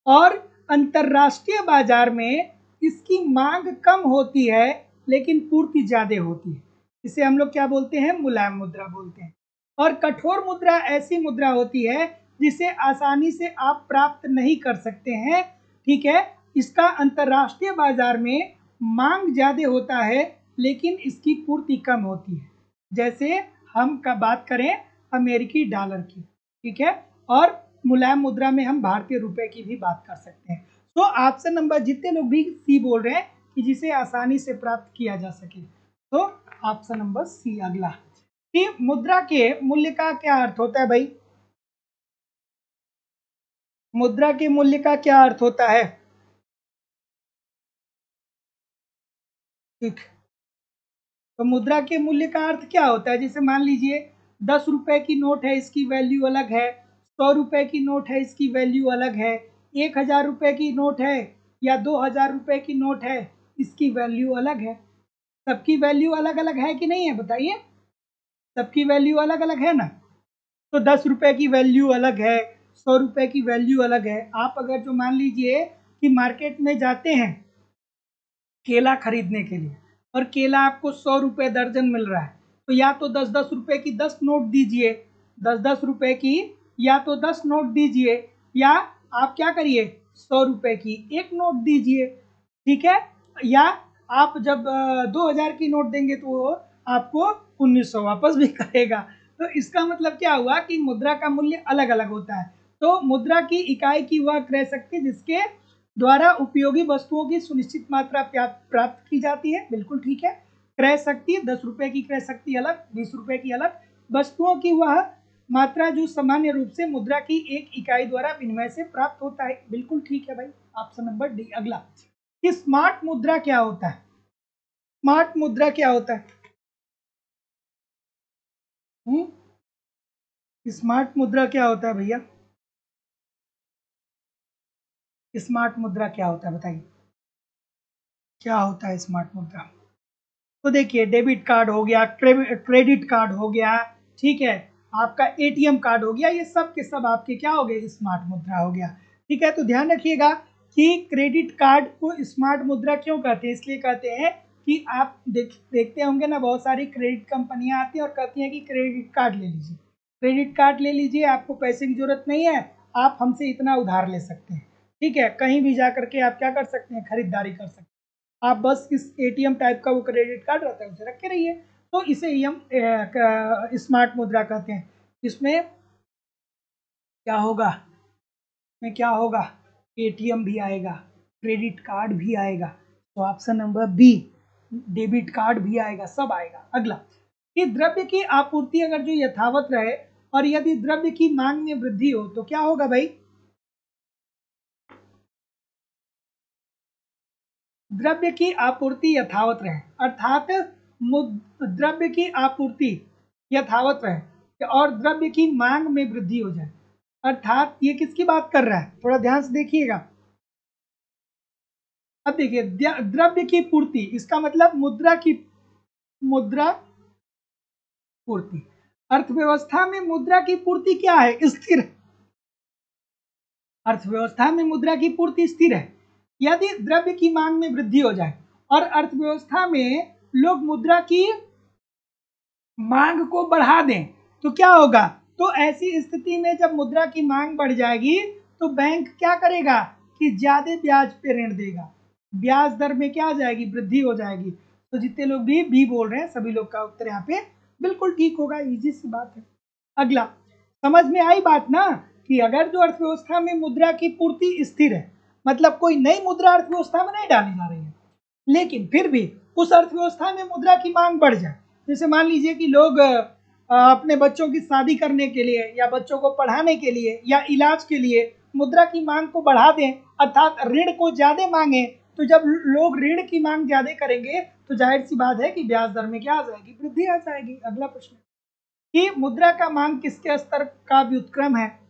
और अंतरराष्ट्रीय बाजार में इसकी मांग कम होती है लेकिन पूर्ति ज्यादा होती है। इसे हम लोग क्या बोलते हैं? मुलायम मुद्रा बोलते हैं। और कठोर मुद्रा ऐसी मुद्रा होती है जिसे आसानी से आप प्राप्त नहीं कर सकते हैं। ठीक है, इसका अंतरराष्ट्रीय बाजार में मांग ज्यादा होता है लेकिन इसकी पूर्ति कम होती है। जैसे हम का बात करें अमेरिकी डॉलर की, ठीक है, और मुलायम मुद्रा में हम भारतीय रुपए की भी बात कर सकते हैं। तो ऑप्शन नंबर जितने लोग भी सी बोल रहे हैं कि जिसे आसानी से प्राप्त किया जा सके, तो ऑप्शन नंबर सी अगला, कि मुद्रा के मूल्य का क्या अर्थ होता है भाई? मुद्रा के मूल्य का क्या अर्थ होता है? ठीक, तो मुद्रा के मूल्य का अर्थ क्या होता है? जैसे मान लीजिए 10 रुपए की नोट है, इसकी वैल्यू अलग है। 100 रुपए की नोट है, इसकी वैल्यू अलग है। 1000 रुपए की नोट है या 2000 रुपए की नोट है, इसकी वैल्यू अलग है। सबकी वैल्यू अलग अलग है कि नहीं है, बताइए? सबकी वैल्यू अलग अलग है ना। तो 10 रुपए की वैल्यू अलग है, 100 रुपए की वैल्यू अलग है। आप अगर जो मान लीजिए कि मार्केट में जाते हैं केला खरीदने के लिए, और केला आपको 100 रुपए दर्जन मिल रहा है, तो या तो 10 10 रुपए की 10 नोट दीजिए, 10 10 रुपए की, या तो 10 नोट दीजिए, या आप क्या करिए 100 रुपए की एक नोट दीजिए, ठीक है। या आप जब 2000 की नोट देंगे तो वो आपको 1900 वापस भी करेगा। तो इसका मतलब क्या हुआ कि मुद्रा का मूल्य अलग अलग होता है। तो मुद्रा की इकाई की वह क्रय शक्ति जिसके द्वारा उपयोगी वस्तुओं की सुनिश्चित मात्रा प्राप्त की जाती है, बिल्कुल ठीक है। क्रय शक्ति 10 रुपए की क्रय शक्ति अलग, 20 रुपए की अलग। वस्तुओं की वह मात्रा जो सामान्य रूप से मुद्रा की एक इकाई द्वारा विनिमय से प्राप्त होता है, बिल्कुल ठीक है भाई, ऑप्शन नंबर डी अगला, कि स्मार्ट मुद्रा क्या होता है? स्मार्ट मुद्रा क्या होता है? स्मार्ट मुद्रा क्या होता है भैया? स्मार्ट मुद्रा क्या होता है बताइए, क्या होता है स्मार्ट मुद्रा? तो देखिए डेबिट कार्ड हो गया, क्रेडिट कार्ड हो गया, ठीक है, आपका एटीएम कार्ड हो गया, ये सब के सब आपके क्या हो गए, स्मार्ट मुद्रा हो गया, ठीक है। तो ध्यान रखिएगा कि क्रेडिट कार्ड को स्मार्ट मुद्रा क्यों कहते हैं? इसलिए कहते हैं कि आप देखते होंगे ना, बहुत सारी क्रेडिट कंपनियां आती हैं और कहती हैं कि क्रेडिट कार्ड ले लीजिए, क्रेडिट कार्ड ले लीजिए, आपको पैसे की जरूरत नहीं है, आप हमसे इतना उधार ले सकते हैं, ठीक है। कहीं भी जा करके आप क्या कर सकते हैं, खरीदारी कर सकते हैं। आप बस इस एटीएम टाइप का वो क्रेडिट कार्ड रहता है उसे रख के रहिए। तो इसे ही हम स्मार्ट मुद्रा कहते हैं। इसमें क्या होगा, में क्या होगा, एटीएम भी आएगा, क्रेडिट कार्ड भी आएगा, तो option number B, debit card भी आएगा, सब आएगा। अगला, कि द्रव्य की आपूर्ति अगर जो यथावत रहे और यदि द्रव्य की मांग में वृद्धि हो तो क्या होगा भाई? द्रव्य की आपूर्ति यथावत रहे, अर्थात द्रव्य की आपूर्ति यथावत रहे और द्रव्य की मांग में वृद्धि हो जाए, अर्थात ये किसकी बात कर रहा है, थोड़ा ध्यान से देखिएगा। अब देखिए द्रव्य की पूर्ति, इसका मतलब मुद्रा पूर्ति। अर्थव्यवस्था में मुद्रा की पूर्ति क्या है, स्थिर। अर्थव्यवस्था में मुद्रा की पूर्ति स्थिर है। यदि द्रव्य की मांग में वृद्धि हो जाए और अर्थव्यवस्था में लोग मुद्रा की मांग को बढ़ा दें तो क्या होगा? तो ऐसी स्थिति में जब मुद्रा की मांग बढ़ जाएगी तो बैंक क्या करेगा कि ज्यादा ब्याज पे ऋण देगा, ब्याज दर में क्या आ जाएगी, वृद्धि हो जाएगी। तो जितने लोग भी बी बोल रहे हैं सभी लोग का उत्तर यहाँ पे बिल्कुल ठीक होगा, इजी सी बात है। अगला, समझ में आई बात ना, कि अगर जो अर्थव्यवस्था में मुद्रा की पूर्ति स्थिर है, मतलब कोई नई मुद्रा अर्थव्यवस्था में नहीं डाली जा रही है, लेकिन फिर भी उस अर्थव्यवस्था में मुद्रा की मांग बढ़ जाए, जैसे मान लीजिए कि लोग अपने बच्चों की शादी करने के लिए या बच्चों को पढ़ाने के लिए या इलाज के लिए मुद्रा की मांग को बढ़ा दें, अर्थात ऋण को ज्यादा मांगे, तो जब लोग ऋण की मांग ज्यादा करेंगे तो जाहिर सी बात है कि ब्याज दर में क्या आ जाएगी, वृद्धि आ जाएगी। अगला प्रश्न, कि मुद्रा का मांग किसके स्तर का व्युत्क्रम है?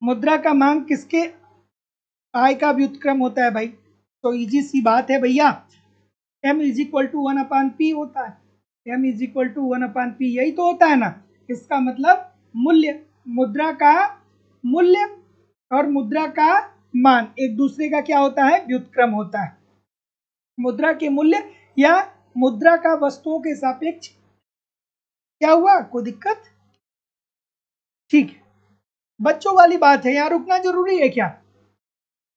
मुद्रा का मांग किसके आय का व्युत्क्रम होता है भाई? तो इजी सी बात है भैया, m is equal to 1/p होता है, m is equal to 1/p, यही तो होता है ना। इसका मतलब मूल्य, मुद्रा का मूल्य और मुद्रा का मान एक दूसरे का क्या होता है, व्युत्क्रम होता है। मुद्रा के मूल्य या मुद्रा का वस्तुओं के सापेक्ष क्या हुआ, कोई दिक्कत? ठीक है, बच्चों वाली बात है, यहाँ रुकना जरूरी है क्या?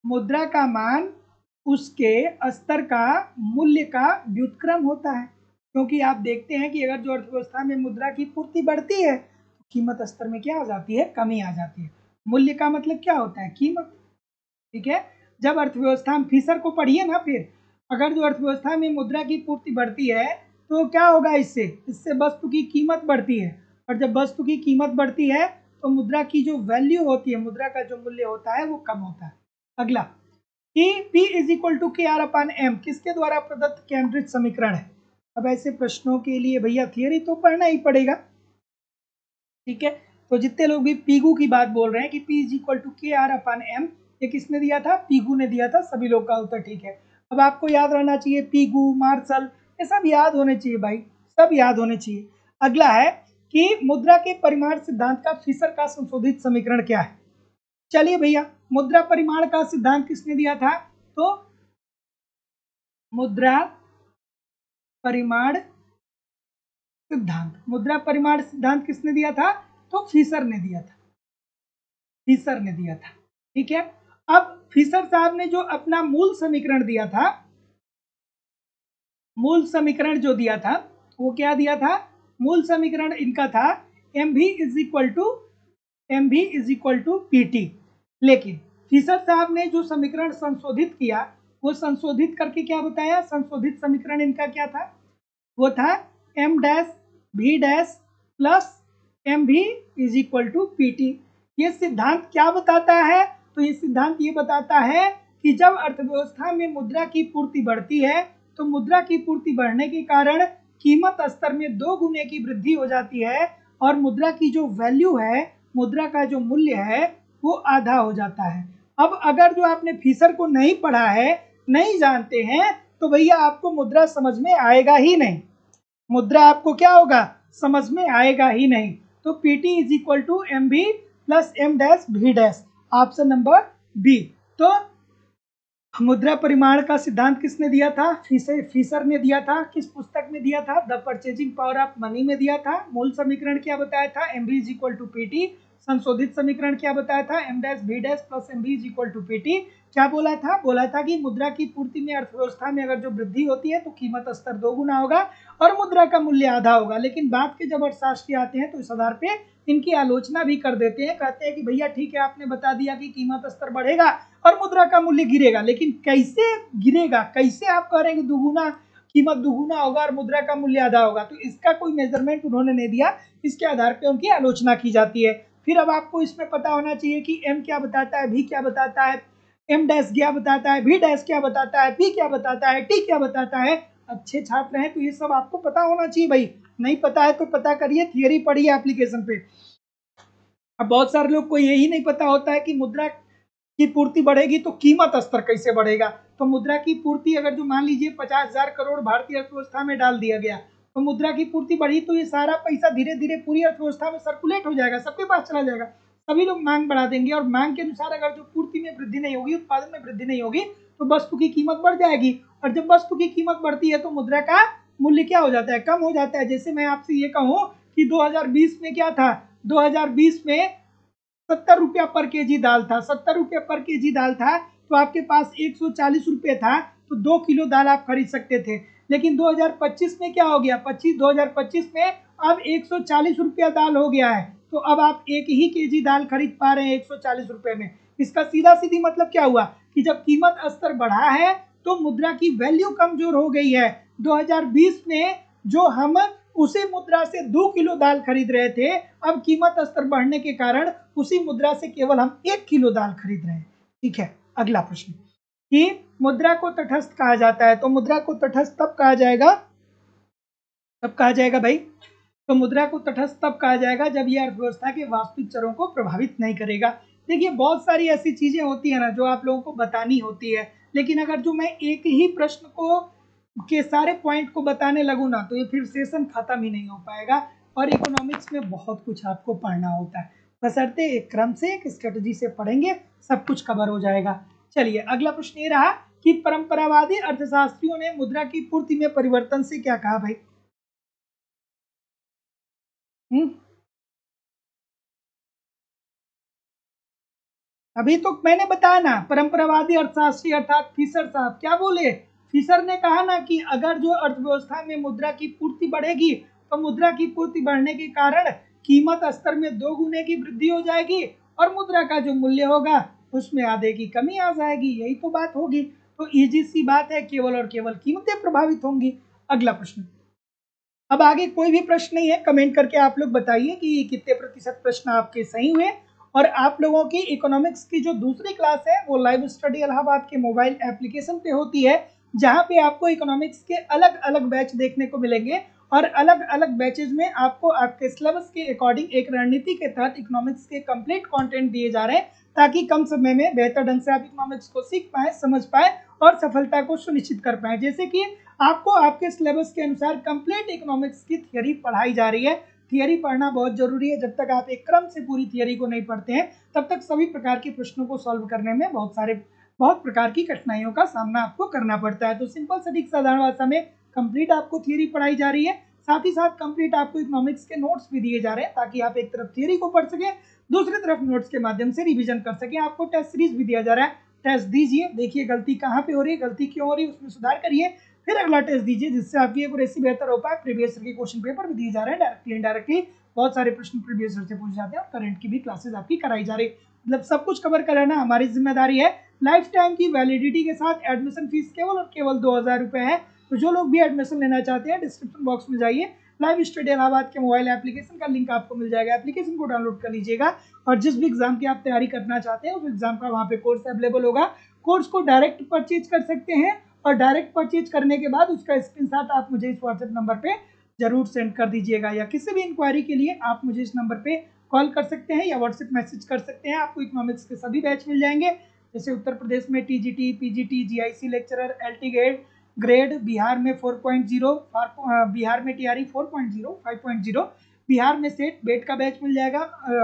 मुद्रा का मान उसके स्तर का मूल्य का व्युत्क्रम होता है, क्योंकि आप देखते हैं कि अगर जो अर्थव्यवस्था में मुद्रा की पूर्ति बढ़ती है तो कीमत स्तर में क्या आ जाती है, कमी आ जाती है। मूल्य का मतलब क्या होता है, कीमत, ठीक है। जब अर्थव्यवस्था में, फीसर को पढ़िए ना, फिर अगर जो अर्थव्यवस्था में मुद्रा की पूर्ति बढ़ती है तो क्या होगा इससे, इससे वस्तु की कीमत बढ़ती है, और जब वस्तु की कीमत बढ़ती है तो मुद्रा की जो वैल्यू होती है, मुद्रा का जो मूल्य होता है वो कम होता है। अगला, कि P इज इक्वल टू के आर अपान एम किसके द्वारा प्रदत्त कैम्ब्रिज समीकरण है। अब ऐसे प्रश्नों के लिए भैया थियरी तो पढ़ना ही पड़ेगा, ठीक है। तो जितने लोग भी पीगू की बात बोल रहे हैं कि P इज इक्वल टू के आर अपान एम, ये किसने दिया था, पीगू ने दिया था, सभी लोग का उत्तर ठीक है। अब आपको याद रहना चाहिए पीगू, मार्शल, ये सब याद होने चाहिए भाई, सब याद होने चाहिए। अगला है कि मुद्रा के परिमाण सिद्धांत का फिशर का संशोधित समीकरण क्या है। चलिए भैया, मुद्रा परिमाण का सिद्धांत किसने दिया था, तो मुद्रा परिमाण सिद्धांत, मुद्रा परिमाण सिद्धांत किसने दिया था, तो फिशर ने दिया था, फिशर ने दिया था, ठीक है। अब फिशर साहब ने जो अपना मूल समीकरण दिया था, मूल समीकरण जो दिया था वो क्या दिया था, मूल समीकरण इनका था mv is equal to pt। लेकिन फिशर साहब ने जो समीकरण संशोधित किया, वो संशोधित करके क्या बताया, संशोधित समीकरण इनका क्या था, वो था m dash v dash plus mv is equal to pt। ये सिद्धांत क्या बताता है, तो ये सिद्धांत ये बताता है कि जब अर्थव्यवस्था में मुद्रा की पूर्ति बढ़ती है तो मुद्रा की पूर्ति बढ़ने के कारण कीमत स्तर में 2 गुने की वृद्धि हो जाती है, और मुद्रा की जो वैल्यू है, मुद्रा का जो मूल्य है वो आधा हो जाता है। अब अगर जो आपने फिशर को नहीं पढ़ा है, नहीं जानते हैं, तो भैया आपको मुद्रा समझ में आएगा ही नहीं, मुद्रा आपको क्या होगा, समझ में आएगा ही नहीं। तो PT is equal to M B plus M dash B dash, option number B. तो मुद्रा परिमाण का सिद्धांत किसने दिया था, फिशर ने दिया था। किस पुस्तक में दिया था, the purchasing power of money में दिया था। मूल समीकरण क्या बताया था, M B is equal to PT. संशोधित समीकरण क्या बताया था, M dash B dash plus M B is equal to PT. क्या बोला था, बोला था कि मुद्रा की पूर्ति में अर्थव्यवस्था में अगर जो वृद्धि होती है तो कीमत स्तर 2 गुना होगा और मुद्रा का मूल्य आधा होगा। लेकिन बात के जब अर्थशास्त्री आते हैं तो इस आधार पे इनकी आलोचना भी कर देते हैं, कहते हैं कि भैया ठीक है, आपने बता दिया कि कीमत स्तर बढ़ेगा और मुद्रा का मूल्य गिरेगा, लेकिन कैसे गिरेगा, कैसे आप कह रहे हैं कि दुगुना कीमत दुगुना होगा और मुद्रा का मूल्य आधा होगा, तो इसका कोई मेजरमेंट उन्होंने नहीं दिया, इसके आधार पर उनकी आलोचना की जाती है। फिर अब आपको इसमें पता होना चाहिए कि एम क्या बताता है, भी क्या बताता है, एम डैश क्या बताता है, भी डैश क्या बताता है, पी क्या बताता है, टी क्या बताता है। अच्छे छात्र हैं तो ये सब आपको पता होना चाहिए भाई, नहीं पता है तो पता करिए, थियरी पढ़िए एप्लीकेशन पे। अब बहुत सारे लोग को यही नहीं पता होता है कि मुद्रा की पूर्ति बढ़ेगी तो कीमत स्तर कैसे बढ़ेगा। तो मुद्रा की पूर्ति अगर जो मान लीजिए 50,000 करोड़ भारतीय अर्थव्यवस्था में डाल दिया गया, तो मुद्रा की पूर्ति बढ़ी तो ये सारा पैसा धीरे धीरे पूरी अर्थव्यवस्था में सर्कुलेट हो जाएगा, सबके पास चला जाएगा, सभी लोग मांग बढ़ा देंगे, और मांग के अनुसार अगर जो पूर्ति में वृद्धि नहीं होगी, उत्पादन में वृद्धि नहीं होगी, तो वस्तु की कीमत बढ़ जाएगी, और जब वस्तु की कीमत बढ़ती है तो मुद्रा का मूल्य क्या हो जाता है, कम हो जाता है। जैसे मैं आपसे ये कहूँ कि 2020 में क्या था, 2020 में 70 रुपया पर केजी दाल था, 70 रुपया पर केजी दाल था, तो आपके पास 140 रुपये था, तो 2 किलो दाल आप खरीद सकते थे। लेकिन 2025 में क्या हो गया, 2025 में अब 140 रुपया दाल हो गया है, तो अब आप 1 ही केजी दाल खरीद पा रहे हैं 140 रुपये में। इसका सीधा सीधी मतलब क्या हुआ कि जब कीमत स्तर बढ़ा है तो मुद्रा की वैल्यू कमजोर हो गई है। 2020 में जो हम उसी मुद्रा से 2 किलो दाल खरीद रहे थे, अब कीमत स्तर बढ़ने के कारण उसी मुद्रा से केवल हम 1 किलो दाल खरीद रहे हैं, ठीक है। अगला प्रश्न कि मुद्रा को तटस्थ कहा जाता है, तो मुद्रा को तटस्थ तब कहा जाएगा, तब कहा जाएगा भाई, तो मुद्रा को तटस्थ तब कहा जाएगा जब यह अर्थव्यवस्था के वास्तविक चरों को प्रभावित नहीं करेगा। देखिए बहुत सारी ऐसी चीजें होती है ना जो आप लोगों को बतानी होती है, लेकिन अगर जो मैं एक ही प्रश्न को के सारे पॉइंट को बताने लगूँ ना तो ये फिर सेशन खत्म ही नहीं हो पाएगा, और इकोनॉमिक्स में बहुत कुछ आपको पढ़ना होता है, बशर्ते एक क्रम से एक स्ट्रेटजी से पढ़ेंगे सब कुछ कवर हो जाएगा। चलिए अगला प्रश्न ये रहा कि परंपरावादी अर्थशास्त्रियों ने मुद्रा की पूर्ति में परिवर्तन से क्या कहा भाई। अभी तो मैंने बताया ना, परंपरावादी अर्थशास्त्री अर्थात फिशर साहब क्या बोले, फिशर ने कहा ना कि अगर जो अर्थव्यवस्था में मुद्रा की पूर्ति बढ़ेगी तो मुद्रा की पूर्ति बढ़ने के कारण कीमत स्तर में 2 गुने की वृद्धि हो जाएगी और मुद्रा का जो मूल्य होगा उसमें आधे की कमी आ जाएगी, यही तो बात होगी। तो इजी सी बात है, केवल और केवल कीमतें प्रभावित होंगी। अगला प्रश्न अब आगे कोई भी प्रश्न नहीं है, कमेंट करके आप लोग बताइए कि कितने प्रतिशत प्रश्न आपके सही हुए। और आप लोगों की इकोनॉमिक्स की जो दूसरी क्लास है वो लाइव स्टडी इलाहाबाद के मोबाइल एप्लीकेशन पे होती है, जहां पे आपको इकोनॉमिक्स के अलग अलग बैच देखने को मिलेंगे और अलग अलग बैचेज में आपको आपके सिलेबस के अकॉर्डिंग एक रणनीति के तहत इकोनॉमिक्स के कंप्लीट कंटेंट दिए जा रहे हैं, ताकि कम समय में बेहतर ढंग से आप इकोनॉमिक्स को सीख पाए, समझ पाए और सफलता को सुनिश्चित कर पाए। जैसे कि आपको आपके सिलेबस के अनुसार कंप्लीट इकोनॉमिक्स की थियरी पढ़ाई जा रही है। थियरी पढ़ना बहुत जरूरी है। जब तक आप एक क्रम से पूरी थियरी को नहीं पढ़ते हैं, तब तक सभी प्रकार के प्रश्नों को सॉल्व करने में बहुत प्रकार की कठिनाइयों का सामना आपको करना पड़ता है। तो सिंपल सटीक साधारण भाषा में कंप्लीट आपको थियरी पढ़ाई जा रही है, साथ ही साथ कंप्लीट आपको इकोनॉमिक्स के नोट्स भी दिए जा रहे हैं, ताकि आप एक तरफ थियरी को पढ़ सके, दूसरी तरफ नोट्स के माध्यम से रिवीजन कर सके। आपको टेस्ट सीरीज भी दिया जा रहा है, टेस्ट दीजिए, देखिए गलती कहाँ पे हो रही है, गलती क्यों हो रही है, उसमें सुधार करिए, फिर अगला टेस्ट दीजिए, जिससे आपकी एक्यूरेसी बेहतर हो पाए। प्रीवियस ईयर के क्वेश्चन पेपर भी दिए जा रहे हैं डायरेक्टली इनडायरेक्टली, बहुत सारे प्रश्न प्रीवियस ईयर से पूछे जाते हैं और करंट की भी क्लासेस आपकी कराई जा रही है। मतलब सब कुछ कवर कराना हमारी जिम्मेदारी है। लाइफ टाइम की वैलिडिटी के साथ एडमिशन फीस केवल और केवल 2000 रुपये है। तो जो लोग भी एडमिशन लेना चाहते हैं, डिस्क्रिप्शन बॉक्स में जाइए, लाइव स्टडी इलाहाबाद के मोबाइल एप्लीकेशन का लिंक आपको मिल जाएगा, एप्लीकेशन को डाउनलोड कर लीजिएगा और जिस भी एग्जाम की आप तैयारी करना चाहते हैं उस एग्जाम का वहाँ पे कोर्स अवेलेबल होगा। कोर्स को डायरेक्ट परचेज कर सकते हैं और डायरेक्ट परचेज करने के बाद उसका स्क्रीनशॉट आप मुझे इस व्हाट्सएप नंबर पे जरूर सेंड कर दीजिएगा, या किसी भी इंक्वायरी के लिए आप मुझे इस नंबर पे कॉल कर सकते हैं या व्हाट्सएप मैसेज कर सकते हैं। आपको इकोनॉमिक्स के सभी बैच मिल जाएंगे, जैसे उत्तर प्रदेश में TGT, PGT, GIC lecturer, LT grade, Bihar में 4.0, बिहार में टीआरई 4.0, 5.0, बिहार में सेट बेट का बैच मिल जाएगा,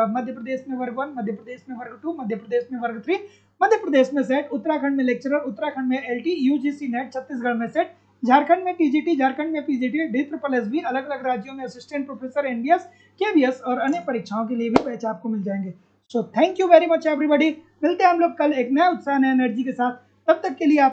मध्य प्रदेश में वर्ग 1, मध्य प्रदेश में वर्ग 2, मध्य प्रदेश में वर्ग 3, मध्य प्रदेश में सेट, उत्तराखंड में लेक्चरर, उत्तराखंड में एलटी, यूजीसी नेट, छत्तीसगढ़ में सेट, झारखंड में टीजीटी, झारखंड में पीजीटी, डी भी, अलग अलग राज्यों में असिस्टेंट प्रोफेसर, एनडीएस, केवीएस और अन्य परीक्षाओं के लिए भी बैच आपको मिल जाएंगे। So thank you very much everybody. मिलते हैं हम लोग कल एक नया उत्साह, नया एनर्जी के साथ। तब तक के लिए आप